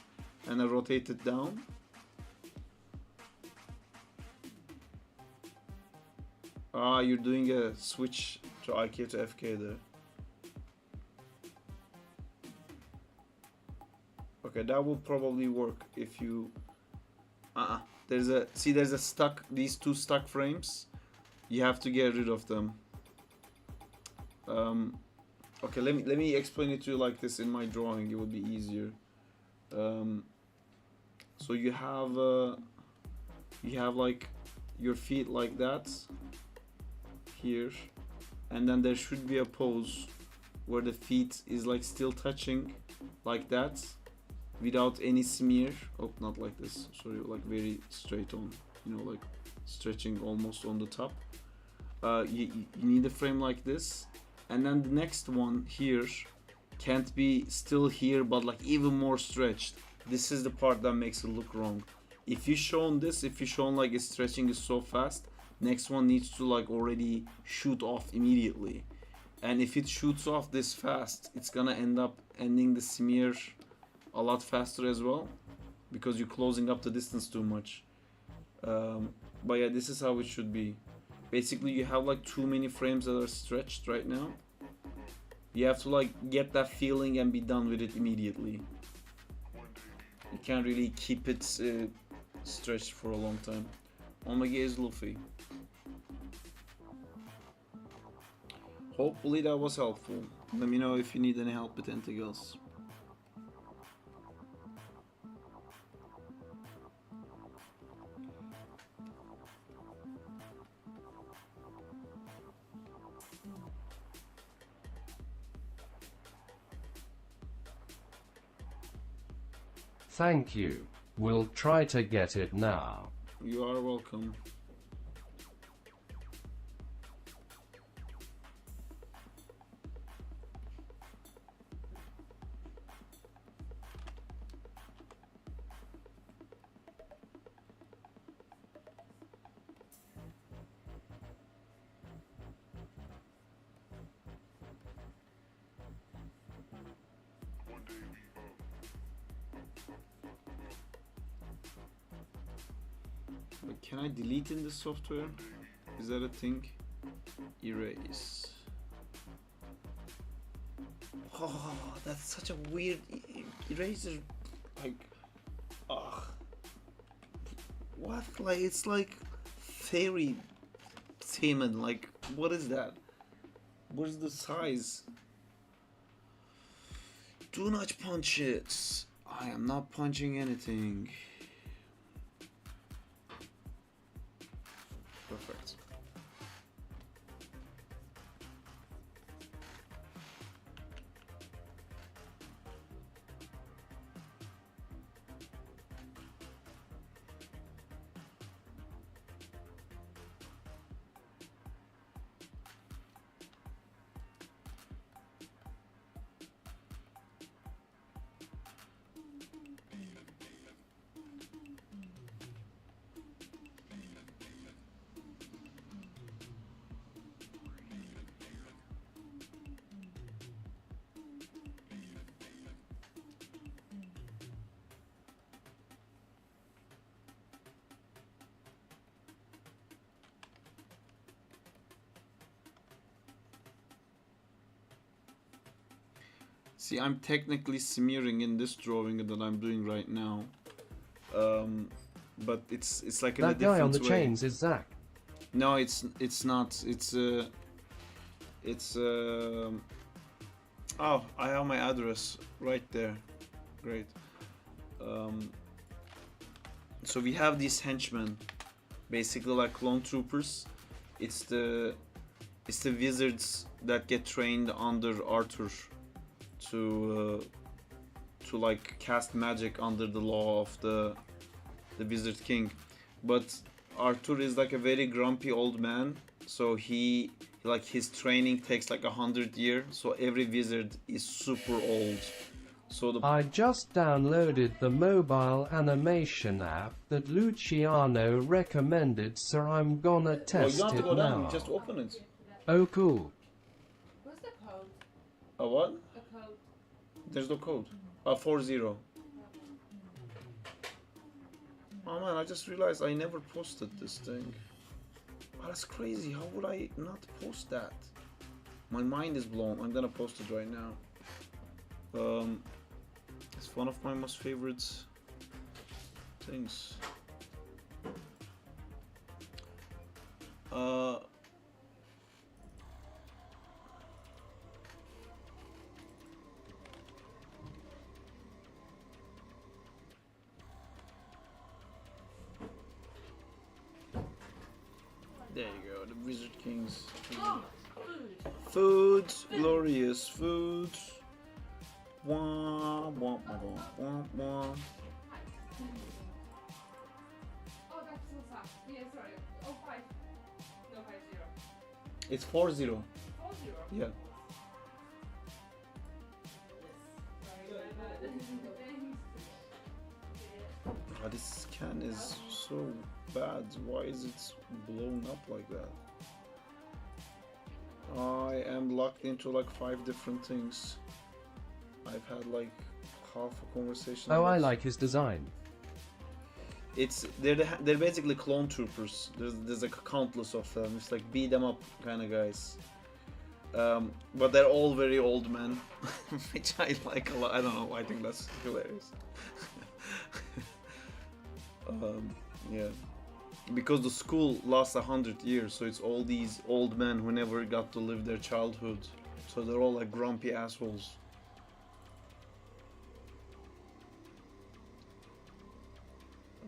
and I rotate it down. Ah, you're doing a switch to IK to FK there. Okay, that will probably work if you. There's a stuck. These two stuck frames. You have to get rid of them. Okay, let me explain it to you like this in my drawing. It would be easier. So you have like your feet like that here, and then there should be a pose where the feet is like still touching like that without any smear. Oh, not like this, sorry, like very straight on, you know, like stretching almost on the top. You need a frame like this, and then the next one here can't be still here but like even more stretched. This is the part that makes it look wrong. If you shown this, if you shown like it's stretching is so fast, next one needs to like already shoot off immediately. And if it shoots off this fast, it's gonna end up ending the smear a lot faster as well, because you're closing up the distance too much. But yeah, this is how it should be. Basically, you have like too many frames that are stretched right now. You have to like get that feeling and be done with it immediately. You can't really keep it stretched for a long time. Omega is Luffy. Hopefully that was helpful. Let me know if you need any help with anything else. Thank you. We'll try to get it now. You are welcome. But can I delete in this software? Is that a thing? Erase. Oh, that's such a weird eraser. Like, ugh. What? Like, it's like fairy semen. Like, what is that? What's the size? Do not punch it. I am not punching anything. Perfect. See, I'm technically smearing in this drawing that I'm doing right now, but it's like in a That different guy on the way. chains is Zack. No, it's not. Oh, I have my address right there. Great. So we have these henchmen, basically like clone troopers. It's the wizards that get trained under Arthur to like cast magic under the law of the Wizard King. But Arthur is like a very grumpy old man, so he like his training takes like 100 years, so every wizard is super old. So I just downloaded the mobile animation app that Luciano recommended, so I'm gonna you test don't have to it go down, now. just open it. Oh cool. What's the code? A what? The code. There's no code. 40. Oh man, I just realized I never posted this thing. Oh, that's crazy. How would I not post that? My mind is blown. I'm gonna post it right now. It's one of my most favorite things. There you go, the Wizard Kings. Food, glorious food. Wah, wah, wah, wah, wah. Oh, that's so sad. Yeah, sorry. Oh, 5. No, 50. It's 40. 40? Yeah. Oh, this can is so bad. Why is it blown up like that? I am locked into like 5 different things. I've had like half a conversation. Oh, I like his design. They're basically clone troopers. There's like countless of them. It's like beat them up kind of guys. But they're all very old men, which I like a lot. I don't know. I think that's hilarious. Yeah, because the school lasts 100 years, so it's all these old men who never got to live their childhood. So they're all like grumpy assholes.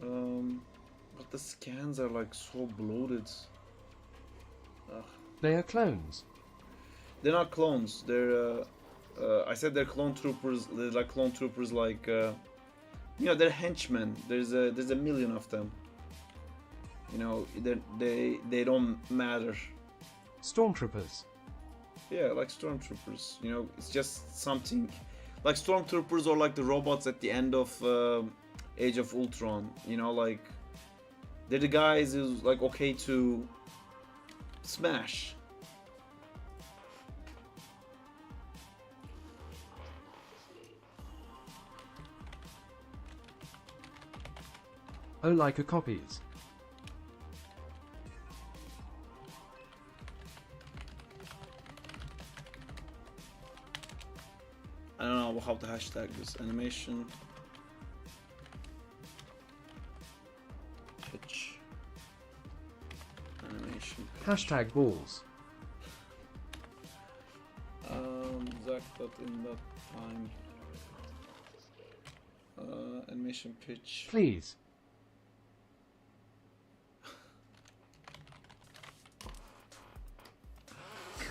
But the scans are like so bloated. Ugh. They are clones. They're not clones. They're I said they're clone troopers. They're like clone troopers, like you know, they're henchmen. There's a million of them. You know, they don't matter. Stormtroopers. Yeah, like stormtroopers. You know, it's just something like stormtroopers or like the robots at the end of Age of Ultron. You know, like they're the guys who's like okay to smash. Oh, like a copies. I don't know how to hashtag this animation. Pitch. Animation. Pitch. Hashtag balls. Zack in that time. Animation pitch. Please.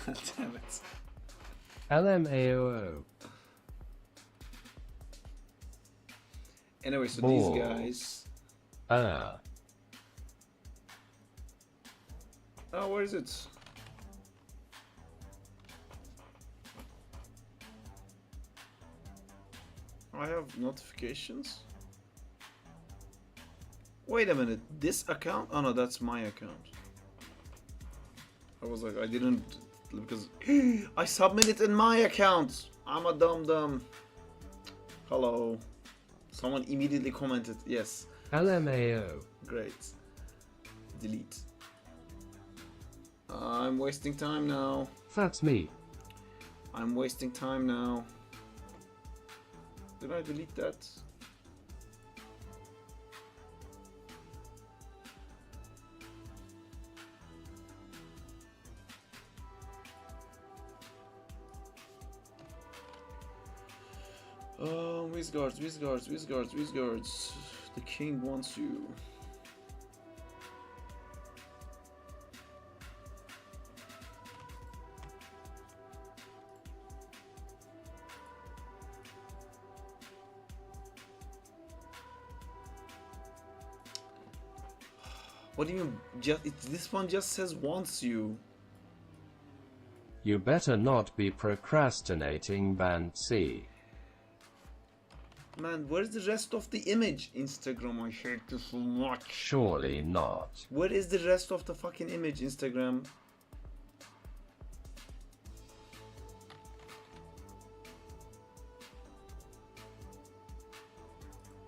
God damn it. LMAOO. Anyway, so Balls. these guys. Oh, where is it? I have notifications. Wait a minute, this account? Oh no, that's my account. I was like, I didn't, because I submitted in my account. I'm a dum-dum. Hello. Someone immediately commented, yes. LMAO. Great. Delete. I'm wasting time now. That's me. I'm wasting time now. Did I delete that? Wizards, Wizards, Wizards, Wizards. The king wants you. What do you mean? This one just says wants you. You better not be procrastinating, Banksy. Man, where's the rest of the image? Instagram, I hate this so much. Surely not. Where is the rest of the fucking image, Instagram?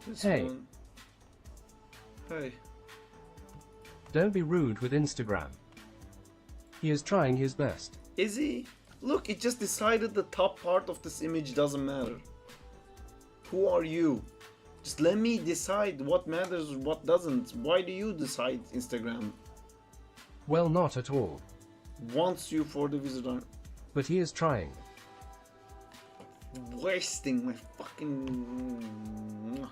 This Hey. one. Hey. Don't be rude with Instagram. He is trying his best. Is he? Look, it just decided the top part of this image doesn't matter. Who are you? Just let me decide what matters, what doesn't. Why do you decide, Instagram? Well, not at all. Wants you for the visitor. But he is trying. Wasting my fucking...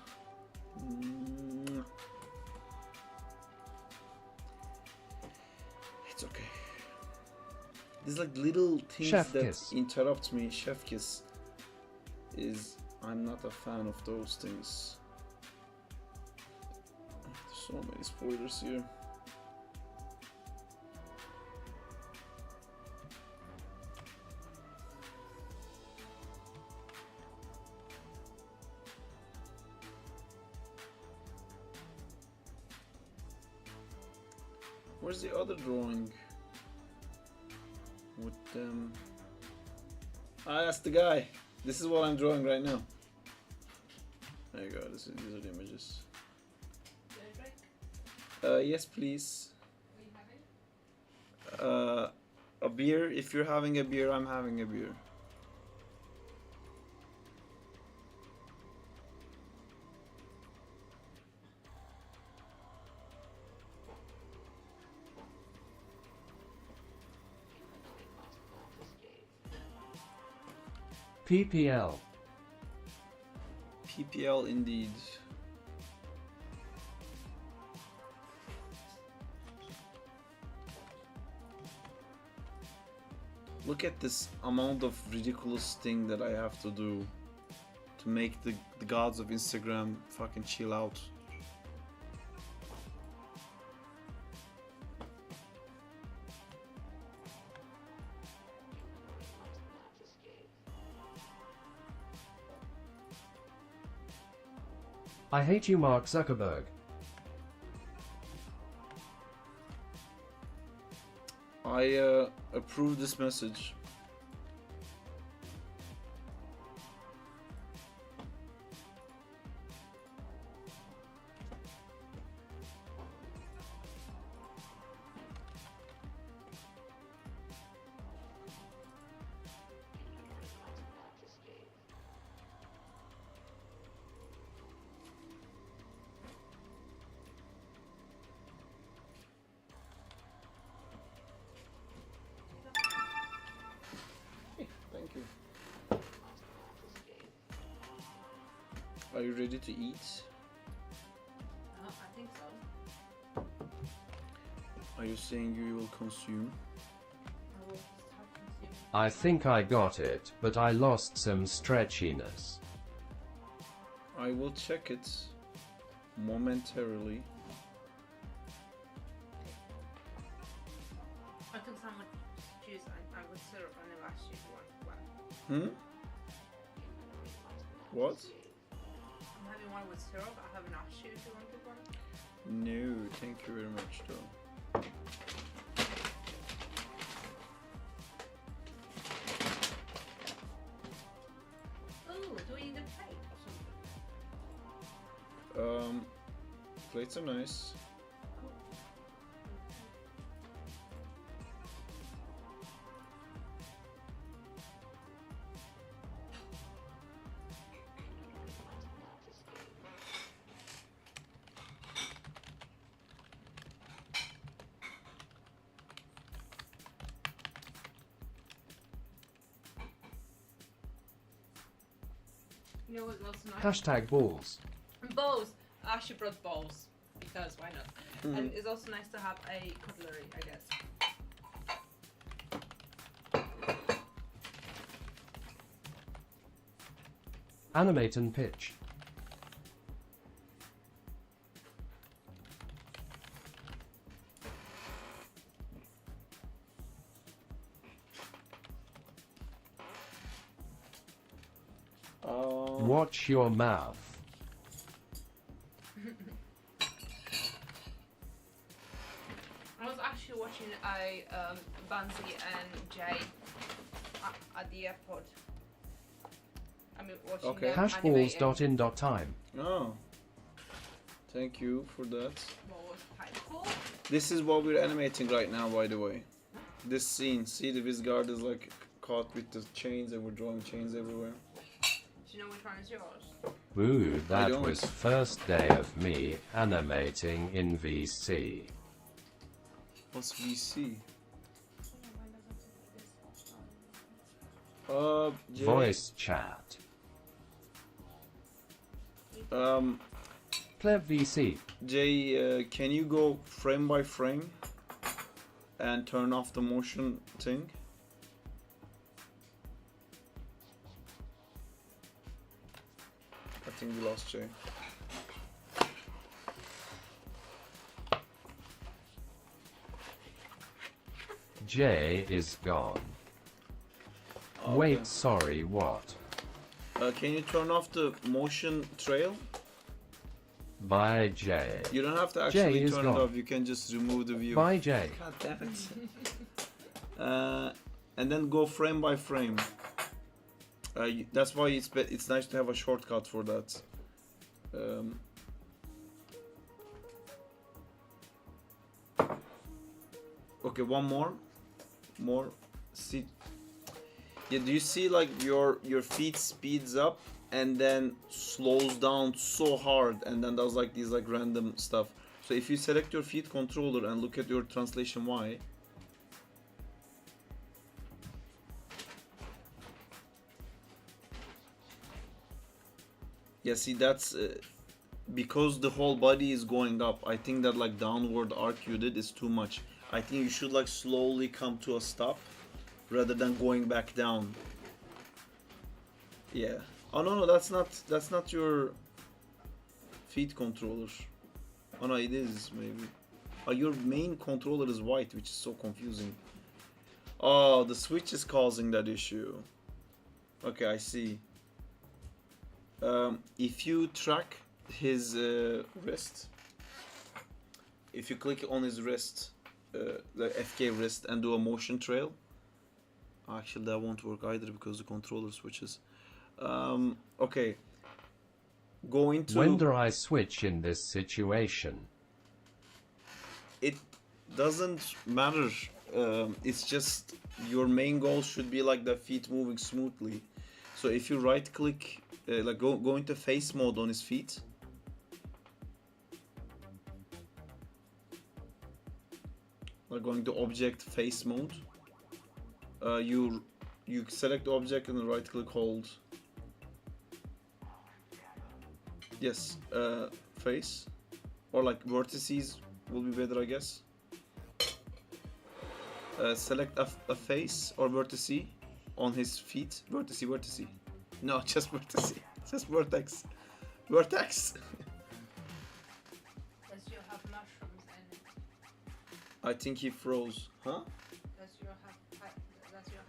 It's okay. There's like little things Chef that kiss. interrupt me. Chef kiss is... I'm not a fan of those things. There's so many spoilers here. Where's the other drawing? With them. Ah, that's the guy. This is what I'm drawing right now. There you go. These are the images. Yes, please. A beer. If you're having a beer, I'm having a beer. PPL. PPL indeed. Look at this amount of ridiculous thing that I have to do to make the gods of Instagram fucking chill out. I hate you, Mark Zuckerberg. I approve this message. Thank you. Are you ready to eat? I think so. Are you saying you will consume? I will start consuming. I think I got it, but I lost some stretchiness. I will check it momentarily. I took some with juice. I would syrup. I never asked you if you want one. What? I'm having one with syrup. I haven't asked you if you wanted one. No, thank you very much though. Oh, do we need a plate or something? Plates are nice. You know what else is nice? Hashtag balls. Bowls. I actually brought bowls because why not? And it's also nice to have a cutlery, I guess. Animate and pitch. Watch your mouth. I was actually watching a Banzi and Jay at the airport. I mean, watching Okay. them animate and- Hashballs.in.time. Oh, Thank you for that. What was painful? This is what we're animating right now, by the way. This scene. See, the Vizgard is like caught with the chains, and we're drawing chains everywhere. Do you know which one is yours? Ooh, that don't. was first day of me animating in VC. What's VC? Jay, Voice chat. Pleb VC. Jay, can you go frame by frame and turn off the motion thing? I think we lost Jay. Jay is gone. Okay. Wait, sorry, what? Can you turn off the motion trail? Bye, Jay. You don't have to Jay actually is turn gone. it off. You can just remove the view. Bye, Jay. God damn it. And then go frame by frame. That's why it's nice to have a shortcut for that. Okay, one more. See, yeah. Do you see like your feet speeds up and then slows down so hard, and then does like these like random stuff. So if you select your feet controller and look at your translation Y. Yeah, see, that's because the whole body is going up. I think that like downward arc you did is too much. I think you should like slowly come to a stop rather than going back down. Yeah. Oh no, that's not your feet controller. Oh no, it is maybe. Oh, your main controller is white, which is so confusing. Oh, the switch is causing that issue. Okay, I see. If you track his wrist, if you click on his wrist, the FK wrist, and do a motion trail, actually that won't work either because the controller switches. Okay, go into. When do I switch in this situation? It doesn't matter. It's just your main goal should be like the feet moving smoothly. So if you right click, like go into face mode on his feet. Like going to object face mode. You select object and right click hold. Yes, face, or like vertices will be better, I guess. Select a face or vertice on his feet. Vertice. No, just vertice. Just vertex. Vertex. Does you have mushrooms in it? I think he froze. Huh? Does you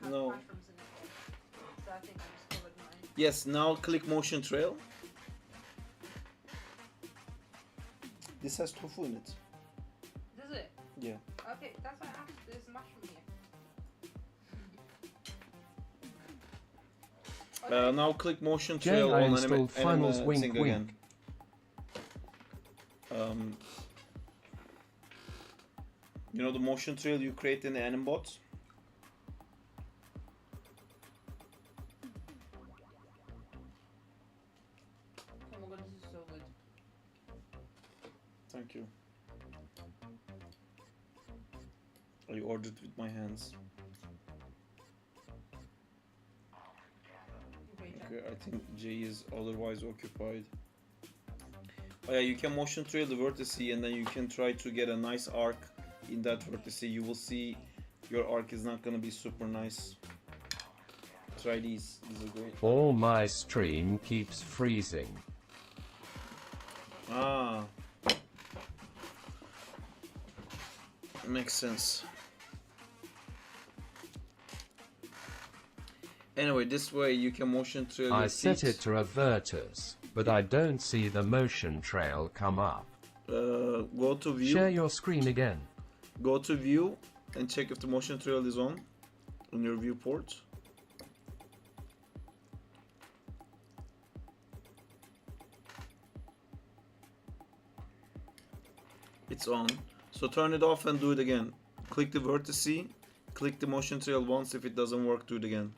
have No. mushrooms in it? So I think I discovered mine. Yes, now click motion trail. This has tofu in it. Does it? Yeah. Okay, that's why I asked. There's mushroom here. Now click motion Jay, trail I on installed finals anime wink thing wink. again. You know the motion trail you create in the Animbot? Oh my god, this is so good. Thank you. I ordered with my hands. Wait, Okay, I think Jay is otherwise occupied. Oh yeah, you can motion trail the vertex and then you can try to get a nice arc in that vertex. You will see your arc is not gonna be super nice. Try these are great. All my stream keeps freezing. Ah. Makes sense. Anyway, this way you can motion trail I your set feet. it to averters, but I don't see the motion trail come up. Go to view. Share your screen again. Go to view and check if the motion trail is on your viewport. It's on. So turn it off and do it again. Click the vertice, click the motion trail once. If it doesn't work, do it again.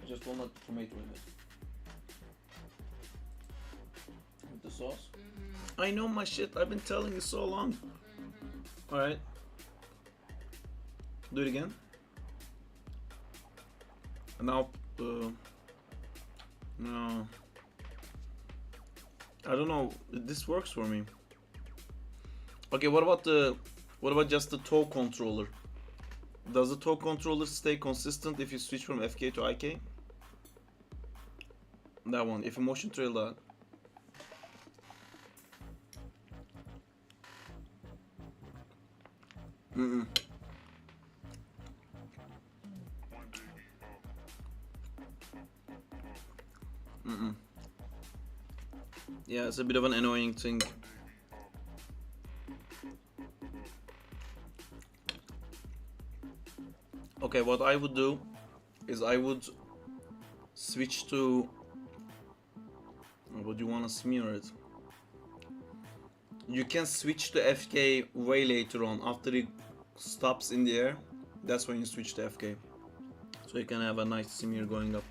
I just want a tomato in it. With the sauce? I know my shit, I've been telling you so long. Alright. Do it again. And now, no. I don't know, this works for me. Okay, what about just the toe controller? Does the toe controller stay consistent if you switch from FK to IK? That one, if you motion trail that. Yeah, it's a bit of an annoying thing. Okay, what I would do is I would switch to... Would you want to smear it? You can switch to FK way later on, after it stops in the air. That's when you switch to FK. So you can have a nice smear going up.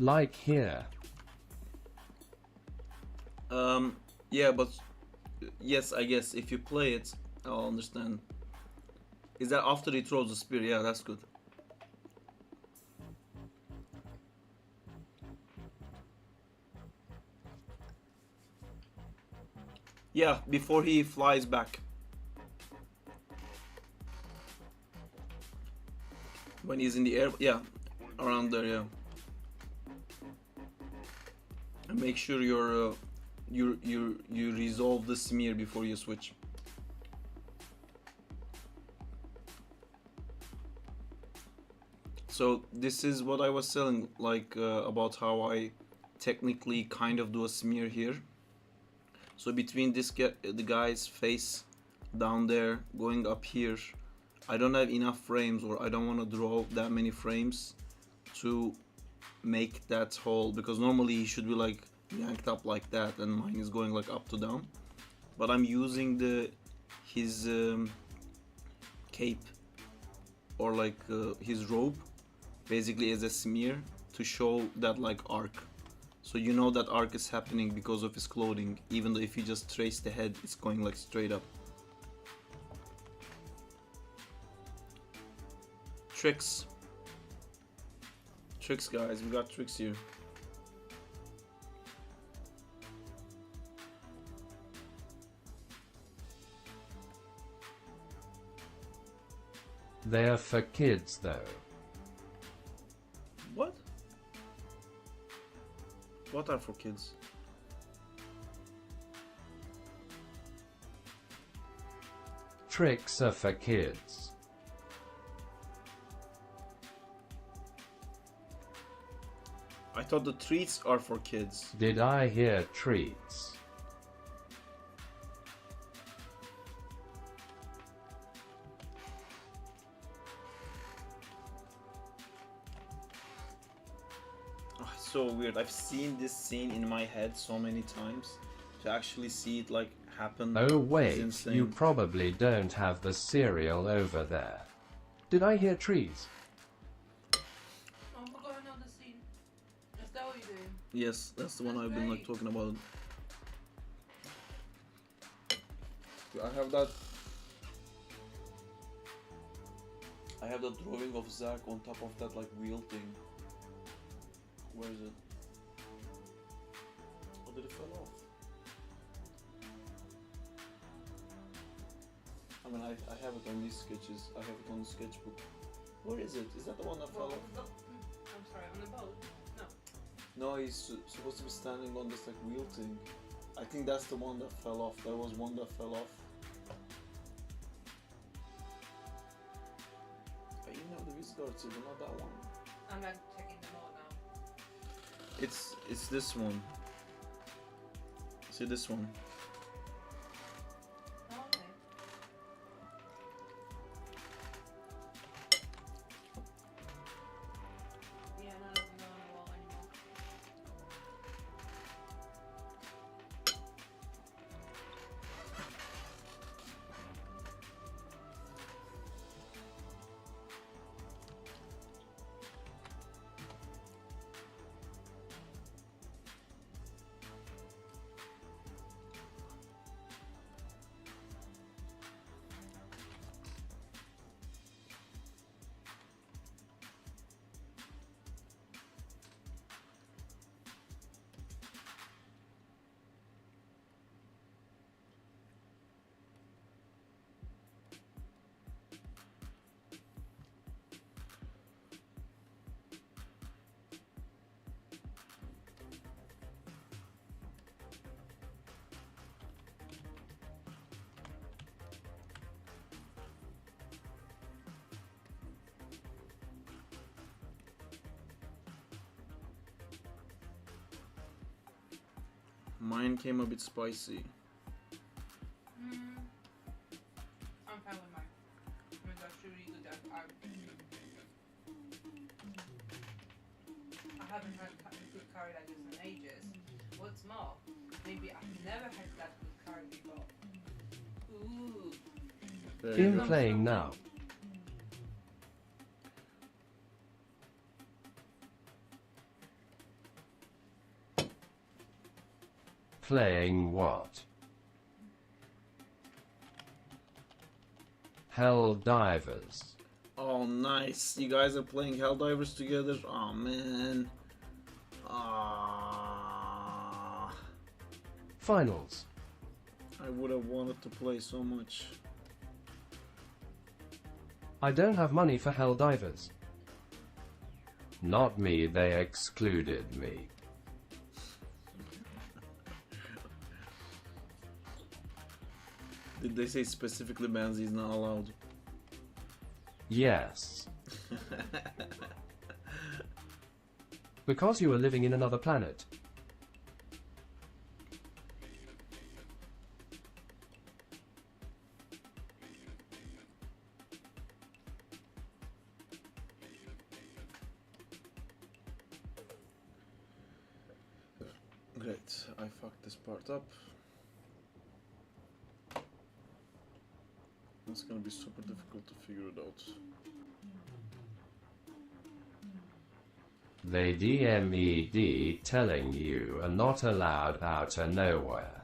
Like here. Yeah, but yes, I guess if you play it, I'll understand. Is that after he throws the spear? Yeah, that's good. Yeah, before he flies back. When he's in the air, yeah, around there, yeah. And make sure you resolve the smear before you switch. So this is what I was saying, like about how I technically kind of do a smear here. So between the guy's face down there going up here, I don't have enough frames, or I don't want to draw that many frames to make that hole, because normally he should be like yanked up like that, and mine is going like up to down. But I'm using his cape, or like his robe, basically as a smear to show that like arc. So you know that arc is happening because of his clothing, even though if you just trace the head, it's going like straight up. Tricks. Tricks, guys, we got tricks here. They're for kids though. What? What are for kids? Tricks are for kids. I thought the treats are for kids. Did I hear treats? Oh, it's so weird. I've seen this scene in my head so many times. To actually see it like happen. Oh is wait, insane. you probably don't have the cereal over there. Did I hear trees? Oh, I forgot another scene. Is that what you're doing? Yes, that's the one That's I've been like great. talking about. I have that. I have the drawing of Zack on top of that like wheel thing. Where is it? Oh, did it fall off? I mean, I have it on these sketches. I have it on the sketchbook. Where is it? Is that the one that fell Well, off? I'm sorry, on the boat? No. No, he's supposed to be standing on this like wheel thing. I think that's the one that fell off. There was one that fell off. I even have the Visguard too, but not that one. I'm back checking them all now. It's this one. See this one. Okay. Yeah, no, that's not on the wall anymore. Mine came a bit spicy. I'm fine with mine. It's actually really good. I haven't had good curry like this in ages. What's more, maybe I've never had that good curry before. Ooh. There you In go. playing now. Playing what? Hell Divers. Oh, nice. You guys are playing Helldivers together? Oh, man. Ah, Finals. I would have wanted to play so much. I don't have money for Helldivers. Not me, they excluded me. Did they say specifically Banzi is not allowed? Yes. Because you are living in another planet. Great, I fucked this part up. It's gonna be super difficult to figure it out. They DMED telling you are not allowed out of nowhere.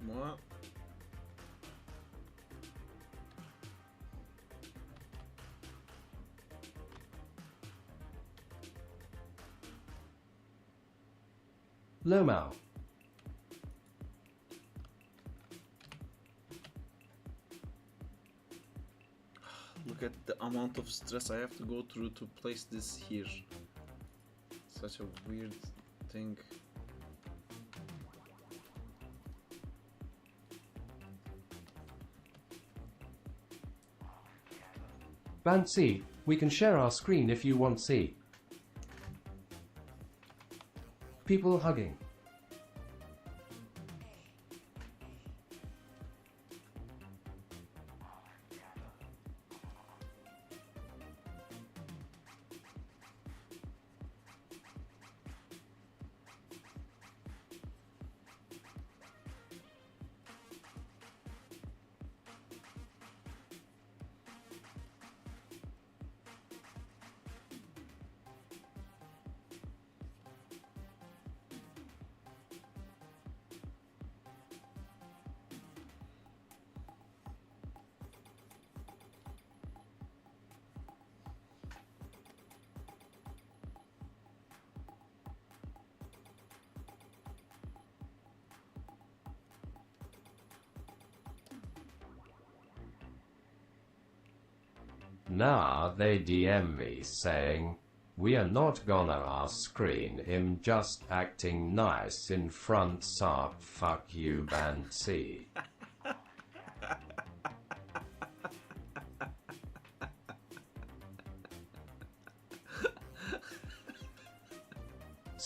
What? Lomao. Look at the amount of stress I have to go through to place this here. Such a weird thing. Bansi, we can share our screen if you want see. People hugging. Nah, they DM me saying, we are not gonna ask screen him just acting nice in front sarp fuck you Bansi.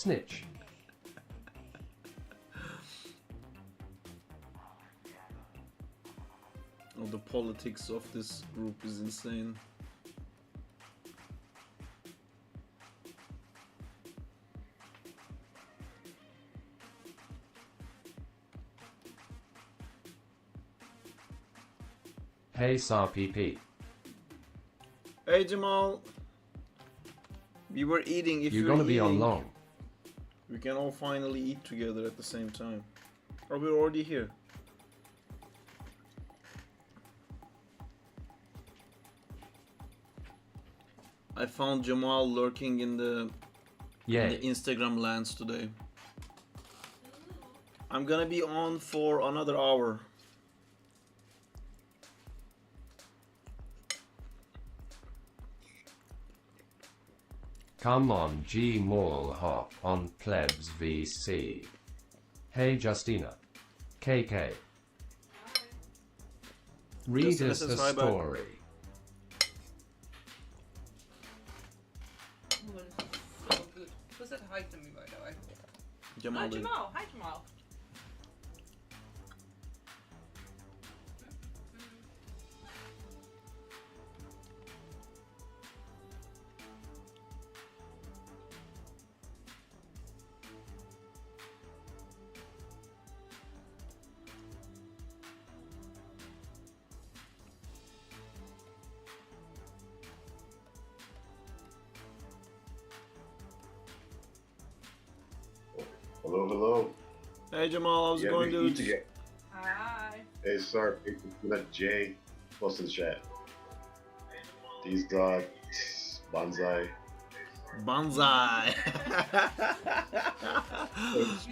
Snitch. Oh, the politics of this group is insane. Hey SRPP. Hey Jamal, we were eating. If You're you're gonna be on eating, long. we can all finally eat together at the same time. Or we're already here. I found Jamal lurking in the Yay. Instagram lands today. I'm gonna be on for another hour. Come on G Mall hop on plebs VC. Hey Justina. KK. Read Justina us a says hi back. story. Oh, this is so good. Who said hi to me, by the way? Jamal Oh, did. Jamal. Hi, Jamal. Hello, hello. Hey Jamal, how's it Yeah, going, we eat dude? together. Hi. Hey, sorry, let Jay post in the chat. These dog, bonsai. Banzai.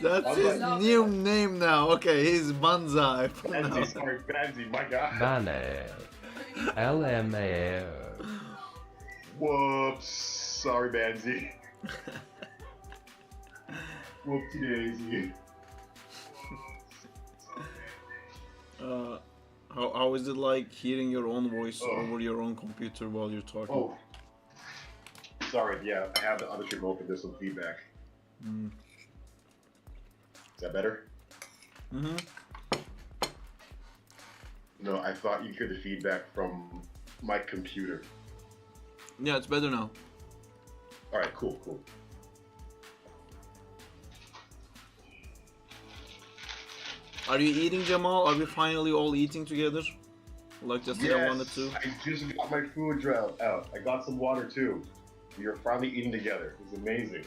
That's I'm his like- new name now. Okay, he's Banzai. Banzi, sorry, Banzi, my God. Bane. LMAO. Whoops, sorry, Banzi. Whoopsie daisy. How is it like hearing your own voice Oh. over your own computer while you're talking? Oh, sorry, yeah, I have the other stream open, there's some feedback. Mm. Is that better? Mm-hmm. No, I thought you hear the feedback from my computer. Yeah, it's better now. Alright, cool, cool. Are you eating, Jamal? Are we finally all eating together? Like Justina wanted to? I just got my food out. I got some water too. We are finally eating together. It's amazing.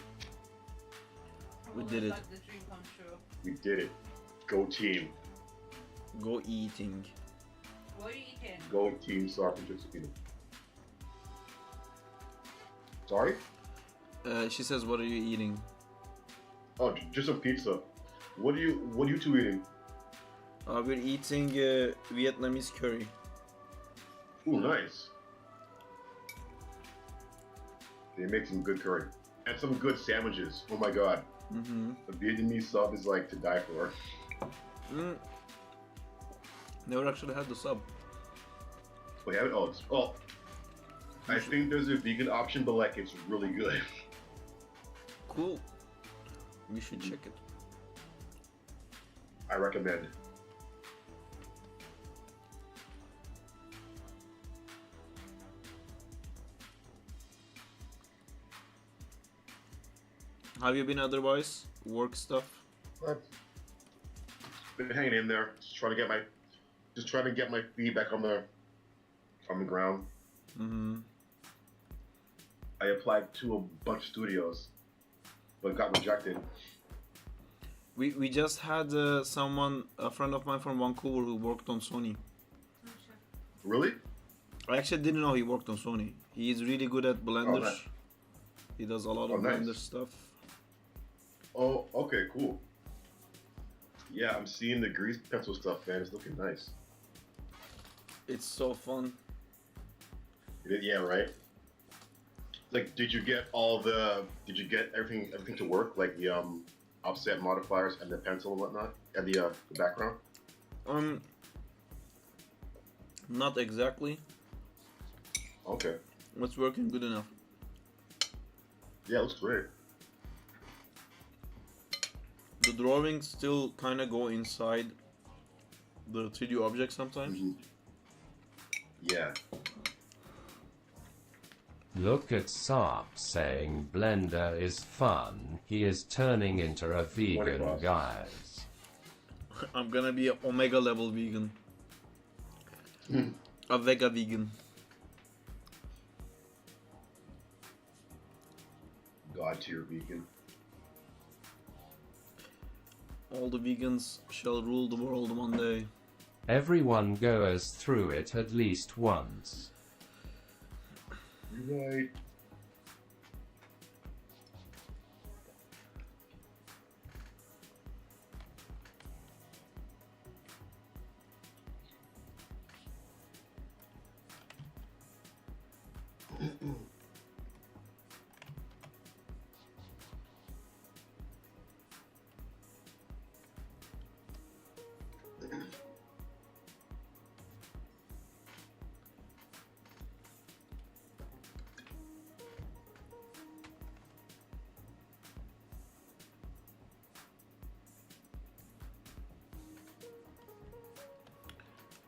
We did it. Like the dream come true. We did it. Go team. Go eating. What are you eating? Go team soccer Josephina. Sorry? She says, what are you eating? Oh, just some pizza. What are you two eating? We're eating Vietnamese curry. Ooh, nice. They make some good curry. And some good sandwiches. Oh my god. Mm-hmm. The Vietnamese sub is like to die for. Mm. Never actually had the sub. We have it. Oh, I think there's a vegan option, but like it's really good. Cool. We should check it. I recommend. Have you been otherwise? Work stuff? I've been hanging in there, just trying to get my feet back on the ground. Mm-hmm. I applied to a bunch of studios, but got rejected. We just had a friend of mine from Vancouver who worked on Sony. Really? I actually didn't know he worked on Sony. He is really good at Blender. nice. He does a lot Oh, of nice. Blender stuff. Oh, okay, cool. Yeah, I'm seeing the grease pencil stuff, man. It's looking nice. It's so fun. Yeah, right. Like, did you get everything to work? Like the offset modifiers and the pencil and whatnot, and the background. Not exactly. Okay. It's working good enough. Yeah, it looks great. the drawings still kind of go inside the 3D object sometimes. Yeah. Look at Sarp saying Blender is fun. He is turning into a vegan, boss. guys. I'm gonna be an omega level vegan. A vega vegan. God tier vegan. All the vegans shall rule the world one day. Everyone goes through it at least once. You're right.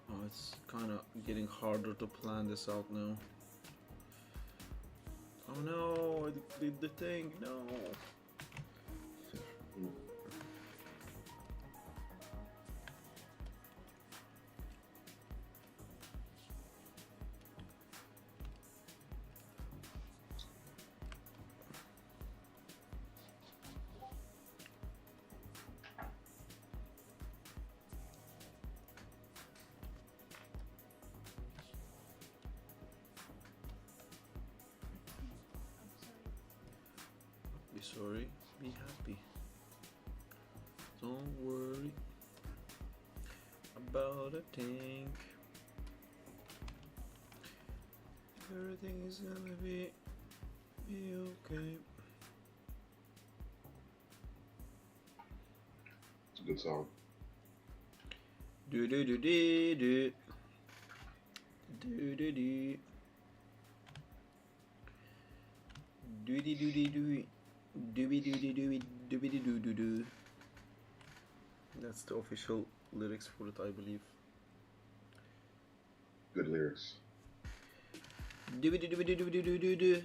Oh, it's kind of getting harder to plan this out now. Oh no, I did the thing, no. Be sorry, be happy. Don't worry about a thing. Everything is gonna be okay. It's a good song. Do do do do do do do do doody doody doo dooby doody dooby dooby doo doo doo. That's the official lyrics for it, I believe. Good lyrics. Dooby doo dooby doo doo doo doo doo.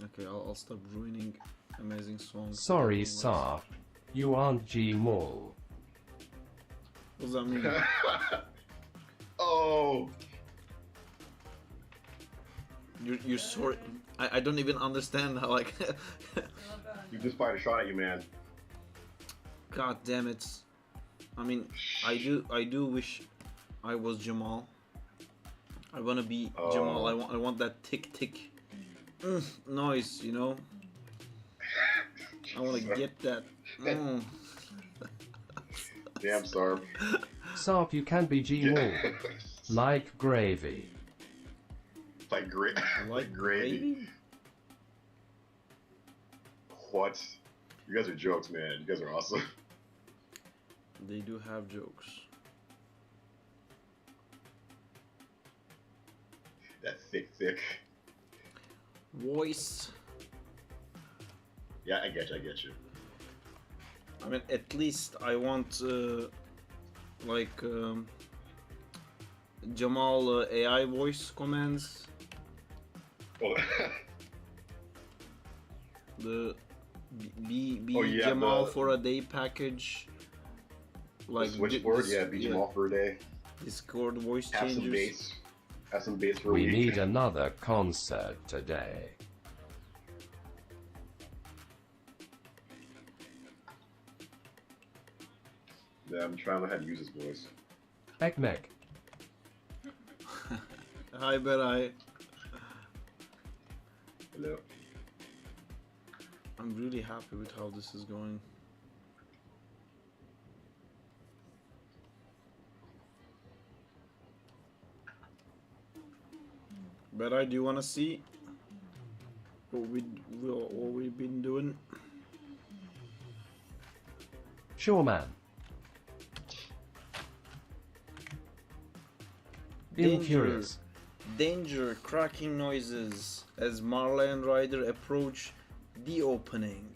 Okay, I'll stop ruining amazing songs. Sorry, Sarp. You aren't G-Mall. What does that mean? Oh! You're sorry. I don't even understand how, like. You just fired a shot at you, man. God damn it. I mean, I do wish I was Jamal. I wanna be Jamal. I want that tick tick noise, you know. I wanna get that. Damn, Sarp. Sarp, you can be G-Mall. Like gravy. Like Like gravy. What? You guys are jokes, man. You guys are awesome. They do have jokes. That thick. Voice. Yeah, I get you. I mean, at least I want like Jamal AI voice commands. Oh, The be yeah, Jamal for a day package. Like switchboard, yeah, be Jamal for a day. Discord voice Have changes. some bass. Have some bass for a We week. need another concert today. Yeah, I'm trying to learn how to use his voice. Ekmek. I bet Hello. I'm really happy with how this is going. But I do want to see what we've been doing. Sure, man. Being curious. Danger, cracking noises as Marley and Ryder approach the opening.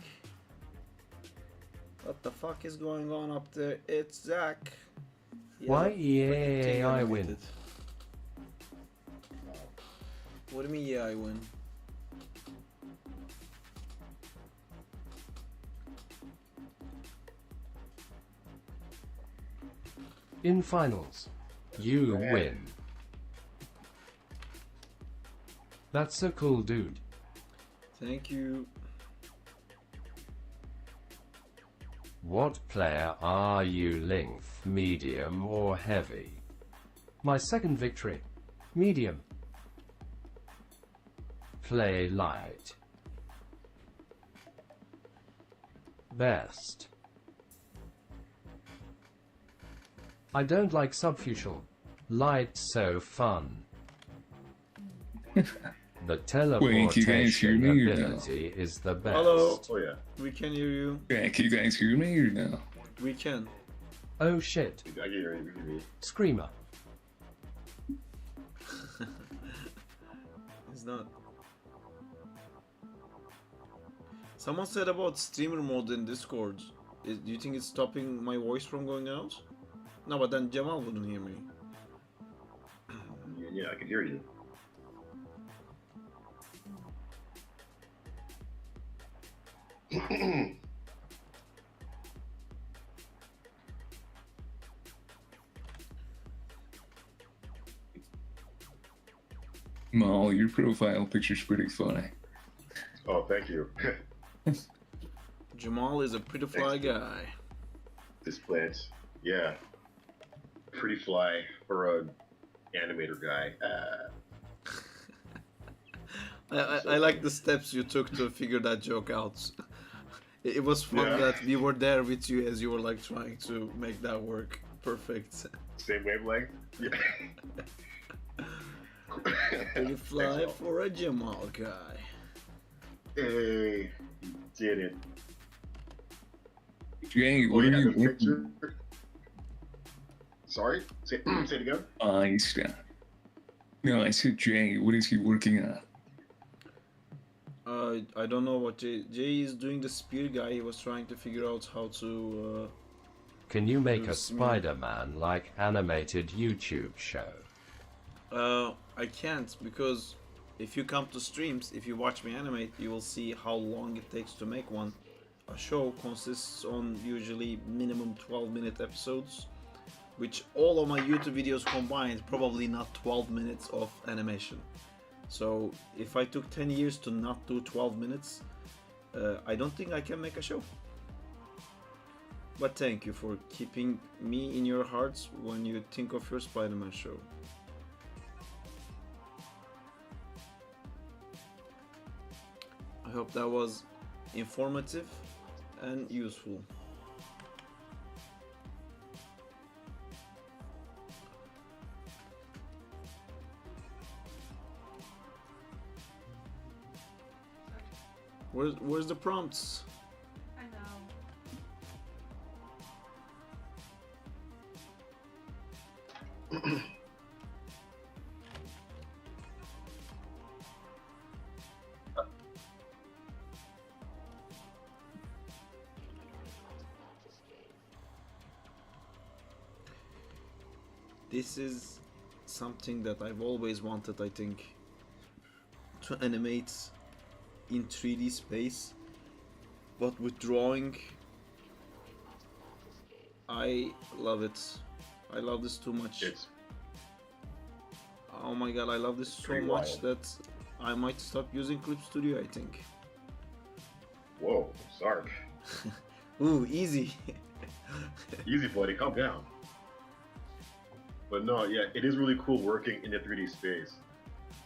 What the fuck is going on up there? It's Zack. Why? Freaking thing Yeah, I animated. win. What do you mean, yeah, I win? In finals, you win. That's so cool, dude. Thank you. What player are you, length, medium or heavy? My second victory. Medium. Play light. Best. I don't like subfusial. Light so fun. The Wait, you guys teleportation hear me or no? ability is the best. Hello. Oh yeah, We can hear you. Yeah, can you guys hear me or no? We can. Oh shit. I can hear you. Screamer. It's not. Someone said about streamer mode in Discord. Do you think it's stopping my voice from going out? No, but then Jamal wouldn't hear me. Yeah, I can hear you. Mal, your profile picture's pretty funny. Oh, thank you. Jamal is a pretty fly guy. This plant, yeah, pretty fly for a animator guy. I like the steps you took to figure that joke out. It was fun Yeah. that we were there with you as you were like trying to make that work. Perfect. Same wavelength. Yeah. Pretty fly Excellent. for a Jamal guy. Hey, you did it. Jay, Oh, what yeah, are you the picture. Sorry, say it again. Einstein? No, I said Jay, what is he working on? I don't know what Jay is doing. The spear guy. He was trying to figure out how to. Can you make a Who's me? Spider-Man like animated YouTube show? I can't because if you come to streams, if you watch me animate, you will see how long it takes to make one. A show consists on usually minimum 12-minute episodes, which all of my YouTube videos combined probably not 12 minutes of animation. So if I took 10 years to not do 12 minutes, I don't think I can make a show. But thank you for keeping me in your hearts when you think of your Spider-Man show. I hope that was informative and useful. Where's the prompts? I know. This is something that I've always wanted, I think, to animate in 3D space, but with drawing. I love it. I love this too much. It's Oh my god, I love this so pretty much wild. that I might stop using Clipstudio, I think. whoa, Zark. Ooh, easy. Easy, buddy. Calm down. But no, yeah, it is really cool working in the 3D space.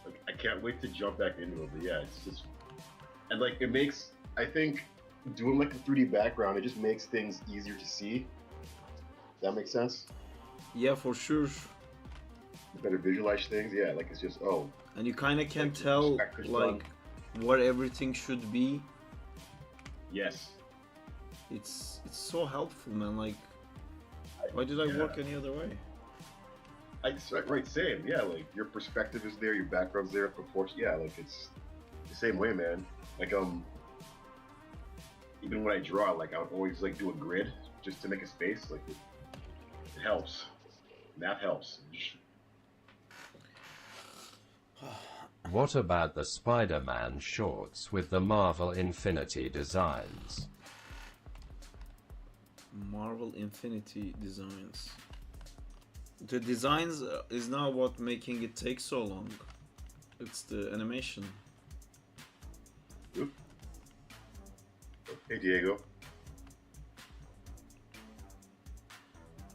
Like, I can't wait to jump back into it. But yeah, it's just, and like it makes, I think, doing like a 3D background, it just makes things easier to see. That makes sense. Yeah, for sure. Better visualize things. Yeah, like it's just And you kind of can Like, tell perspective's like what everything should be. yes. It's so helpful, man. Like, why did I Yeah. work any other way? Right, same. Yeah, like your perspective is there, your background's there, proportion. Yeah, like it's the same way, man. Like even when I draw, like I would always like do a grid just to make a space. Like it helps. Math helps. What about the Spider-Man shorts with the Marvel Infinity designs? Marvel Infinity designs. The designs is not what making it take so long. It's the animation. Oop. Hey Diego.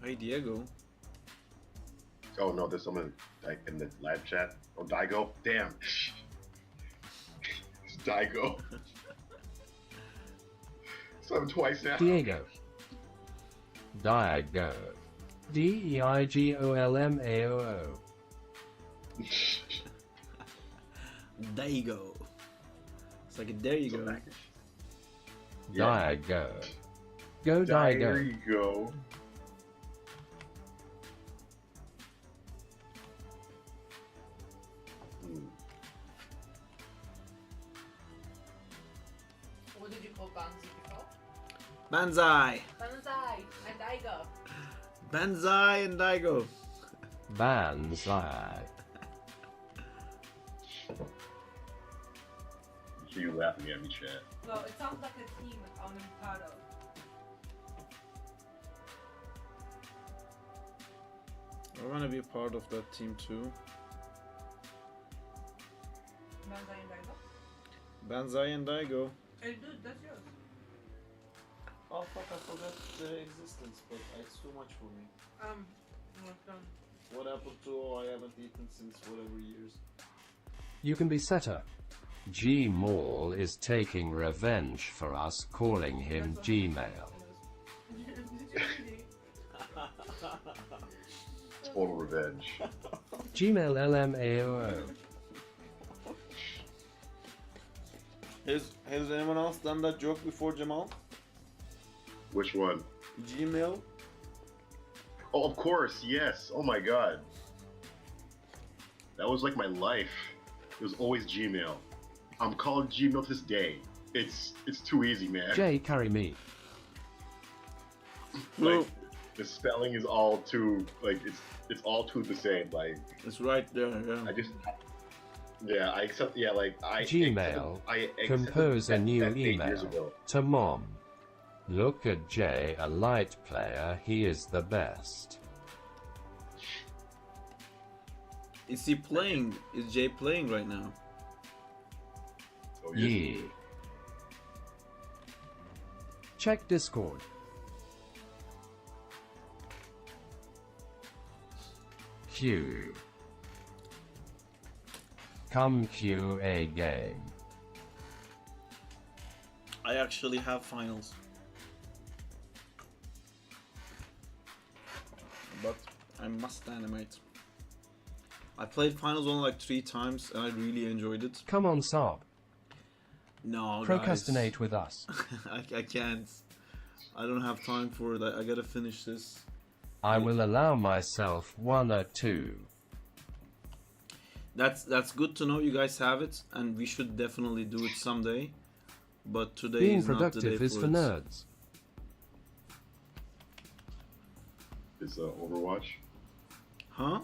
Hey Diego. Oh no, there's someone like in the live chat. Oh, Daigo. Damn. It's Daigo. Saw him twice now. Diego. Diego. Deigolmao. Daigo. It's like there you So go. back- Diego. Go There Diego. you go. Hmm. What did you call Banzai before? Banzai. Banzai and Daigo. Banzai and Daigo. Banzai. See you laughing at me, chat. Well, it sounds like a team on Mikado. I want to be a part of that team too. Banzai and Daigo. Banzai and Daigo. Hey dude, that's yours. Oh fuck, I forgot the existence, but it's too much for me. What's done? What happened to I haven't eaten since whatever years? You can be setter. G-Mall is taking revenge for us calling him Gmail. Did you really? Total revenge. Gmail LMAO. Has anyone else done that joke before, Jamal? Which one? Gmail? Oh, of course, yes. Oh my god. That was like my life. It was always Gmail. I'm calling Gmail to this day. It's too easy, man. J carry me. Like the spelling is all too like it's all too the same. Like It's right there, yeah. I accept. Yeah, like I Gmail. I accepted Compose a new that date years email ago. to Mom. Look at Jay, a light player. He is the best. Is he playing? Is Jay playing right now? Oh, yes. Yee. Check Discord. Q. Come Q a game. I actually have finals. But I must animate. I played finals only like 3 times and I really enjoyed it. Come on, Saab. No, Procrastinate with us. guys. I can't. I don't have time for it. I gotta finish this. I will allow myself 1 or 2. That's good to know you guys have it, and we should definitely do it someday. But today Being is not the day productive is for it. nerds. Is Overwatch? Huh?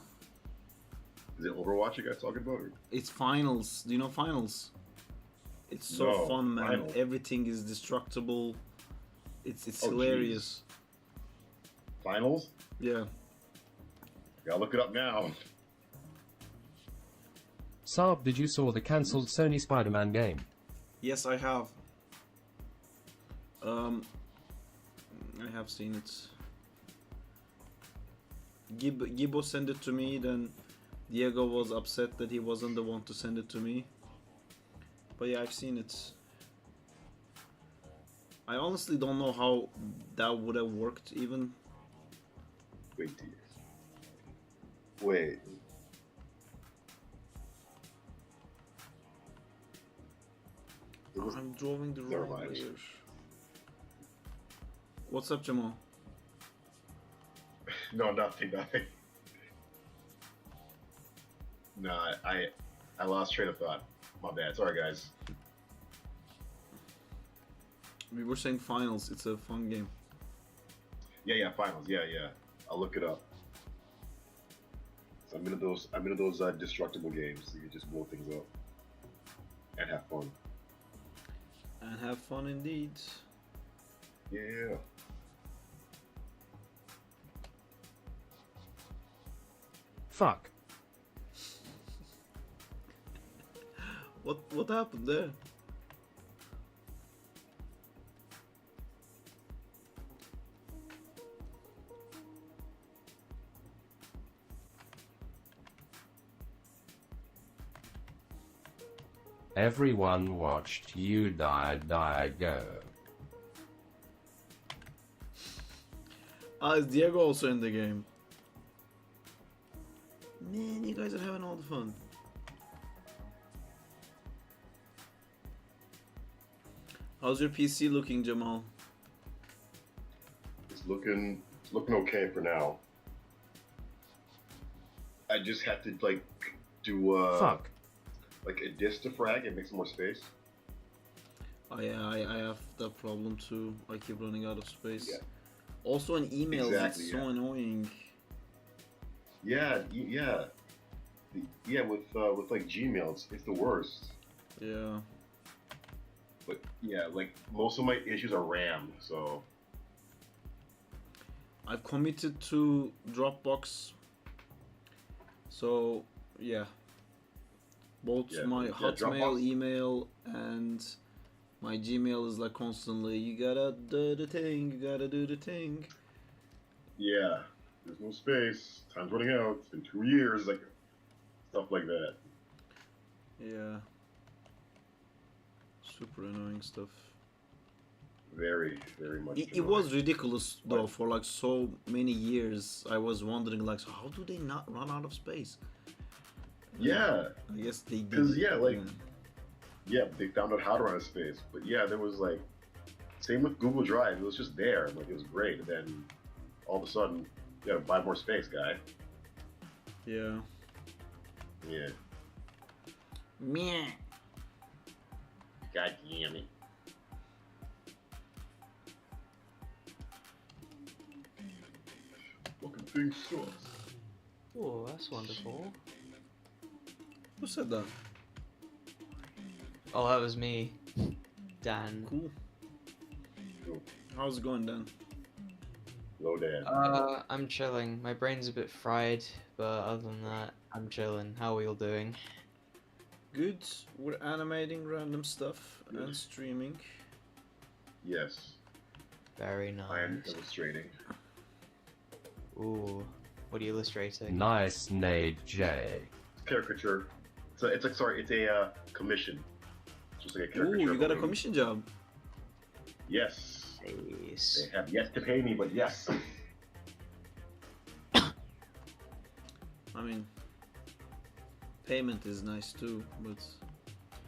Is it Overwatch you guys talking about? Or? It's finals. Do you know finals? It's so No, fun, man. finals. Everything is destructible. It's Oh, hilarious. Finals? Yeah. Gotta look it up now. Saab, did you saw the cancelled Sony Spider-Man game? Yes, I have. I have seen it. Gibbo sent it to me, then Diego was upset that he wasn't the one to send it to me. But yeah, I've seen it. I honestly don't know how that would have worked even. Wait, dear. Wait. It was I'm drawing the Never wrong mind. layer. What's up, Jamal? no, nothing. No, I lost train of thought. My bad. Sorry, guys. We were saying finals. It's a fun game. Yeah, finals. Yeah. I'll look it up. So I'm into those destructible games. So you can just blow things up and have fun. And have fun indeed. Yeah. Fuck. What happened there? Everyone watched you die go. Is Diego also in the game? Man, you guys are having all the fun. How's your PC looking, Jamal? It's looking okay for now. I just have to like do Fuck. like a disk defrag and make some more space. Oh yeah, I have that problem too. I keep running out of space. Yeah. Also an email, Exactly, it's so yeah. annoying. Yeah. With like Gmail, it's the worst. Yeah. But yeah, like most of my issues are RAM, so I've committed to Dropbox. So yeah. Both Yeah, my yeah, Hotmail Dropbox. email and my Gmail is like constantly, you gotta do the thing, you gotta do the thing. yeah, there's no space. Time's running out. It's been 2 years, like stuff like that. Yeah. Super annoying stuff. Very, very much. It annoying. was ridiculous though for like so many years. I was wondering like, so how do they not run out of space? Yeah, I guess they did. 'Cause, yeah, like- yeah, they found out how to run out of space. But yeah, there was like, same with Google Drive. It was just there, like it was great. And then all of a sudden, you gotta buy more space, guy. Yeah. Yeah. Meh. God damn it. Fucking thing sucks. Oh, that's wonderful. Who said that? Oh, that was me. Dan. Cool. How's it going, Dan? Low dad. I'm chilling. My brain's a bit fried, but other than that, I'm chilling. How are we all doing? Good. We're animating random stuff Good. and streaming. Yes, Very I am nice. illustrating. Ooh, what are you illustrating? Nice Nate J. Caricature. It's a commission. Just like a Ooh, caricature. you of got a movie. commission job. Yes. Nice. They have yet to pay me, but yes. I mean, payment is nice too, but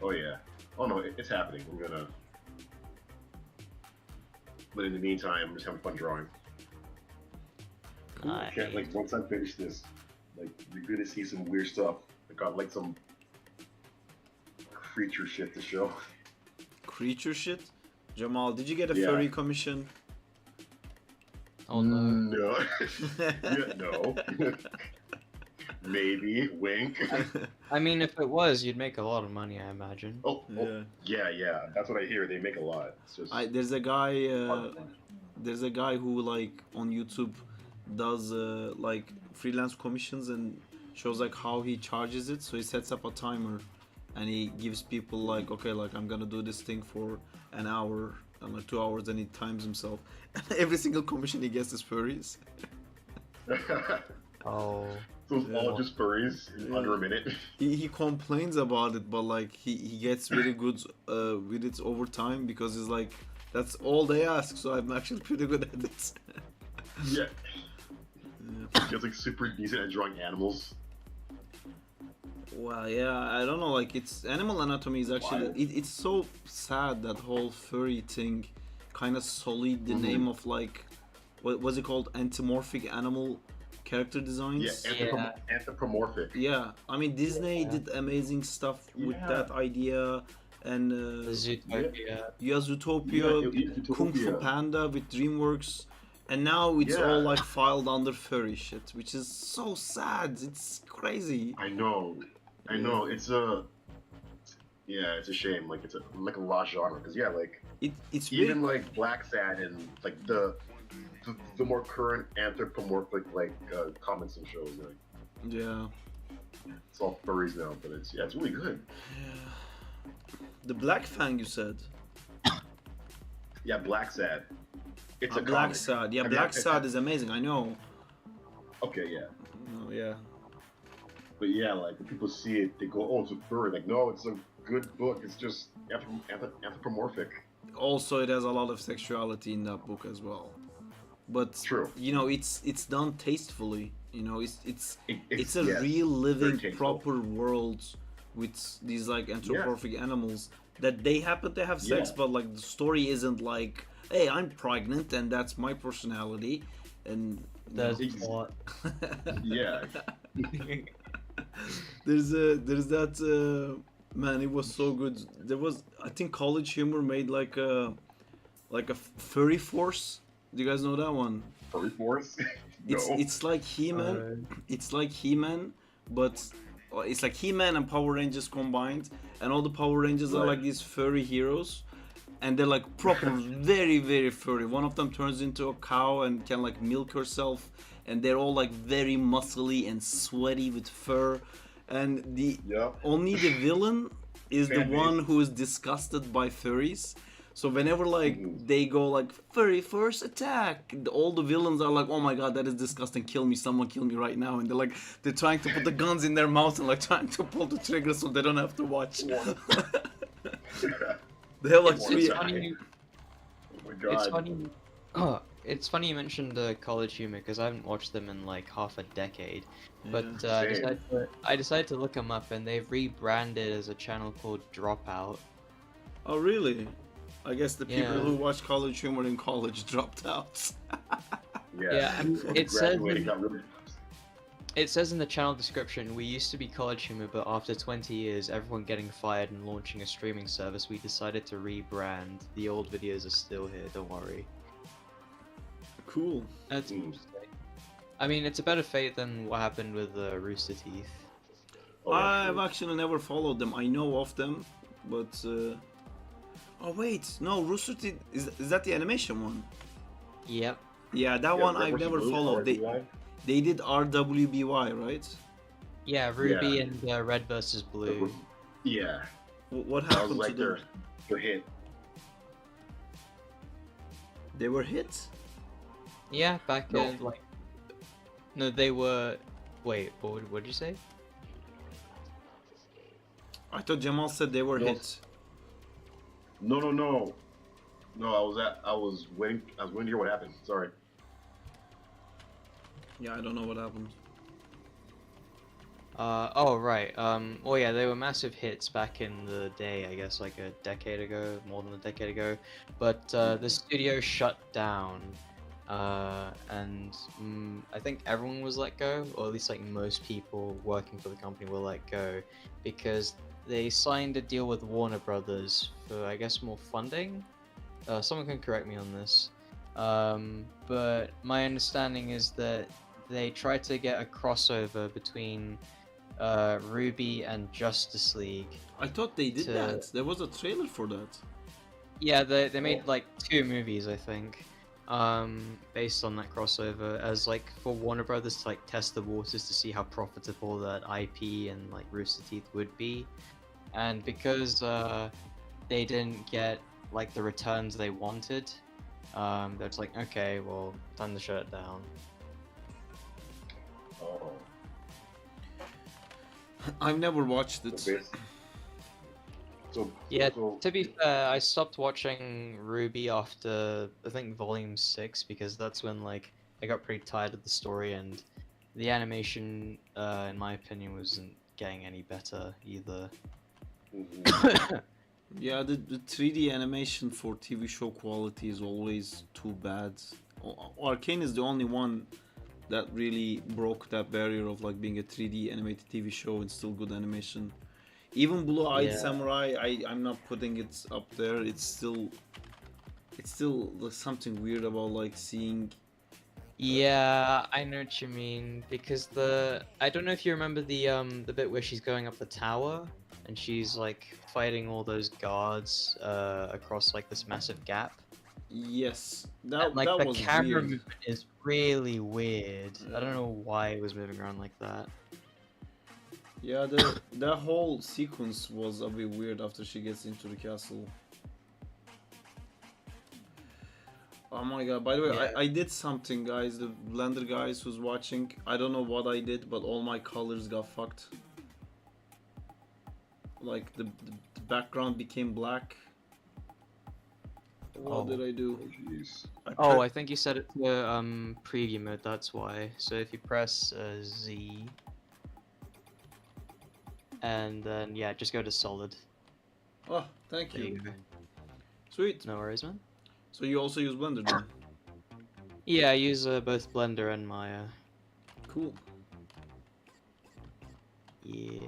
Oh yeah. Oh no, it's happening. I'm gonna. But in the meantime, I'm just having fun drawing. I can't, like, once I finish this, like, you're gonna see some weird stuff. I got like some creature shit to show. creature shit. Jamal, did you get a Yeah. furry commission? Oh no. No. Yeah, no. Maybe. Wink. I mean, if it was, you'd make a lot of money, I imagine. Yeah. Yeah. That's what I hear. They make a lot. It's just. There's a guy who like on YouTube does like freelance commissions and shows like how he charges it. So he sets up a timer and he gives people like, okay, like I'm gonna do this thing for an hour and like 2 hours, and he times himself. Every single commission he gets is furries. Oh. So it's all just furries in Yeah. under a minute. He complains about it, but like he gets really good with it over time because he's like, that's all they ask, so I'm actually pretty good at this. Yeah. He's like super decent at drawing animals. Well, yeah, I don't know. Like, it's animal anatomy is actually it's so sad that whole furry thing kind of sullied the name of like what was it called, anthropomorphic animal character designs. Yeah, anthropomorphic. Yeah, I mean Disney Yeah. did amazing stuff with Yeah. that idea. and The Zootopia. you have Zootopia, Kung Fu Utopia. Panda with DreamWorks, and now it's all Yeah. like filed under furry shit, which is so sad. It's crazy. I know. It's it's a shame. Like it's like a lost genre. Because like It's even weird. like Black Sad and like the more current anthropomorphic like comics and shows. Like Yeah. it's all furries now, but it's really good. The Black Fang, you said. Yeah, Black Sad. It's a Black comic. Sad. Yeah, I mean, Black Sad is amazing. I know. Okay, yeah. Oh, yeah. But yeah, like when people see it, they go, "Oh, it's a furry." Like, no, it's a good book. It's just anthropomorphic. Also, it has a lot of sexuality in that book as well. But True. you know, it's done tastefully. You know, it's a yes, real living, very tasteful. proper world with these like anthropomorphic animals that they happen to have sex, Yeah. but like the story isn't like, hey, I'm pregnant and that's my personality, and There's Ex- what? Yeah. there's that man, it was so good. There was, I think College Humor made like a furry force. Do you guys know that one? Furry Force? No. It's like He-Man. It's like He-Man, but it's like He-Man and Power Rangers combined, and all the Power Rangers are Right. like these furry heroes, and they're like proper, very very furry. One of them turns into a cow and can like milk herself, and they're all like very muscly and sweaty with fur, and Yep. only the villain is the Fan base. one who is disgusted by furries. So whenever like Mhm. they go like furry first attack, all the villains are like, oh my god, that is disgusting, kill me, someone kill me right now, and they're trying to put the guns in their mouth and like trying to pull the trigger so they don't have to watch. They have like It's three. funny. Oh my god. It's funny. Oh, it's funny you mentioned College Humor because I haven't watched them in like half a decade. But Same. I decided to look them up, and they've rebranded as a channel called Dropout. Oh really? I guess the people Yeah. who watch College Humor in college dropped out. Yeah, and So it says graduating in- got really It says in the channel description, we used to be College Humor, but after 20 years, everyone getting fired and launching a streaming service, we decided to rebrand. The old videos are still here, don't worry. Cool. That's Mm. interesting. I mean, it's a better fate than what happened with Rooster Teeth. Oh, yeah, I've true. actually never followed them. I know of them, but oh wait, no, Rooster Teeth is that the animation one? Yep. Yeah, that Yeah, one Red I've versus never Blue, followed. RBY. They did RWBY, right? Yeah, Ruby Yeah. and Red versus Blue. Yeah. What That was happened like to them? their hit. They were hit? Yeah, back No. in like. No, they were. Wait, what did you say? I thought Jamal said they were No. hit. No. No, I was waiting to hear what happened. Sorry. Yeah, I don't know what happened. Oh right. Well yeah, they were massive hits back in the day. I guess like a decade ago, more than a decade ago. But the studio shut down, and I think everyone was let go, or at least like most people working for the company were let go, because they signed a deal with Warner Brothers for I guess more funding. Someone can correct me on this. But my understanding is that they tried to get a crossover between Ruby and Justice League. I thought they did To- that. There was a trailer for that. Yeah, they made like 2 movies, I think, based on that crossover, as like for Warner Brothers to like test the waters to see how profitable that IP and like Rooster Teeth would be, and because they didn't get like the returns they wanted, they're just like, okay, well, time to shut it down. Oh. I've never watched it. So, Yeah, so to be fair, I stopped watching Ruby after I think Volume 6 because that's when like I got pretty tired of the story, and the animation, in my opinion, wasn't getting any better either. mhm. Yeah, the 3D animation for TV show quality is always too bad. Arcane is the only one that really broke that barrier of like being a 3D animated TV show and still good animation. Even Blue Eyed Yeah. Samurai, I'm not putting it up there. It's still there's something weird about like seeing. Yeah, I know what you mean because I don't know if you remember the bit where she's going up the tower and she's like fighting all those guards across like this massive gap. Yes, And like that the was camera weird. movement is really weird. I Yeah. don't know why it was moving around like that. Yeah, that whole sequence was a bit weird after she gets into the castle. Oh my god, by the way, Yeah. I did something, guys. The Blender guys who's watching, I don't know what I did, but all my colors got fucked. Like, the background became black. What Oh. did I do? Jeez. Oh, I think you set it to preview mode, that's why. So if you press Z and then yeah, just go to solid. Oh, thank There you. you go. Sweet. No worries, man. So you also use Blender then? Yeah, I use both Blender and Maya. Cool. Yeah.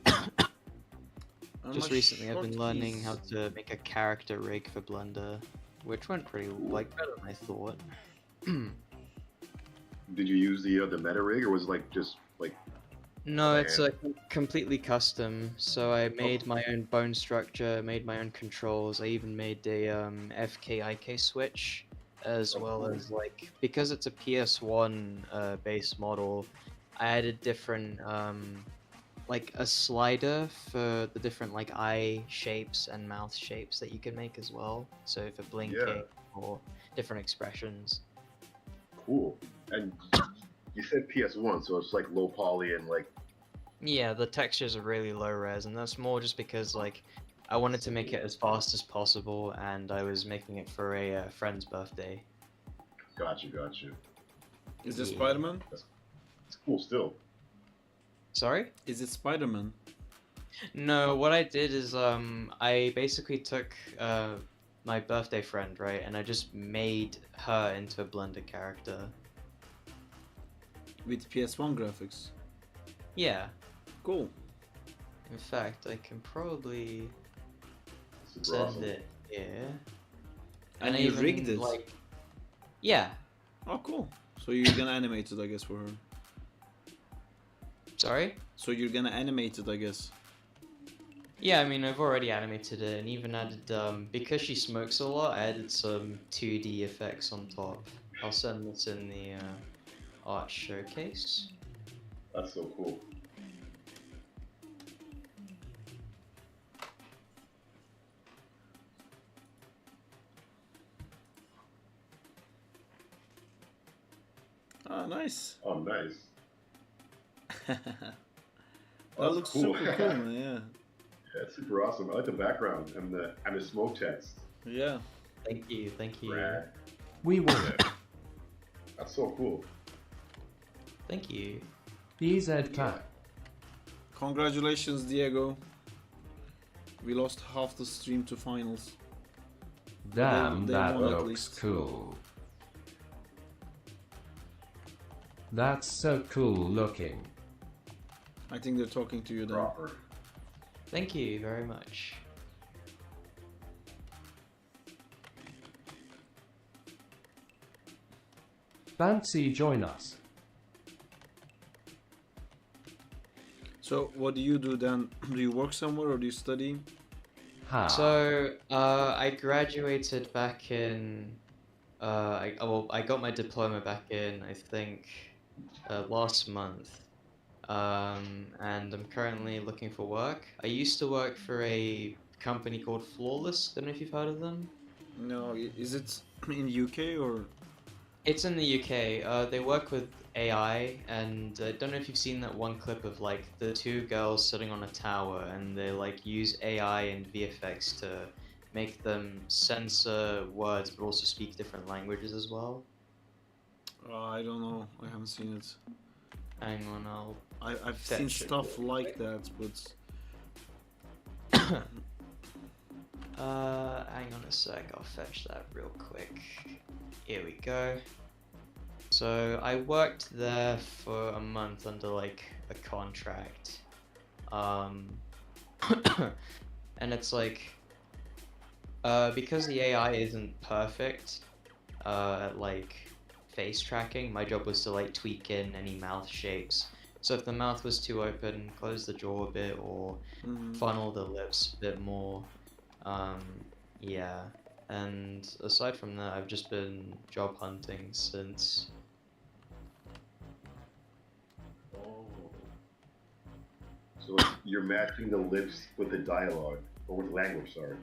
And Just my recently I've been learning how shortkeys- to make a character rig for Blender, which went pretty like better than I thought. Did you use the meta rig, or was it like just like? No, it's Yeah. completely custom. So I made my own bone structure, made my own controls. I even made a FK-IK switch, as well as like because it's a PS1 base model, I added different like a slider for the different like eye shapes and mouth shapes that you can make as well. So for blinking or different expressions. Cool. And you said PS1, so it's like low poly and like. Yeah, the textures are really low res, and that's more just because like I wanted to make it as fast as possible, and I was making it for a friend's birthday. Gotcha. Is it Yeah. Spider-Man? It's cool still. Sorry? Is it Spider-Man? No, what I did is I basically took my birthday friend, right, and I just made her into a Blender character. With PS1 graphics? Yeah. Cool. In fact, I can probably Super send awesome. it here. And I you even, rigged it? like, yeah. Oh, cool. So you're gonna animate it, I guess, for her. Sorry? So you're gonna animate it, I guess. Yeah, I mean, I've already animated it and even added, because she smokes a lot, I added some 2D effects on top. I'll send this in the art showcase. That's so cool. Ah, nice. Oh, nice. That That's looks cool. super cool, man. Yeah, it's super awesome. I like the background and the smoke text. Yeah. Thank you, thank you. Rad. We won. Yeah. That's so cool. Thank you. BZ Cat. Congratulations, Diego. We lost half the stream to finals. Damn, They that won at looks least. cool. That's so cool looking. I think they're talking to you then. Proper. Thank you very much. Fancy join us. So what do you do then? Do you work somewhere or do you study? Ha. So, I graduated back in, I got my diploma back in, I think, last month. And I'm currently looking for work. I used to work for a company called Flawless. Don't know if you've heard of them. No, is it in UK or? It's in the UK. They work with AI, and I don't know if you've seen that one clip of like the two girls sitting on a tower, and they like use AI and VFX to make them censor words, but also speak different languages as well. I don't know. I haven't seen it. Hang on, I'll. I've That seen should stuff go like that, but Hang on a sec. I'll fetch that real quick. Here we go. So I worked there for a month under like a contract, Um, and it's like, because the AI isn't perfect at like face tracking, my job was to like tweak in any mouth shapes. So if the mouth was too open, close the jaw a bit or funnel the lips a bit more. Um, yeah. And aside from that, I've just been job hunting since. Oh. So you're matching the lips with the dialogue, or with language, sorry.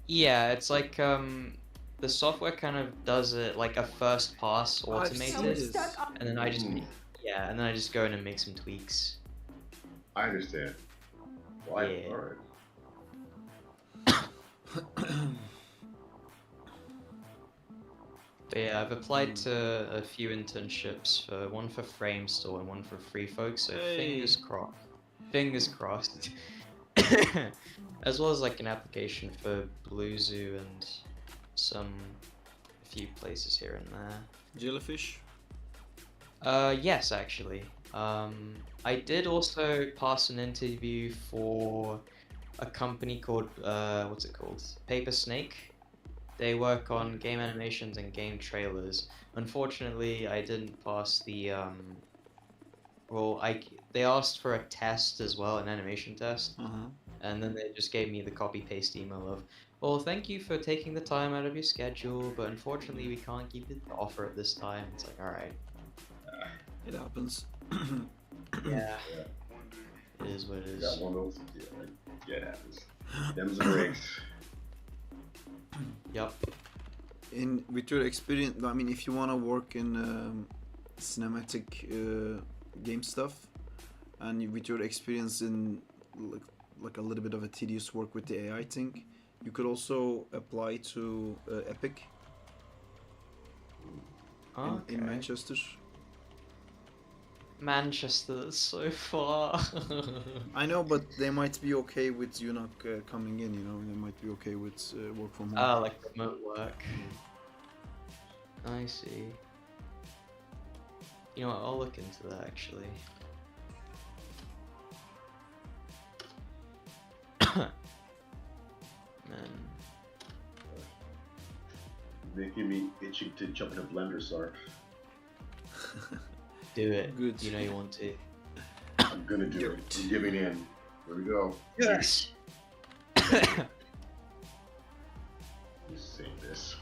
Yeah, it's like the software kind of does it like a first pass I've seen automated, this. and then I just Mhm. yeah, and then I just go in and make some tweaks. I understand. Well, Yeah. alright. But yeah, I've applied to a few internships for one for Frame Store and one for Free Folk, so fingers Hey. crossed. Fingers crossed. As well as like an application for Blue Zoo and a few places here and there. Jellyfish. Yes, actually. I did also pass an interview for a company called what's it called? Paper Snake. They work on game animations and game trailers. Unfortunately, I didn't pass the well, they asked for a test as well, an animation test, and then they just gave me the copy paste email of, well, thank you for taking the time out of your schedule, but unfortunately we can't keep the offer at this time. It's like, all right. It happens. Yeah. Yeah. It is what it is. Got one of those. Yeah, it happens. Them's the breaks. Yup. With your experience, I mean, if you want to work in cinematic game stuff, and with your experience in like a little bit of a tedious work with the AI thing, you could also apply to Epic in Manchester. Manchester, that's so far. I know, but they might be okay with you not coming in. You know, they might be okay with work from home. Ah, like remote work. I see. You know what, I'll look into that actually. Man. Making me itching to jump in a blender, Sark. Do it. Good. You know you want to. I'm gonna do it. I'm giving in. Here we go. Yes! Let's save this.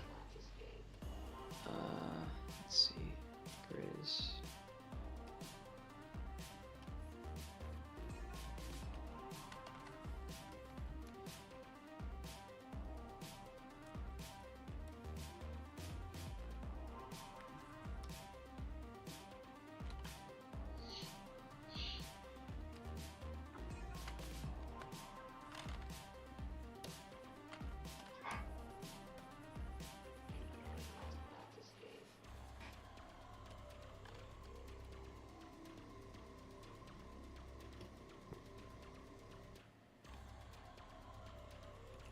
Let's see. Grizz.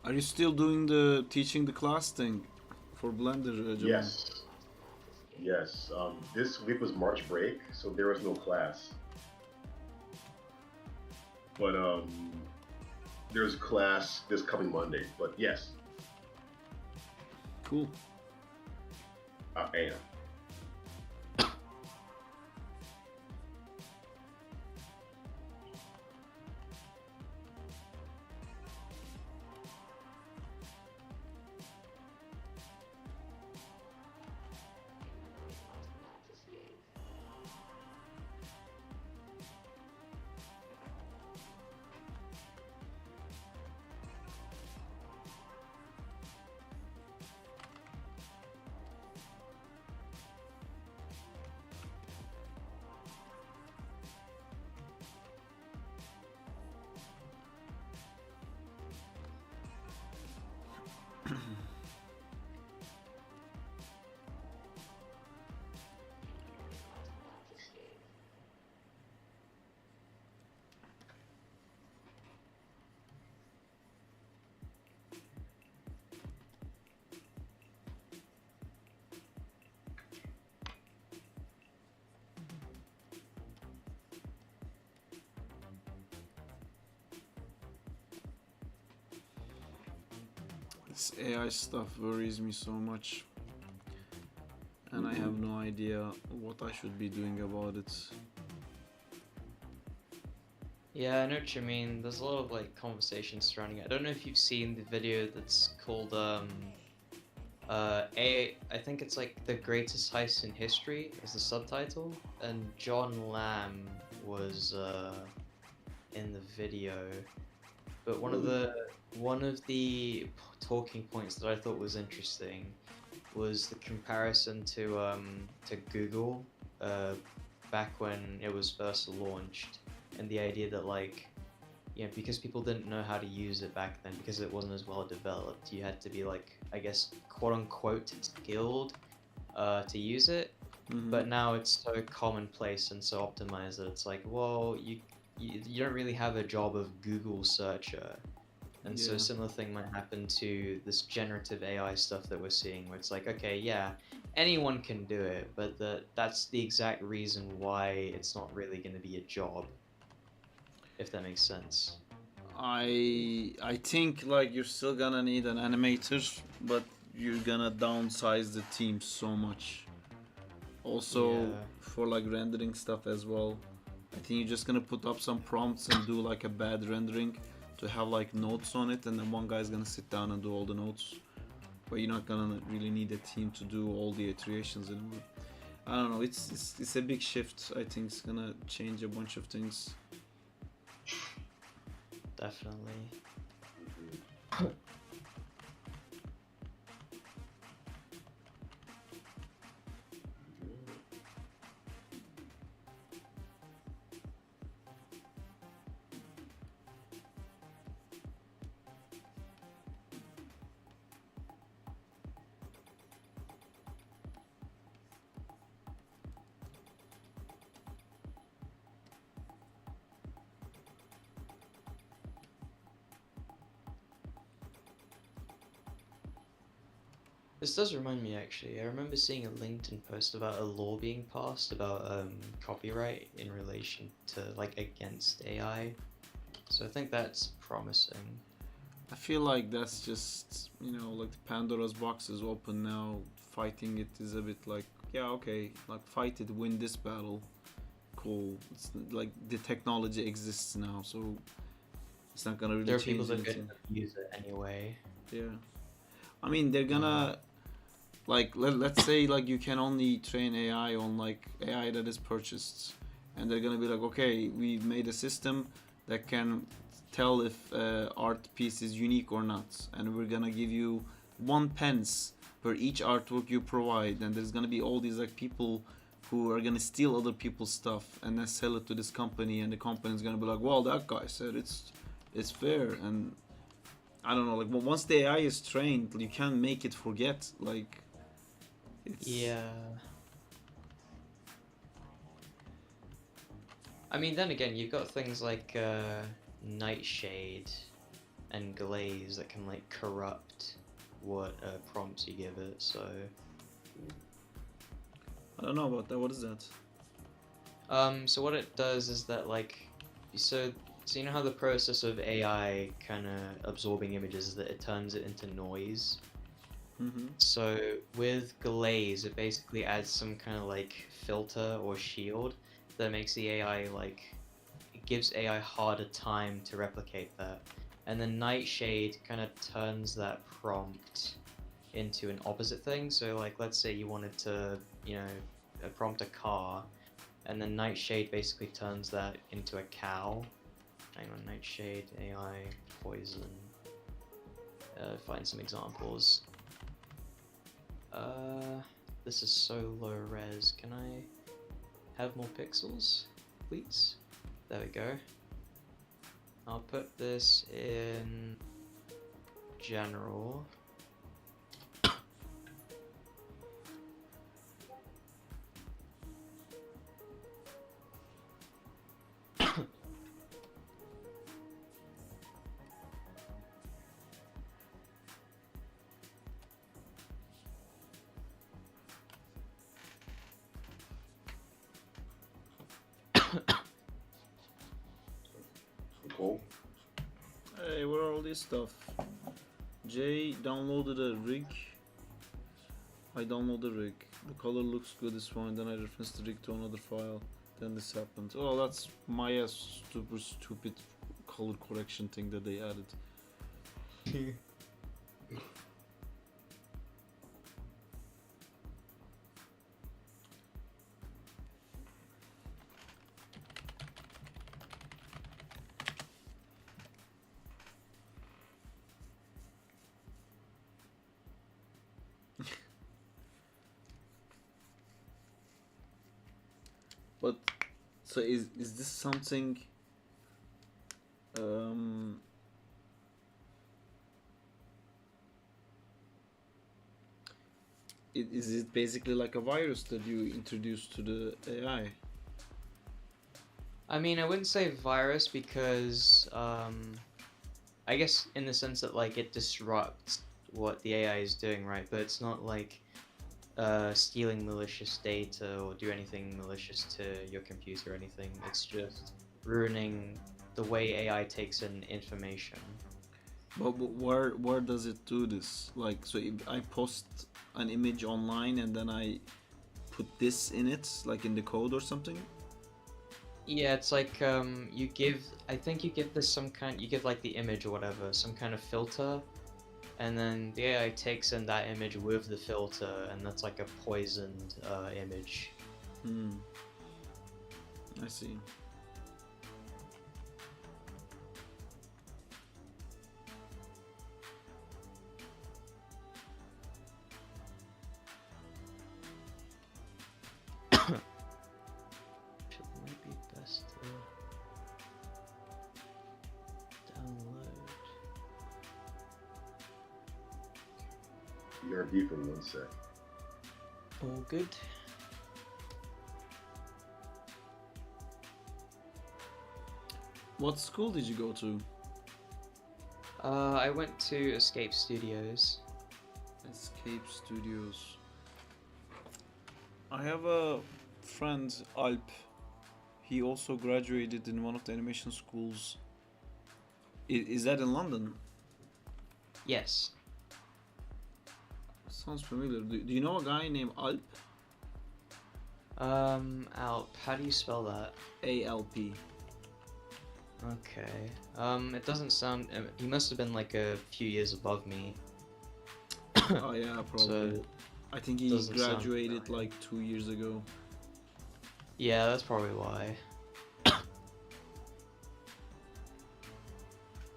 Are you still doing teaching the class thing for Blender, Jamal? Yes. Yes. This week was March break, so there was no class. But there's class this coming Monday. But yes, Cool. I am. This AI stuff worries me so much. And I have no idea what I should be doing about it. Yeah, I know what you mean. There's a lot of like conversations surrounding it. I don't know if you've seen the video that's called I think it's like the greatest heist in history is the subtitle, and John Lamb was in the video. But one of the talking points that I thought was interesting was the comparison to Google back when it was first launched, and the idea that like, you know, because people didn't know how to use it back then, because it wasn't as well developed, you had to be like, I guess, quote unquote skilled to use it. But now it's so commonplace and so optimized that it's like, well, you don't really have a job of Google searcher. And so a Yeah. similar thing might happen to this generative AI stuff that we're seeing, where it's like, okay, yeah, anyone can do it, but that's the exact reason why it's not really going to be a job, if that makes sense. I think like you're still gonna need an animator, but you're gonna downsize the team so much. Also, Yeah. for like rendering stuff as well, I think you're just gonna put up some prompts and do like a bad rendering to have like notes on it, and then one guy's gonna sit down and do all the notes. But you're not gonna really need a team to do all the iterations anymore. I don't know. It's a big shift. I think it's gonna change a bunch of things. Definitely. This does remind me actually. I remember seeing a LinkedIn post about a law being passed about copyright in relation to like against AI. So I think that's promising. I feel like that's just, you know, like the Pandora's box is open now. Fighting it is a bit like, yeah, okay, like fight it, win this battle. Cool. It's like the technology exists now, so it's not gonna really There are change people that are anything. going to use it anyway. Yeah. I mean, they're gonna, like, let's say, like, you can only train AI on, like, AI that is purchased. And they're gonna be like, okay, we made a system that can tell if art piece is unique or not. And we're gonna give you 1 pence per each artwork you provide. And there's gonna be all these, like, people who are gonna steal other people's stuff and then sell it to this company. And the company's gonna be like, well, that guy said it's fair. And I don't know, like once the AI is trained, you can't make it forget. Like, it's... Yeah. I mean, then again, you've got things like Nightshade and Glaze that can like corrupt what prompts you give it. So I don't know about that. What is that? so what it does is that like, so you know how the process of AI kind of absorbing images is that it turns it into noise. Mm-hmm. So with Glaze, it basically adds some kind of like filter or shield that makes the AI like, it gives AI harder time to replicate that. And then Nightshade kind of turns that prompt into an opposite thing. So like, let's say you wanted to, you know, prompt a car, and then Nightshade basically turns that into a cow. Hang on, Nightshade, AI, poison. Find some examples. This is so low res. Can I have more pixels, please? There we go. I'll put this in general. Cool. Hey, where are all this stuff? Jay downloaded a rig. I downloaded the rig. The color looks good, it's fine. Then I referenced the rig to another file. Then this happened. Oh, that's my super stupid color correction thing that they added. But so is this something is it basically like a virus that you introduce to the AI? I mean, I wouldn't say virus because I guess in the sense that like it disrupts what the AI is doing, right? But it's not like stealing malicious data or do anything malicious to your computer or anything. It's just ruining the way AI takes in information. But where does it do this? Like, so if I post an image online and then I put this in it, like in the code or something? Yeah, it's like you give, I think you give this some kind, you give like the image or whatever, some kind of filter, and then the AI takes in that image with the filter, and that's like a poisoned image. I see. It might be best to download. ERB for 1 sec. All good. What school did you go to? I went to Escape Studios. Escape Studios. I have a friend, Alp. He also graduated in one of the animation schools. Is that in London? Yes. Sounds familiar. Do you know a guy named Alp? Alp, how do you spell that? ALP. Okay. It doesn't sound. He must have been like a few years above me. Oh yeah, probably. So, I think he doesn't sound graduated familiar. like 2 years ago. Yeah, that's probably why.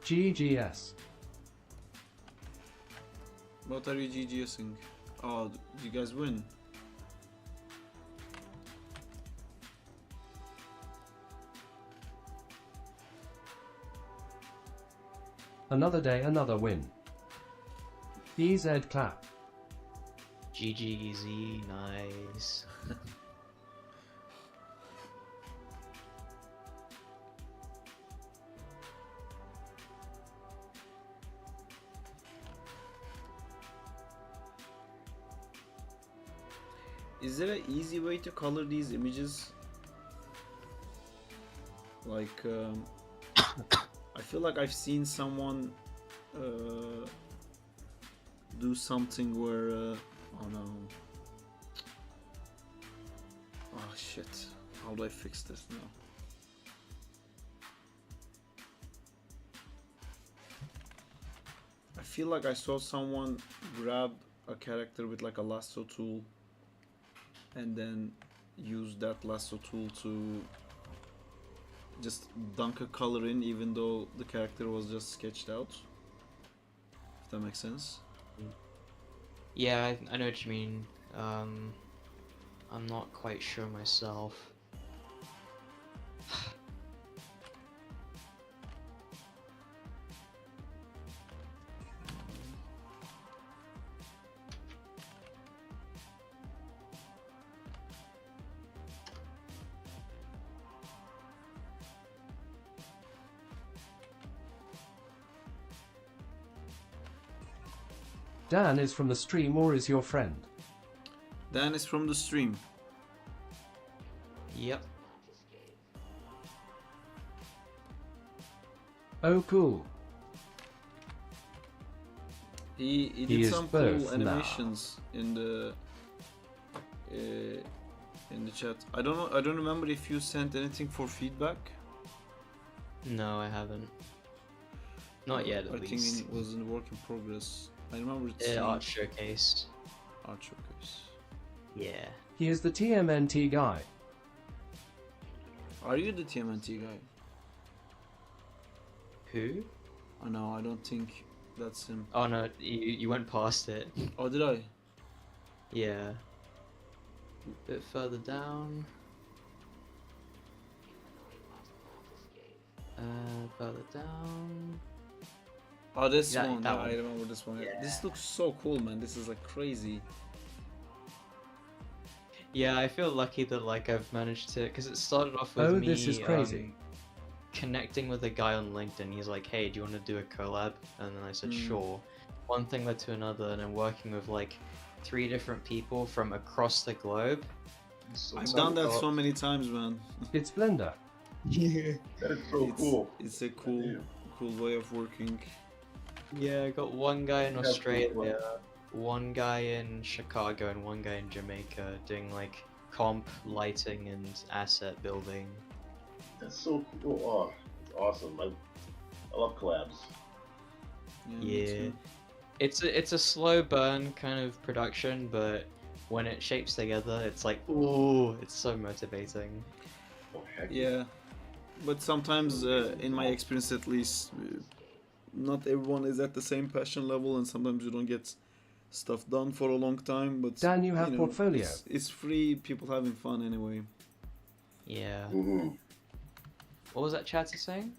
GGS. What are you GGSing? Oh, did you guys win? Another day, another win. EZ clap. GGZ, nice. Is there an easy way to color these images? Like, I feel like I've seen someone do something where, oh no. Oh shit, how do I fix this now? I feel like I saw someone grab a character with like a lasso tool and then use that lasso tool to just dunk a color in even though the character was just sketched out. If that makes sense. Yeah, I know what you mean. I'm not quite sure myself. Dan is from the stream or is your friend? Dan is from the stream. Yep. Oh cool. He He did is some both cool animations in the chat. I don't know. I don't remember if you sent anything for feedback. No, I haven't. Not yet, at I least. think it was in work in progress. I remember it's Art showcase. art showcase. Yeah. He is the TMNT guy. Are you the TMNT guy? Who? Oh no, I don't think that's him. Oh no, you went past it. Oh, did I? Yeah. A bit further down. Further down. Oh, this Yeah, one. that Yeah, one. I remember this one. Yeah. This looks so cool, man. This is like crazy. Yeah, I feel lucky that like I've managed to, because it started off with Oh, me this is crazy. connecting with a guy on LinkedIn. He's like, "Hey, do you want to do a collab?" And then I said, Mm. "Sure." One thing led to another, and I'm working with like 3 different people from across the globe. I've done that so many times, man. It's Blender. That is so cool. It's a cool way of working. Yeah, I got one guy in That's cool. Australia, one guy in Chicago, and one guy in Jamaica doing like comp, lighting, and asset building. That's so cool. Oh, it's awesome. I love collabs. Me Yeah. too. It's a slow burn kind of production, but when it shapes together, it's like, ooh, it's so motivating. Oh, heck Yeah, but sometimes, in my experience at least, not everyone is at the same passion level, and sometimes you don't get stuff done for a long time. But Dan, you have portfolio. It's free. People having fun anyway. Yeah. Mm-hmm. What was that chatter saying?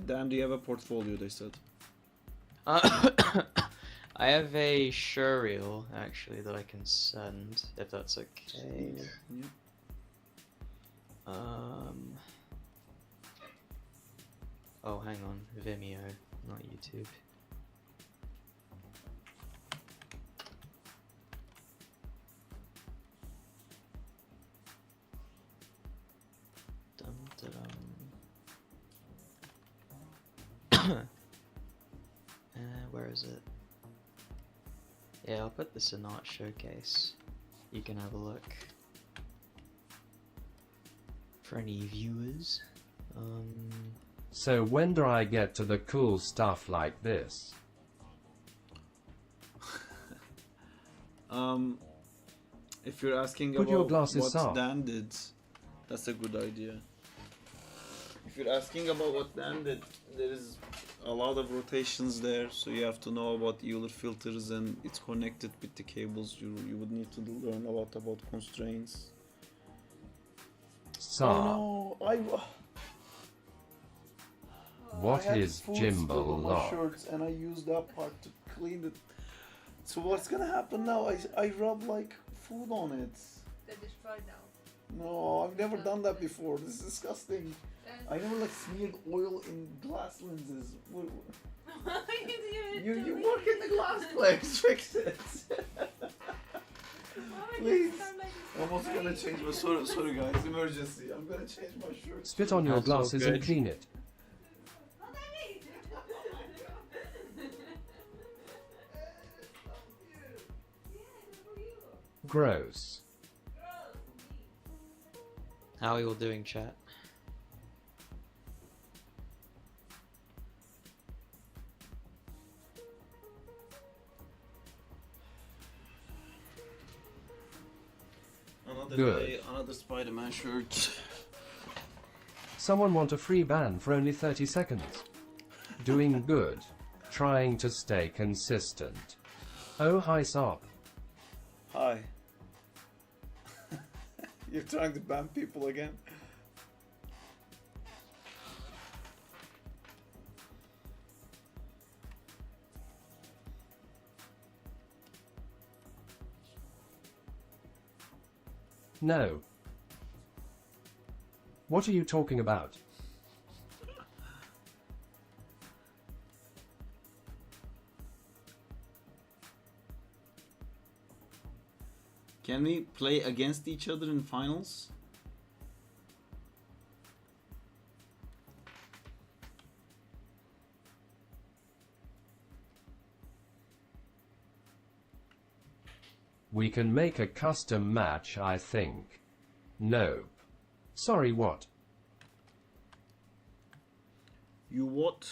Dan, do you have a portfolio? They said. I have a showreel actually that I can send if that's okay. Yep. Oh, hang on, Vimeo, not YouTube. Dum, da-dum. Where is it? Yeah, I'll put this in art showcase. You can have a look. For any viewers. So when do I get to the cool stuff like this? If you're asking Put your about glasses what up. Dan did, that's a good idea. If you're asking about what Dan did, there is a lot of rotations there, so you have to know about Euler filters and it's connected with the cables. You would need to learn a lot about constraints. Sa. Oh no, What I had is food Jimbo spilled on my Lock? shirts and I used that part to clean it. So what's gonna happen now? I rub like food on it. They're destroyed now. No, I've never done that before. This is disgusting. I never like smeared oil in glass lenses. You work in the glass place. Fix it. Please. I'm almost gonna change my sorry guys, emergency. I'm gonna change my shirt. Spit on your That's all glasses and good. clean it. Gross. How are you all doing, chat? Another Good. day, another Spider-Man shirt. Someone want a free ban for only 30 seconds. Doing good. Trying to stay consistent. Oh hi Sop. Hi. You're trying to ban people again? No. What are you talking about? Can we play against each other in finals? We can make a custom match, I think. Nope. Sorry, what? You what?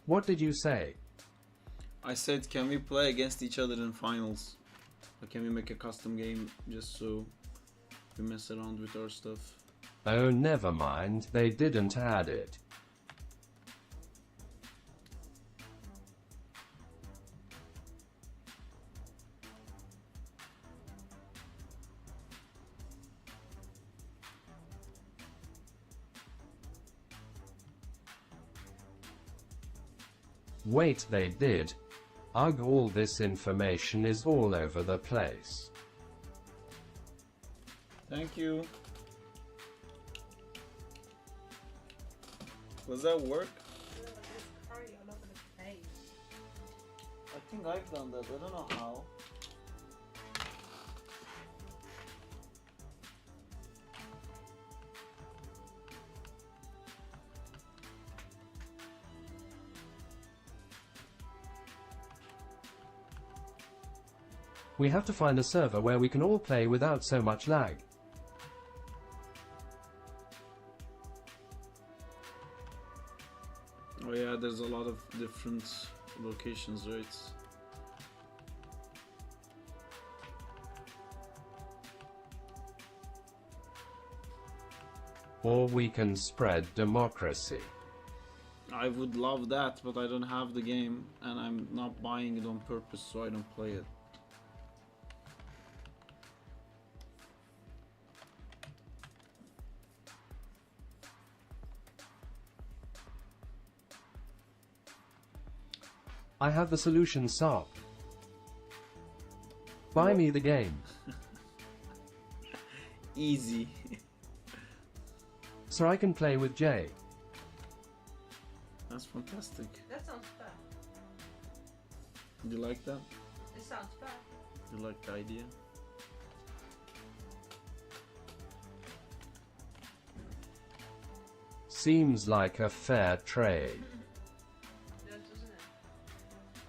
What did you say? I said, can we play against each other in finals? Or can we make a custom game just so we mess around with our stuff? Oh, never mind, they didn't add it. Wait, they did? Ugh, all this information is all over the place. Thank you. Does that work? I think I've done that. I don't know how. We have to find a server where we can all play without so much lag. Oh yeah, there's a lot of different locations, right? Or we can spread democracy. I would love that, but I don't have the game and I'm not buying it on purpose, so I don't play it. I have the solution, Sarp. Buy me the game. Easy. So I can play with Jay. That's fantastic. That sounds fair. You like that? It sounds fair. You like the idea? Seems like a fair trade. Yes, doesn't it?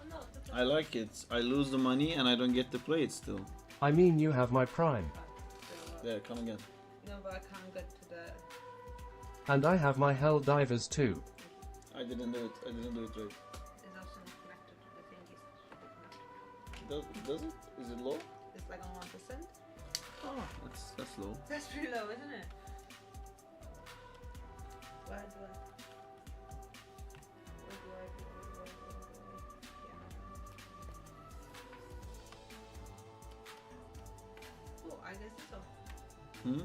Oh no, that's I like it. I lose the money and I don't get to play it still. I mean, you have my Prime. There, come again. No, but I can't get to the. And I have my Hell Divers too. I didn't do it. I didn't do it right. It's also not connected to the thingies. Does it? Is it low? It's like on 1%. Oh, that's low. That's pretty low, isn't it? Where do I? Yeah. Oh, I guess it's off. Hmm?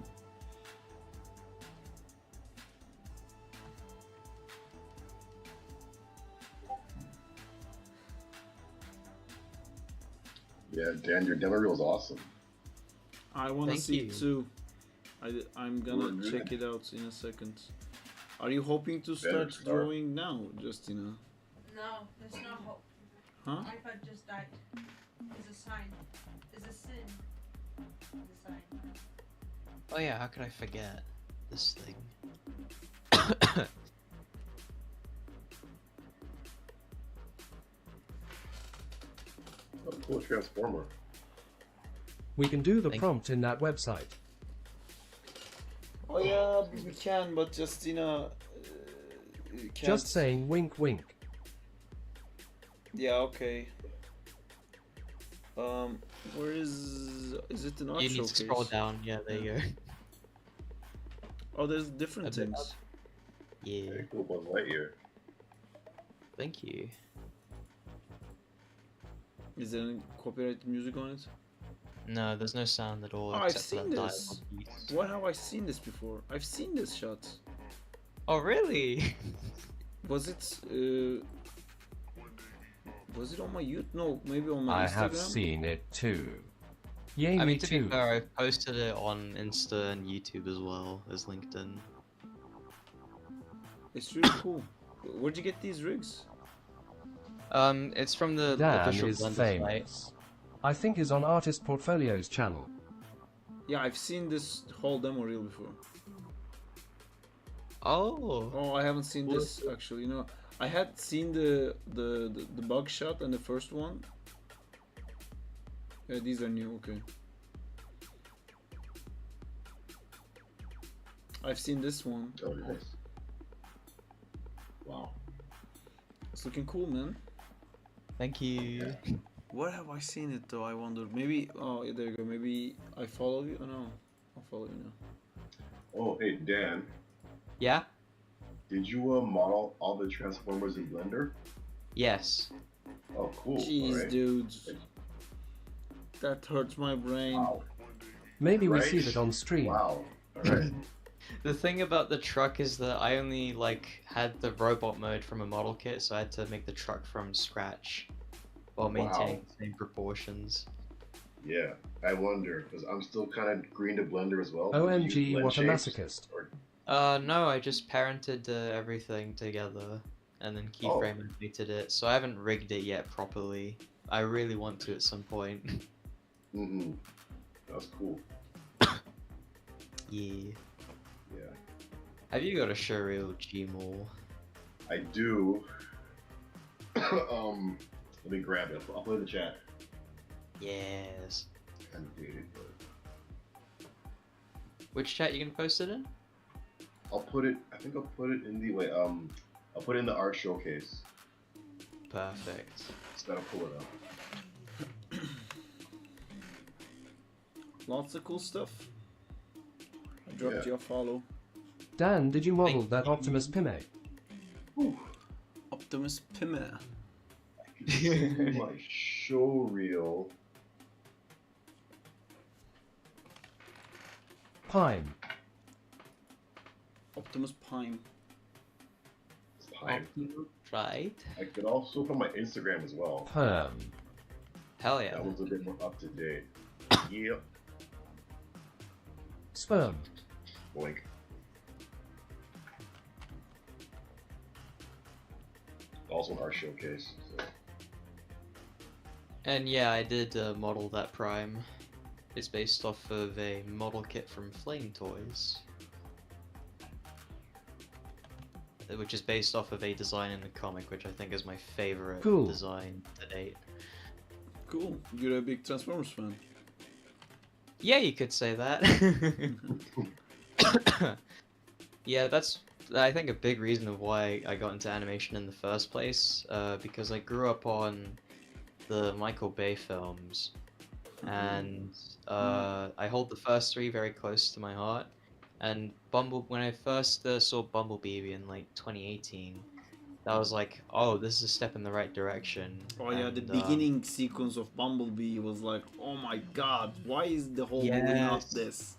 Yeah, Dan, your demo reel is awesome. I want to Thank see you. it too. I'm gonna Good. check it out in a second. Are you hoping to Better start start. drawing now, Justina? No, there's no hope. Huh? My iPad just died. It's a sign. It's a sin. It's a sign. Oh yeah, how could I forget this thing? Oh, cool transformer. We can do the Thank prompt in that website. Oh yeah, we can, but Justina. You can't. Just saying wink wink. Yeah. Okay. Where is it an art You need showcase? to scroll down. Yeah, there you go. Oh, there's different A bit things. up. Yeah, Very cool Buzz Lightyear. thank you. Is there any copyrighted music on it? No, there's no sound at all. Oh, I've except for seen that this. dialogue piece. Where have I seen this before? I've seen this shot. Oh really? Was it? Was it on my YouTube? No, maybe on my I Instagram. have seen it too. Yay, I me mean, to too. be fair, I posted it on Insta and YouTube as well as LinkedIn. It's really cool. Where'd you get these rigs? It's from the Dan official is Blender famous. site. I think is on Artist Portfolio's channel. Yeah, I've seen this whole demo reel before. Oh. Oh, I haven't seen this actually. You know, I had seen the bug shot and the first one. Yeah, these are new. Okay. I've seen this one. Oh, nice. Wow. It's looking cool, man. Thank you. Where have I seen it though? I wonder. Maybe. Oh, yeah, there you go. Maybe I follow you. Oh no, I'll follow you now. Oh, hey Dan, Yeah? did you model all the Transformers in Blender? Yes. Oh, cool. Jeez, Alright. dudes. That hurts my brain. Wow. Maybe we Right? see that on stream. Wow. Alright. The thing about the truck is that I only had the robot mode from a model kit, so I had to make the truck from scratch while maintaining the same proportions. Yeah, I wonder, because I'm still kind of green to Blender as well. Do you use OMG, blend what a shapes? masochist. Or- No, I just parented everything together and then keyframe animated it, so I haven't rigged it yet properly. I really want to at some point. Mm-hmm. That's cool. Yeah. Yeah, Have you got a surreal Gmall? I do. Let me grab it. I'll put it in the chat. Yes. Kind of dated, but Which chat you gonna post it in? I'll put it. I think I'll put it in the way. I'll put it in the art showcase. Perfect. So that'll pull it up. Lots of cool stuff. I dropped Yeah. you a follow. Dan, did you model that Optimus Pime? Optimus Pime. I can see my show reel. Pime. Optimus Prime. Time. Right? I could also put my Instagram as well. Perm. Hell yeah. That one's a bit more up to date. Yep. Sperm. Blink. Also an art showcase. So. And yeah, I did model that Prime. It's based off of a model kit from Flame Toys, which is based off of a design in the comic, which I think is my favorite Cool. design to date. Cool. You're a big Transformers fan. Yeah, you could say that. Yeah, that's I think a big reason of why I got into animation in the first place, because I grew up on the Michael Bay films, and I hold the first three very close to my heart. And when I first saw Bumblebee in like 2018, that was like, oh, this is a step in the right direction. Oh yeah, the And, beginning sequence of Bumblebee was like, oh my god, why is the whole movie not Yes. this?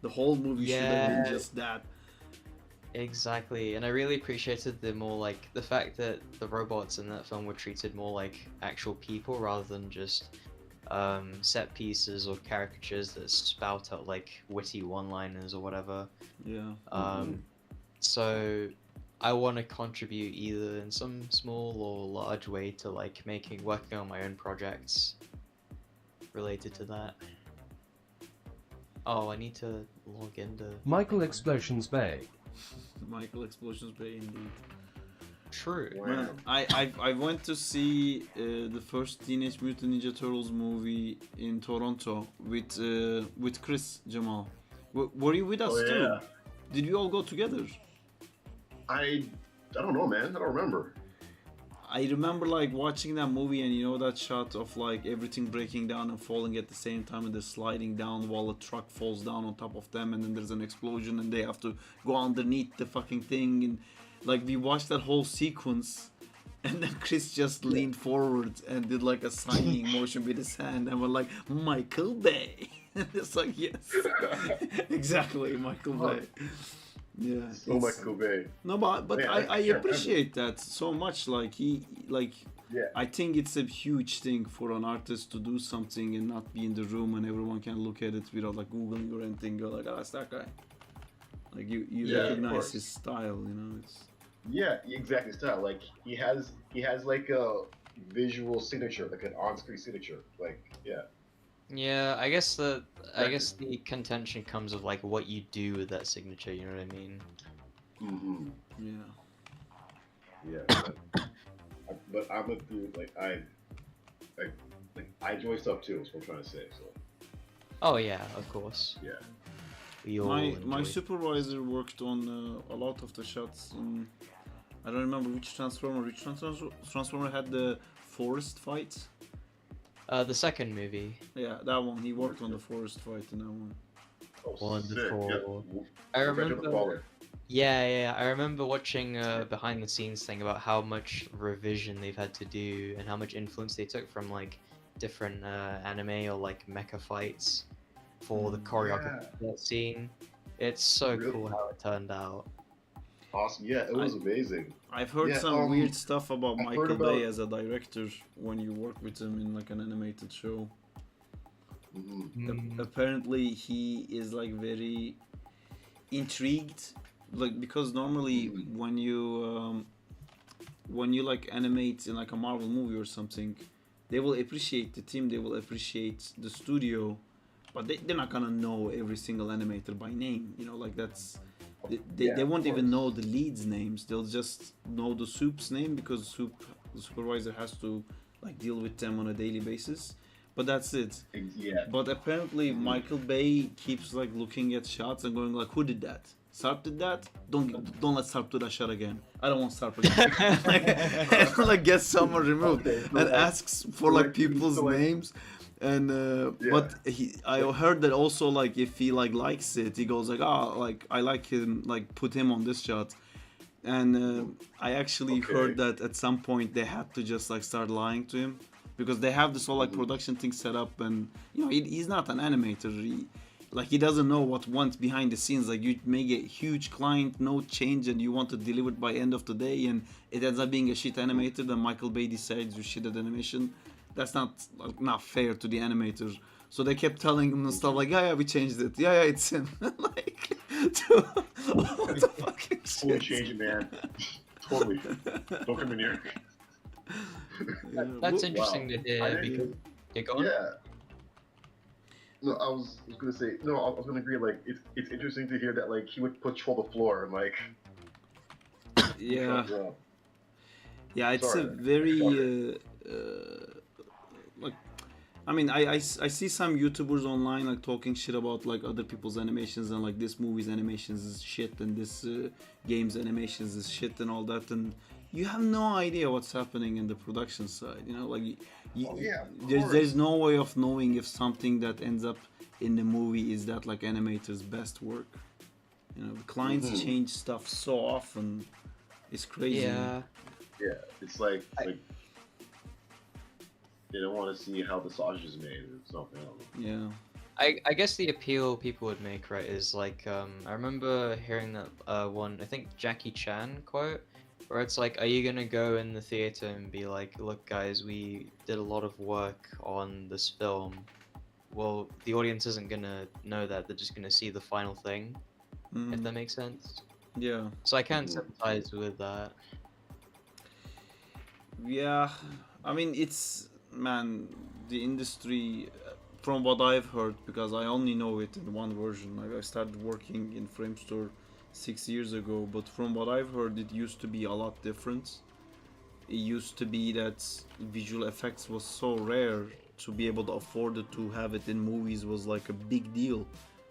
The whole movie should have been Yes. just that. Exactly, and I really appreciated the fact that the robots in that film were treated more like actual people rather than just set pieces or caricatures that spout out like witty one-liners or whatever. Yeah. So I want to contribute either in some small or large way to like working on my own projects related to that. Oh, I need to log into Michael Explosions Bay. Michael Explosions Bay indeed. True. Man, I went to see the first Teenage Mutant Ninja Turtles movie in Toronto with Chris Jamal. Were you with us Oh, too? yeah. Did we all go together? I don't know, man. I don't remember. I remember like watching that movie and you know that shot of like everything breaking down and falling at the same time and they're sliding down while a truck falls down on top of them and then there's an explosion and they have to go underneath the fucking thing and like we watched that whole sequence and then Chris just leaned forward and did like a signing motion with his hand and we're like, Michael Bay. And it's like, yes. Exactly, Michael Bay. Yeah. Oh my Kobe. No, but Yeah, I can't appreciate that so much. Like Yeah. I think it's a huge thing for an artist to do something and not be in the room and everyone can look at it without like googling or anything. Go like, oh, it's that guy. Like you Yeah, of recognize course. his style, you know. It's Yeah, exactly. Style. Like he has like a visual signature, like an on-screen signature. Like yeah. Yeah, I guess the contention comes of like what you do with that signature, you know what I mean? Mm-hmm. Yeah. Yeah. But I'm a dude. I enjoy stuff too. Is what I'm trying to say. So Oh yeah, of course. yeah. We all My enjoy. supervisor worked on a lot of the shots in. I don't remember which Transformer. Which Transformer had the forest fight? The second movie. Yeah, that one. He worked on the forest fight in that one. Oh, sick. Yeah. Wonderful. I Revenge of the remember. Fallen. Yeah. I remember watching a behind the scenes thing about how much revision they've had to do and how much influence they took from like different anime or like mecha fights for the choreography of that scene. It's so Really? cool how it turned out. Awesome. Yeah, it was amazing. I've heard Yeah, some weird stuff about I've Michael heard Bay about- as a director when you work with him in like an animated show. Mm-hmm. Apparently, he is like very intrigued, like because normally when you like animate in like a Marvel movie or something, they will appreciate the team, they will appreciate the studio, but they're not gonna know every single animator by name. You know, like that's they of won't even course. know the leads' names. They'll just know the soup's name because the supervisor has to like deal with them on a daily basis. But that's it. Yeah. But apparently Michael Bay keeps like looking at shots and going like, who did that? Sarp did that? Don't let Sarp do that shot again. I don't want Sarp again. and, like get someone removed Okay, so and like- asks for like people's so like- names. And but I heard that also like if he like likes it, he goes like like I like him, like put him on this shot. And I actually Okay. heard that at some point they had to just like start lying to him because they have this whole like production thing set up, and you know he's not an animator. He doesn't know what went behind the scenes. Like you make a huge client, no change, and you want to deliver it by end of the day, and it ends up being a shit animator. Then Michael Bay decides you shit at animation. That's not fair to the animator. So they kept telling him and stuff like, yeah, we changed it. Yeah, it's him. Like, what the fucking Totally shit. change it, man. Totally. Don't come in here. That's Wh- interesting to I hear didn't- because yeah, go on. Yeah. No, I was gonna say no. I was gonna agree. Like, it's interesting to hear that like he would patrol the floor and like. Yeah. Yeah. Yeah, it's Sorry. a very like I mean I see some YouTubers online like talking shit about like other people's animations and like this movie's animations is shit and this game's animations is shit and all that, and you have no idea what's happening in the production side, you know, like Oh, yeah, of there's course. no way of knowing if something that ends up in the movie is that like animator's best work. You know, the clients Mhm. change stuff so often, it's crazy. Yeah. Yeah. It's like they don't want to see how the sausage is made or something. I don't know. Yeah. I guess the appeal people would make, right, is like I remember hearing that one, I think Jackie Chan quote, where it's like, are you gonna go in the theater and be like, look guys, we did a lot of work on this film. Well, the audience isn't gonna know that, they're just gonna see the final thing, if Mm, that makes sense. yeah. So I can Mhm. sympathize with that. Yeah, I mean, it's man, the industry, from what I've heard, because I only know it in one version. Like I started working in Frame Store 6 years ago, but from what I've heard, it used to be a lot different. It used to be that visual effects was so rare to be able to afford it, to have it in movies was like a big deal.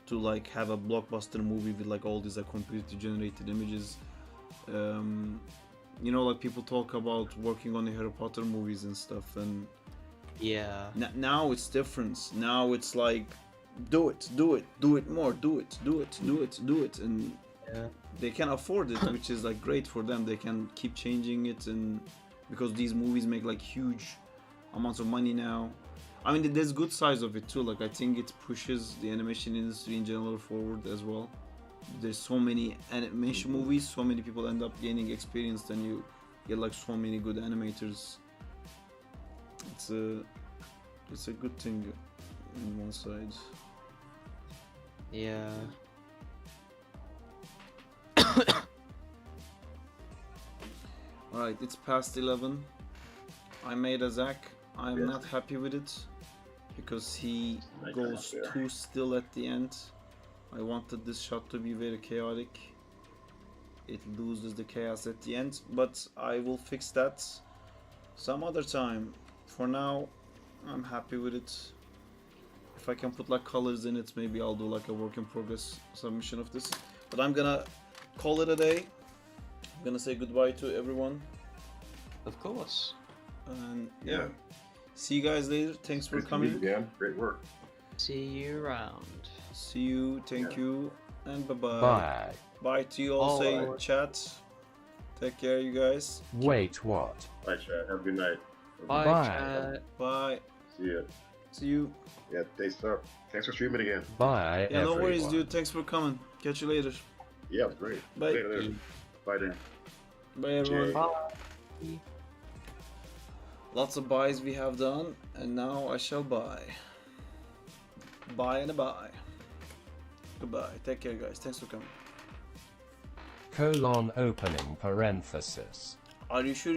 To like have a blockbuster movie with like all these like computer generated images. You know, like people talk about working on the Harry Potter movies and stuff, and Yeah. now it's different. Now it's like, do it more, do it, and Yeah. they can afford it, which is like great for them. They can keep changing it, and because these movies make like huge amounts of money now. I mean, there's good sides of it too. Like I think it pushes the animation industry in general forward as well. There's so many animation movies, so many people end up gaining experience, then you get like so many good animators. It's a good thing on one side. Yeah. Alright, it's past 11. I made a Zack. I'm Yes. not happy with it because he Nice goes shot there. too still at the end. I wanted this shot to be very chaotic. it loses the chaos at the end, but I will fix that some other time. For now, I'm happy with it. If I can put like colors in it, maybe I'll do like a work in progress submission of this. But I'm gonna call it a day. I'm gonna say goodbye to everyone, Of course. and Yeah. see you guys later. Thanks for Nice to meet you coming. again. Great work. See you around. See you. Thank Yeah. you, and bye bye. Bye. Bye to you all. Say Bye. chat. Take care, you guys. Wait, what? Bye, Chad. Have a good night. Bye, Bye. chat. Bye. See ya. See you. Yeah, thanks for streaming again. Bye, Yeah, no everyone. worries, dude. Thanks for coming. Catch you later. Yeah, it was great. Bye. Later. Bye, Dan. Bye, everyone. Jay. Bye. Lots of buys we have done, and now I shall buy. Buy and a buy. Goodbye. Take care, guys. Thanks for coming. Colon opening parenthesis. Are you sure?